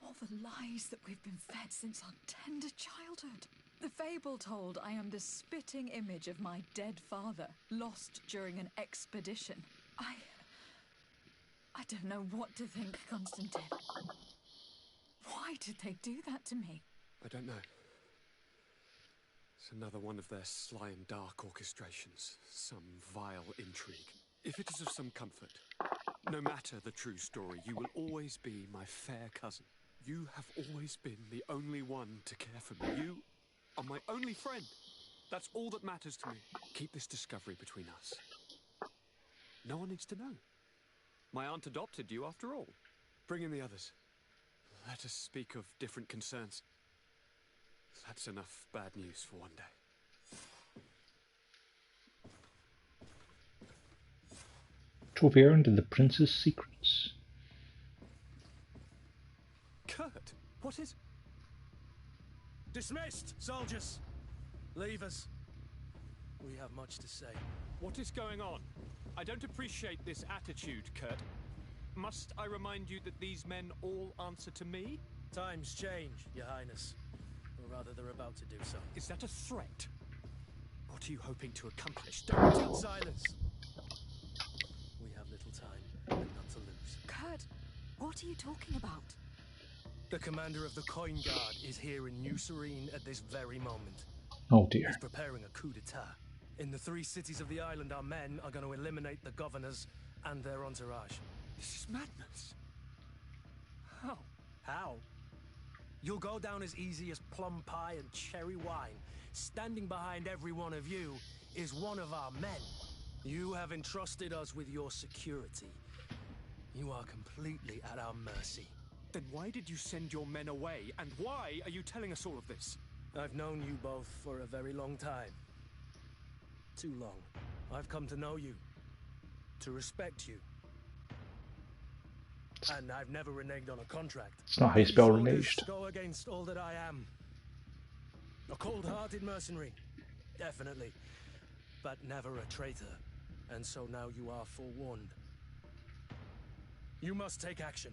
B: All the lies that we've been fed since our tender childhood. The fable told I am the spitting image of my dead father, lost during an expedition. I don't know what to think, Constantine. Why did they do that to me?
N: I don't know. It's another one of their sly and dark orchestrations. Some vile intrigue. If it is of some comfort, no matter the true story, you will always be my fair cousin. You have always been the only one to care for me. You are my only friend. That's all that matters to me. Keep this discovery between us. No one needs to know. My aunt adopted you after all. Bring in the others. Let us speak of different concerns. That's enough bad news for one day.
A: Trophy earned and the Prince's secrets.
N: Kurt, what is...
E: Dismissed, soldiers! Leave us. We have much to say.
N: What is going on? I don't appreciate this attitude, Kurt. Must I remind you that these men all answer to me?
E: Times change, Your Highness. Or rather, they're about to do so.
N: Is that a threat? What are you hoping to accomplish?
E: Don't silence! We have little time, and none to lose.
B: Kurt, what are you talking about?
E: The commander of the Coin Guard is here in New Serene at this very moment.
A: Oh dear.
E: He's preparing a coup d'etat. In the 3 cities of the island, our men are going to eliminate the governors and their entourage.
N: This is madness. How?
E: How? You'll go down as easy as plum pie and cherry wine. Standing behind every one of you is one of our men. You have entrusted us with your security. You are completely at our mercy.
N: Then why did you send your men away? And why are you telling us all of this?
E: I've known you both for a very long time. Too long. I've come to know you. To respect you. And I've never reneged on a contract.
A: It's not how you spell reneged.
E: Go against all that I am. A cold-hearted mercenary. Definitely. But never a traitor. And so now you are forewarned. You must take action.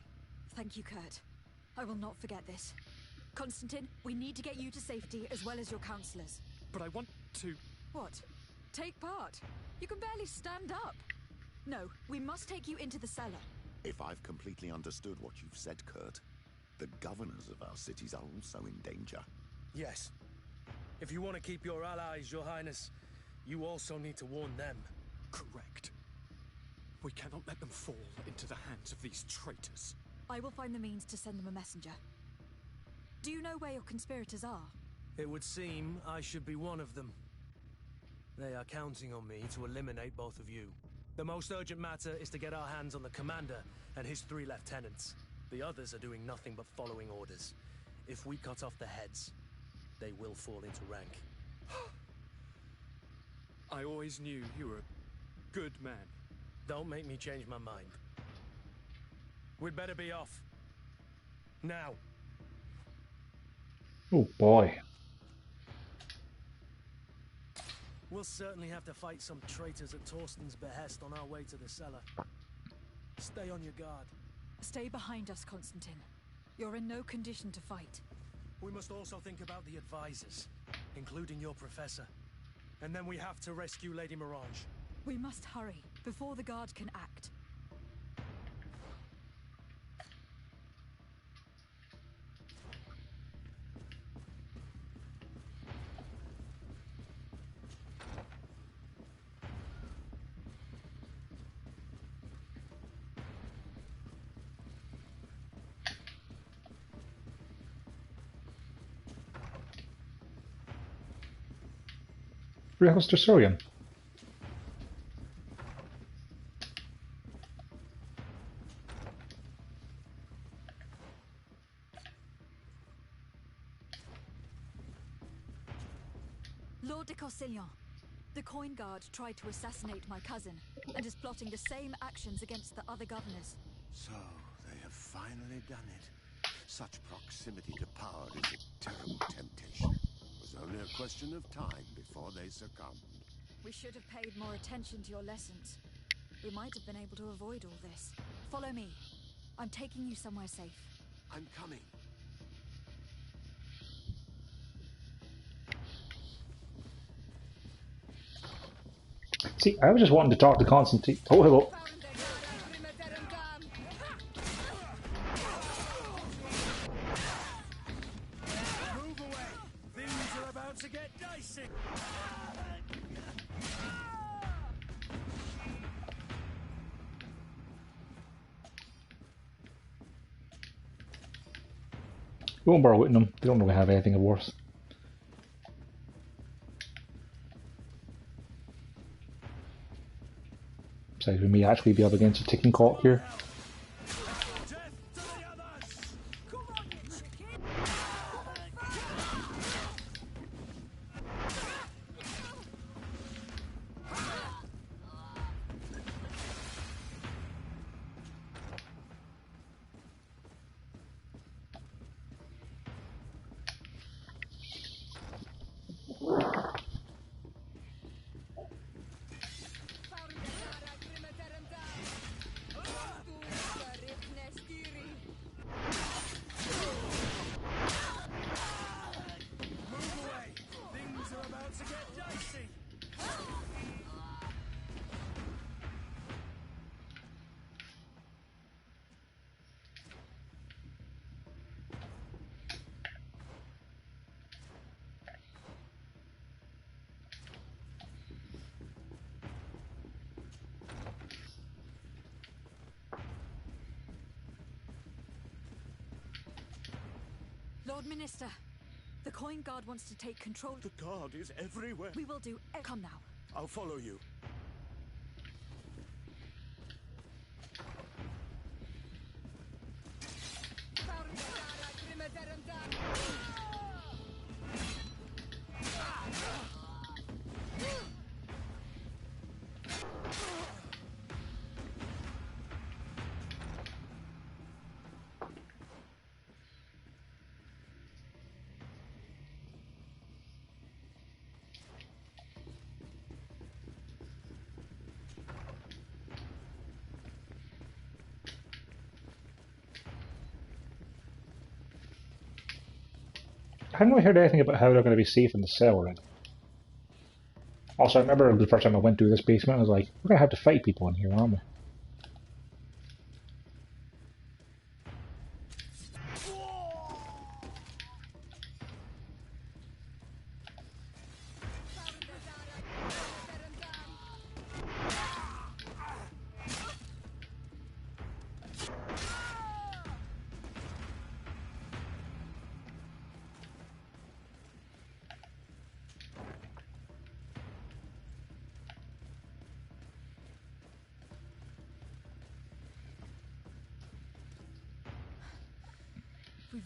B: Thank you, Kurt. I will not forget this. Constantine, we need to get you to safety as well as your counselors.
N: But I want to...
B: What? Take part? You can barely stand up. No, we must take you into the cellar.
Q: If I've completely understood what you've said, Kurt, the governors of our cities are also in danger.
E: Yes. If you want to keep your allies, Your Highness, you also need to warn them.
N: Correct. We cannot let them fall into the hands of these traitors.
B: I will find the means to send them a messenger. Do you know where your conspirators are?
E: It would seem I should be one of them. They are counting on me to eliminate both of you. The most urgent matter is to get our hands on the commander and his 3 lieutenants. The others are doing nothing but following orders. If we cut off their heads, they will fall into rank.
N: I always knew you were a good man.
E: Don't make me change my mind. We'd better be off. Now.
A: Oh boy.
E: We'll certainly have to fight some traitors at Torsten's behest on our way to the cellar. Stay on your guard.
B: Stay behind us, Constantine. You're in no condition to fight.
E: We must also think about the advisors, including your professor. And then we have to rescue Lady Mirage.
B: We must hurry, before the guard can act.
A: Where's the Saurian?
B: Lord Lord de Cossignon, the Coin Guard tried to assassinate my cousin and is plotting the same actions against the other governors.
J: So, they have finally done it. Such proximity to power is a terrible temptation. It was only a question of time before they succumbed.
B: We should have paid more attention to your lessons. We might have been able to avoid all this. Follow me. I'm taking you somewhere safe.
J: I'm coming.
A: See, I was just wanting to talk to Constantine. Oh, hello.
E: Move away! Things are about to get dicey!
A: We won't bother with them. They don't really have anything of worth. So we may actually be up against a ticking clock here.
B: Lord Minister, the Coin Guard wants to take control.
J: The guard is everywhere.
B: We will do. Come now.
J: I'll follow you.
A: I haven't really heard anything about how they're going to be safe in the cell or anything. Also, I remember the first time I went through this basement, I was like, we're going to have to fight people in here, aren't we?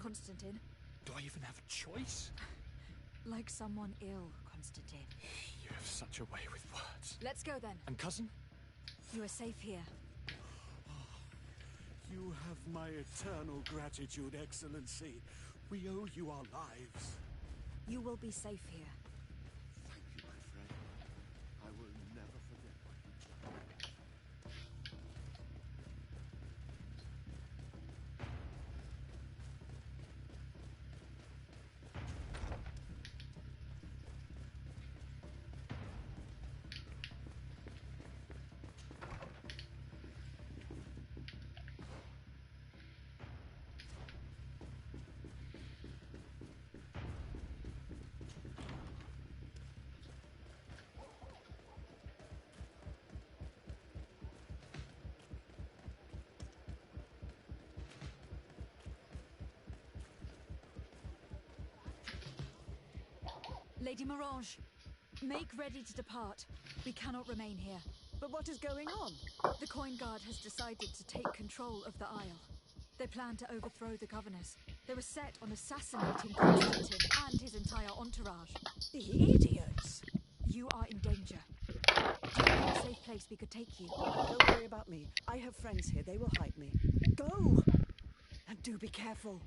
B: Constantine.
N: Do I even have a choice?
B: Like someone ill, Constantine.
N: You have such a way with words.
B: Let's go then.
N: And cousin?
B: You are safe here.
J: You have my eternal gratitude, Excellency. We owe you our lives.
B: You will be safe here.
J: Thank you, my friend. I will never forget what you've done.
B: Lady Morange, make ready to depart. We cannot remain here.
G: But what is going on?
B: The Coin Guard has decided to take control of the Isle. They planned to overthrow the governors. They were set on assassinating Constantine and his entire entourage.
G: The idiots!
B: You are in danger. Do you know a safe place we could take you?
G: Don't worry about me. I have friends here. They will hide me. Go! And do be careful.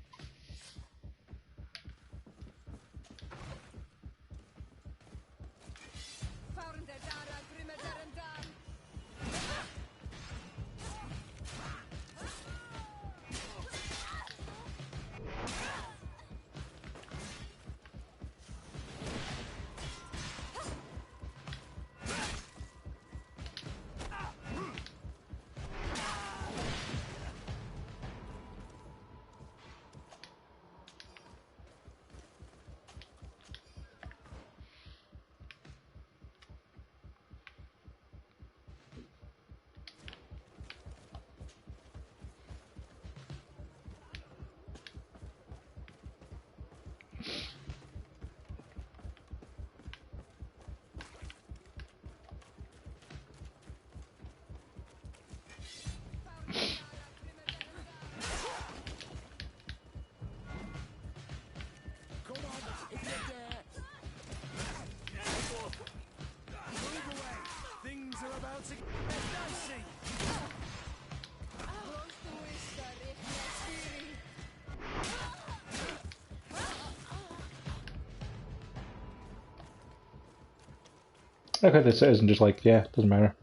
A: Okay, the citizen just like, yeah, doesn't matter.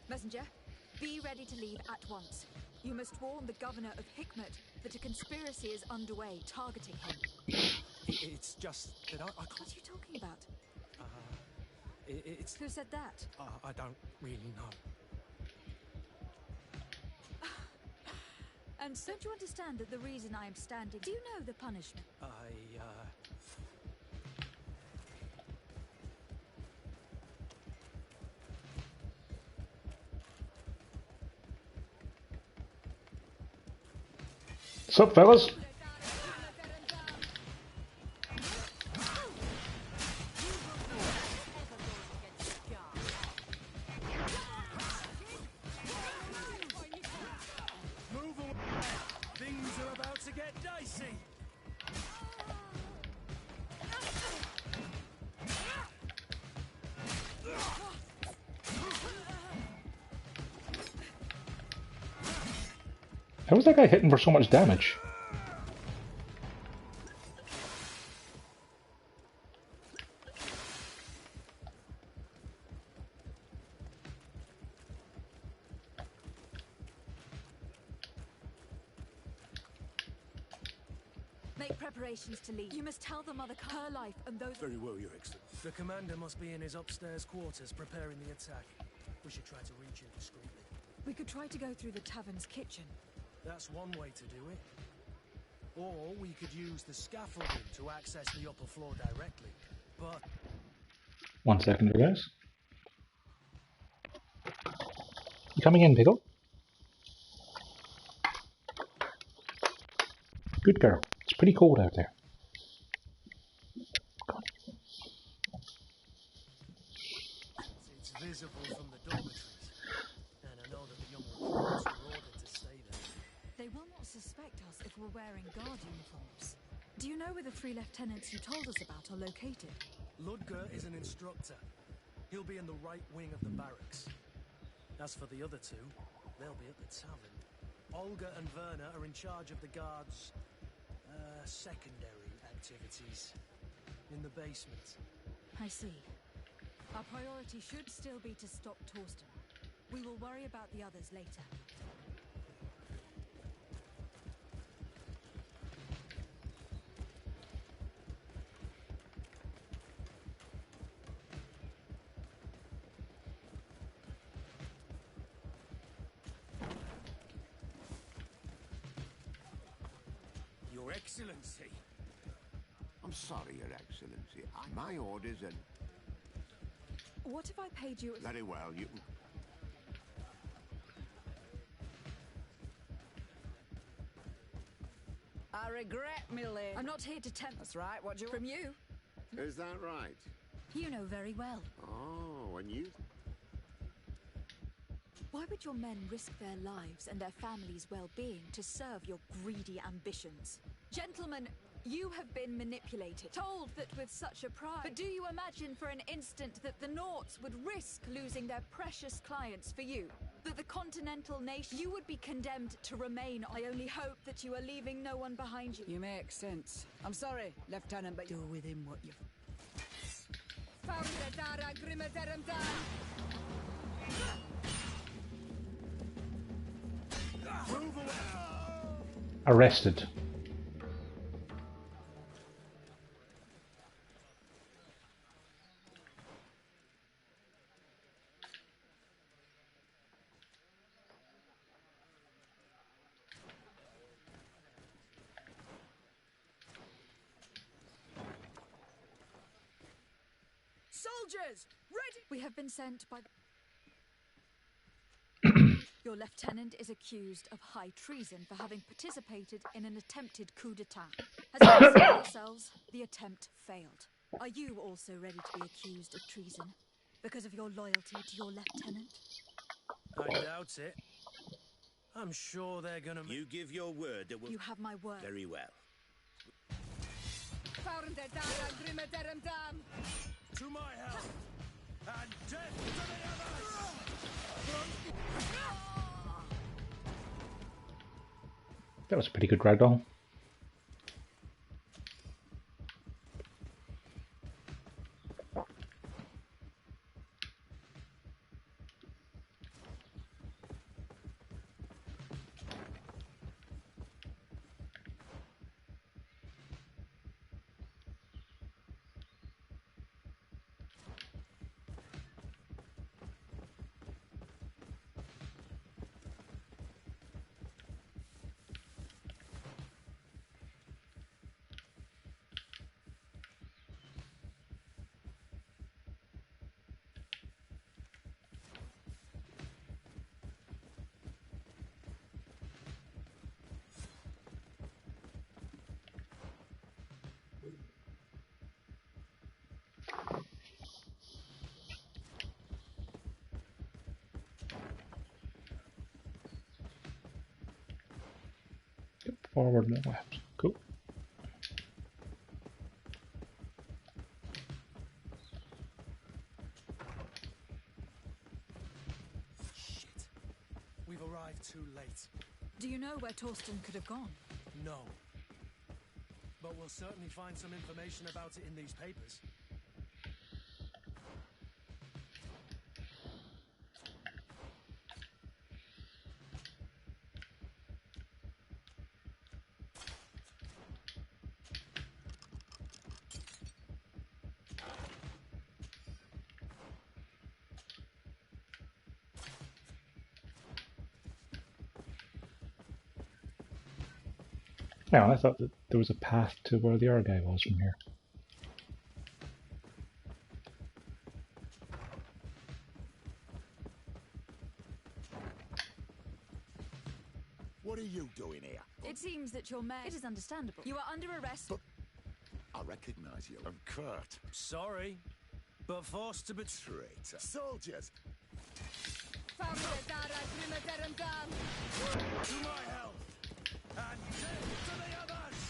B: Messenger, be ready to leave at once. You must warn the governor of Hikmet that a conspiracy is underway targeting him.
E: It's just that I can't...
B: What are you talking about?
E: It's...
B: Who said that?
E: I don't really know.
B: And don't you understand that the reason I am standing... Do you know the punishment?
A: Sup, fellas?
E: Move away! Things are about to get dicey!
A: How was that guy hitting for so much damage?
B: Make preparations to leave. You must tell the mother her life and those...
H: Very well, Your Excellency.
E: The commander must be in his upstairs quarters preparing the attack. We should try to reach him discreetly.
B: We could try to go through the tavern's kitchen.
E: That's one way to do it. Or we could use the scaffolding to access the upper floor directly. But...
A: 1 second here, guys. You coming in, Pickle? Good girl. It's pretty cold out there.
E: It's visible from the dormitories. And I know that the young recruits were ordered to stay there.
B: They will not suspect us if we're wearing guard uniforms. Do you know where the 3 lieutenants you told us about are located?
E: Ludger is an instructor. He'll be in the right wing of the barracks. As for the other 2, they'll be at the tavern. Olga and Werner are in charge of the guards' secondary activities in the basement.
B: I see. Our priority should still be to stop Torsten. We will worry about the others later.
O: Your Excellency.
S: I'm sorry, Your Excellency. My orders are...
B: What if I paid you...
S: Very well, you...
F: I regret, my lady.
B: I'm not here to tempt...
F: That's right, what do you...
B: From you.
S: Is that right?
B: You know very well.
S: Oh, and you...
B: Why would your men risk their lives and their families' well-being to serve your greedy ambitions? Gentlemen, you have been manipulated, told that with such a pride. But do you imagine for an instant that the Nauts would risk losing their precious clients for you? That the continental nation, you would be condemned to remain. I only hope that you are leaving no one behind you.
F: You make sense. I'm sorry, Lieutenant, but do with him what you...
A: Arrested.
B: Soldiers, ready! We have been sent by... Your lieutenant is accused of high treason for having participated in an attempted coup d'etat. As you can see yourselves, the attempt failed. Are you also ready to be accused of treason because of your loyalty to your lieutenant?
E: I doubt it. I'm sure they're gonna...
J: You give your word that will...
B: You have my word.
J: Very well.
E: To my help! And death to the others!
A: That was a pretty good ragdoll. Forward and left. Cool.
E: Shit. We've arrived too late.
B: Do you know where Torsten could have gone?
E: No. But we'll certainly find some information about it in these papers.
A: Hang on, I thought that there was a path to where the other guy was from here.
S: What are you doing here?
B: It seems that your men... It is understandable. You are under arrest.
S: But I recognize you. I'm Kurt.
E: Sorry, but forced to betray.
S: Traitor. Soldiers!
E: To my help! And death to the others!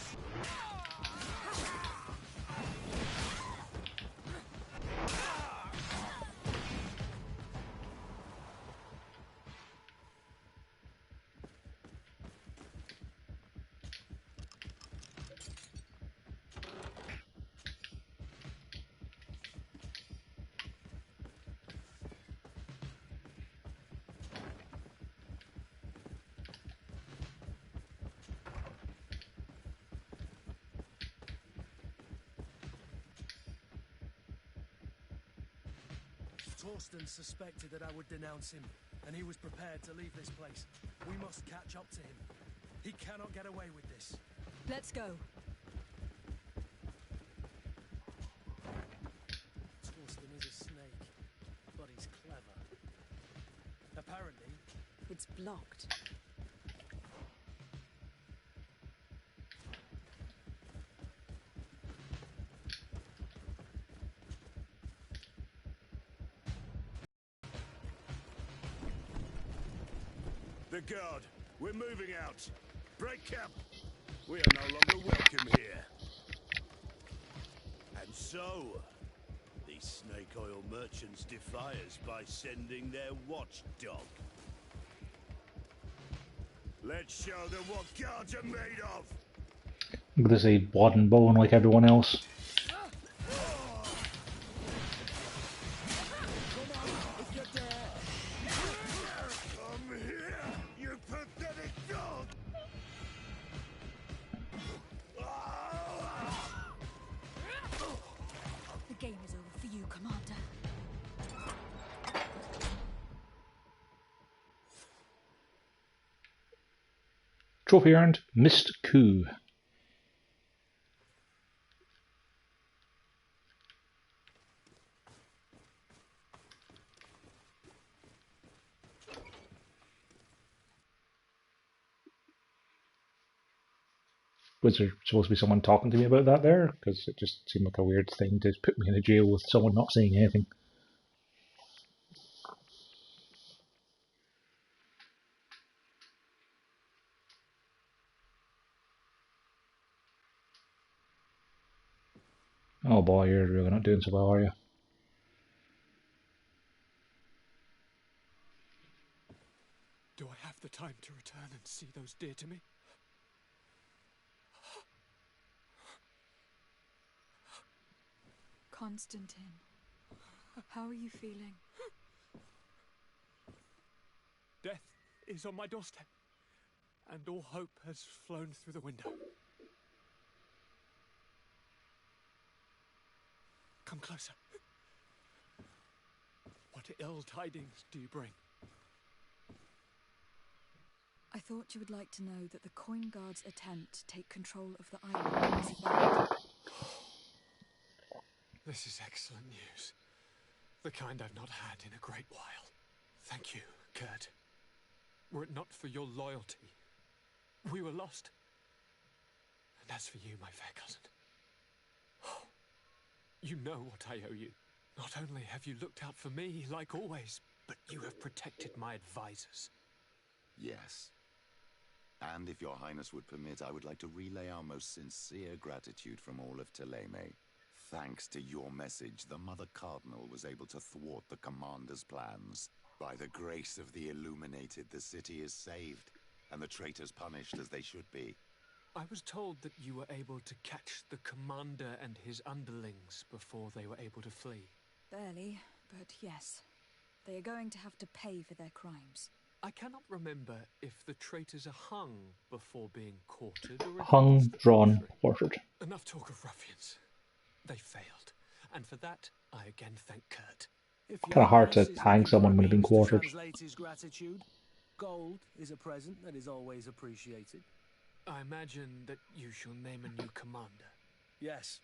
E: Torsten suspected that I would denounce him, and he was prepared to leave this place. We must catch up to him. He cannot get away with this.
B: Let's go.
E: Torsten is a snake, but he's clever. Apparently...
B: It's blocked.
J: The guard, we're moving out. Break camp. We are no longer welcome here. And so, these snake oil merchants defy us by sending their watchdog. Let's show them what guards are made of.
A: I'm gonna say blood and bone like everyone else.
J: Come here, you pathetic dog!
B: The game is over for you, Commander.
A: Trophy earned, Missed Coup. Was there supposed to be someone talking to me about that there? Because it just seemed like a weird thing to put me in a jail with someone not saying anything. Oh boy, you're really not doing so well, are you?
N: Do I have the time to return and see those dear to me?
B: Constantine, how are you feeling?
N: Death is on my doorstep, and all hope has flown through the window. Come closer. What ill tidings do you bring?
B: I thought you would like to know that the Coin Guard's attempt to take control of the island has failed.
N: This is excellent news. The kind I've not had in a great while. Thank you, Kurt. Were it not for your loyalty, we were lost. And as for you, my fair cousin, you know what I owe you. Not only have you looked out for me, like always, but you have protected my advisors.
Q: Yes. And if your highness would permit, I would like to relay our most sincere gratitude from all of Thélème. Thanks to your message, the Mother Cardinal was able to thwart the commander's plans. By the grace of the Illuminated, the city is saved, and the traitors punished as they should be.
N: I was told that you were able to catch the commander and his underlings before they were able to flee.
B: Barely, but yes. They are going to have to pay for their crimes.
N: I cannot remember if the traitors are hung before being quartered or if
A: Hung, drawn, quartered.
N: Enough talk of ruffians. They failed, and for that I again thank Kurt.
A: Kind of hard to hang someone when they've been quartered.
E: Translate his gratitude. Gold is a present that is always appreciated.
N: I imagine that you shall name a new commander.
E: Yes.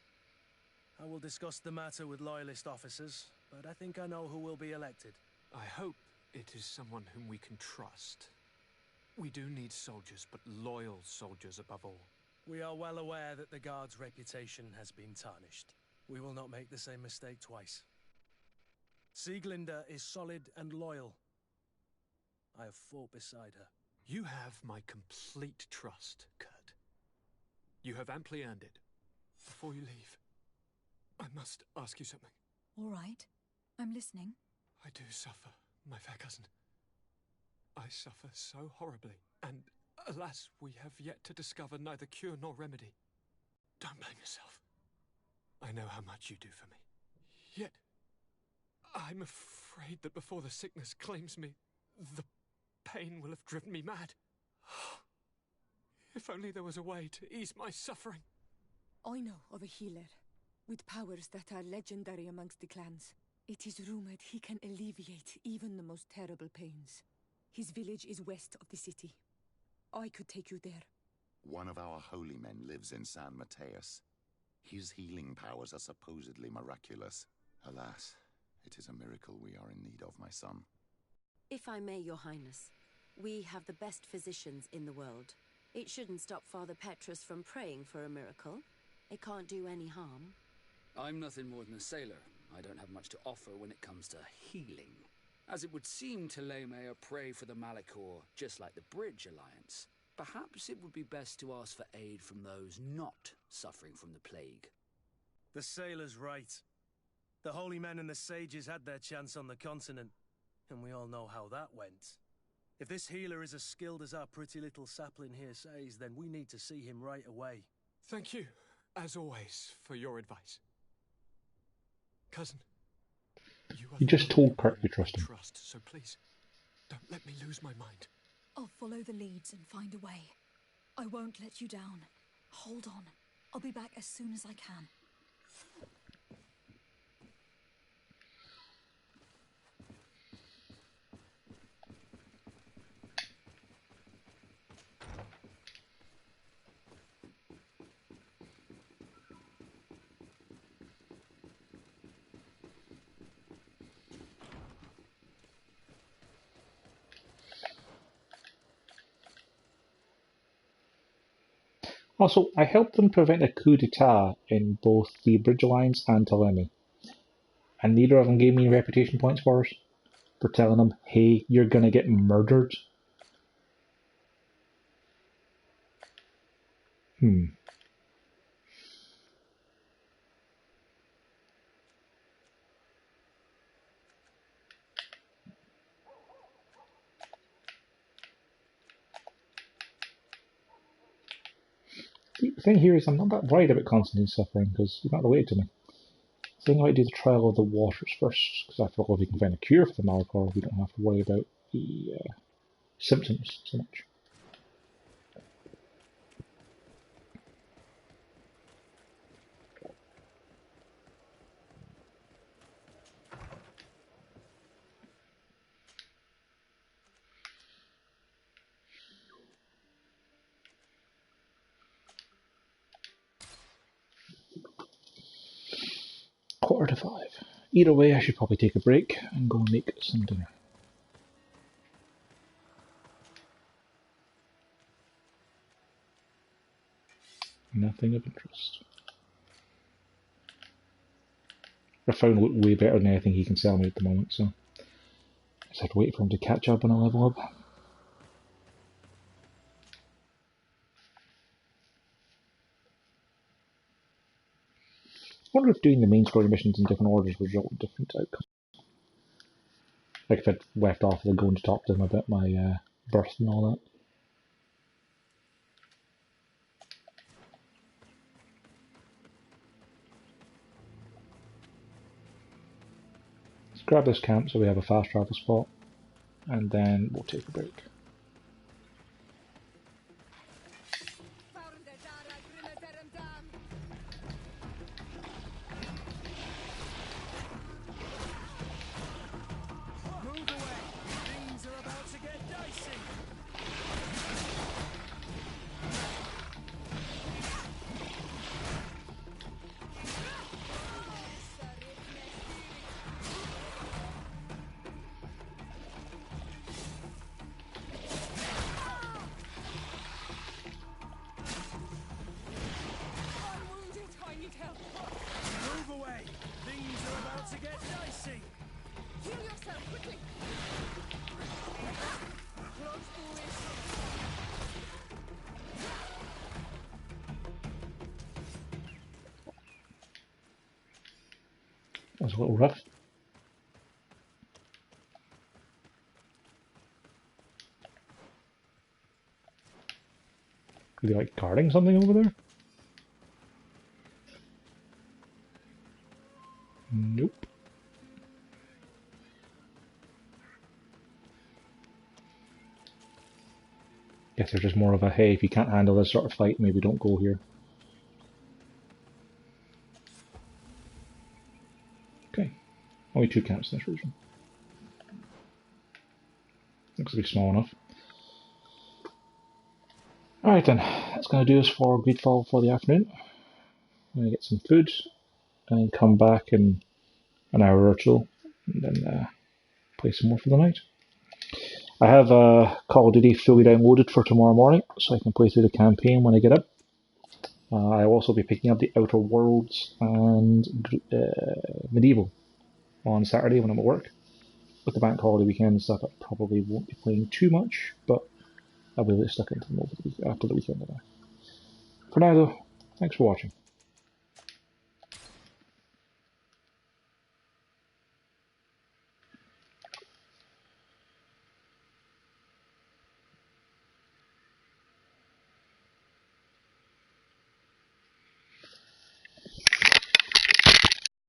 E: I will discuss the matter with loyalist officers, but I think I know who will be elected.
N: I hope it is someone whom we can trust. We do need soldiers, but loyal soldiers above all.
E: We are well aware that the Guard's reputation has been tarnished. We will not make the same mistake twice. Sieglinde is solid and loyal. I have fought beside her.
N: You have my complete trust, Kurt. You have amply earned it. Before you leave, I must ask you something.
B: All right. I'm listening.
N: I do suffer, my fair cousin. I suffer so horribly, and alas, we have yet to discover neither cure nor remedy. Don't blame yourself. I know how much you do for me. Yet, I'm afraid that before the sickness claims me, the pain will have driven me mad. If only there was a way to ease my suffering.
D: I know of a healer, with powers that are legendary amongst the clans. It is rumored he can alleviate even the most terrible pains. His village is west of the city. I could take you there.
Q: One of our holy men lives in San Mateus. His healing powers are supposedly miraculous. Alas, it is a miracle we are in need of, my son.
I: If I may, Your Highness, we have the best physicians in the world. It shouldn't stop Father Petrus from praying for a miracle. It can't do any harm.
T: I'm nothing more than a sailor. I don't have much to offer when it comes to healing. As it would seem Taleme are prey for the Malachor, just like the Bridge Alliance, perhaps it would be best to ask for aid from those not suffering from the plague.
E: The sailor's right. The holy men and the sages had their chance on the continent, and we all know how that went. If this healer is as skilled as our pretty little sapling here says, then we need to see him right away.
N: Thank you, as always, for your advice. Cousin,
A: you just told Kirk you trust him.
N: So please, don't let me lose my mind.
B: I'll follow the leads and find a way. I won't let you down. Hold on. I'll be back as soon as I can.
A: Also, I helped them prevent a coup d'etat in both the Bridge Alliance and Taleme. And neither of them gave me reputation points for telling them, hey, you're gonna get murdered. The thing here is I'm not that worried about Constantine's suffering, because he's not related to me. I think I might do the trial of the waters first, because after all, if we can find a cure for the Malachor, we don't have to worry about the symptoms so much. Quarter to 5. Either way, I should probably take a break and go and make some dinner. Nothing of interest. I found look way better than anything he can sell me at the moment, so I just have to wait for him to catch up and I'll level up. I wonder if doing the main story missions in different orders would result in different outcomes. Like if I'd left off with going to talk to him about my birth and all that. Let's grab this camp so we have a fast travel spot, and then we'll take a break. That was a little rough. Are they like guarding something over there? Nope. Guess they're just more of a, hey, if you can't handle this sort of fight, maybe don't go here. Okay. Only 2 camps in this region. Looks to be small enough. Alright then, that's going to do us for Greedfall for the afternoon. I'm going to get some food and come back in an hour or so and then play some more for the night. I have Call of Duty fully downloaded for tomorrow morning, so I can play through the campaign when I get up. I'll also be picking up the Outer Worlds and Medieval on Saturday when I'm at work. with the bank holiday weekend and stuff, I probably won't be playing too much, but I'll be able to stick it until after the weekend. For now, though, thanks for watching.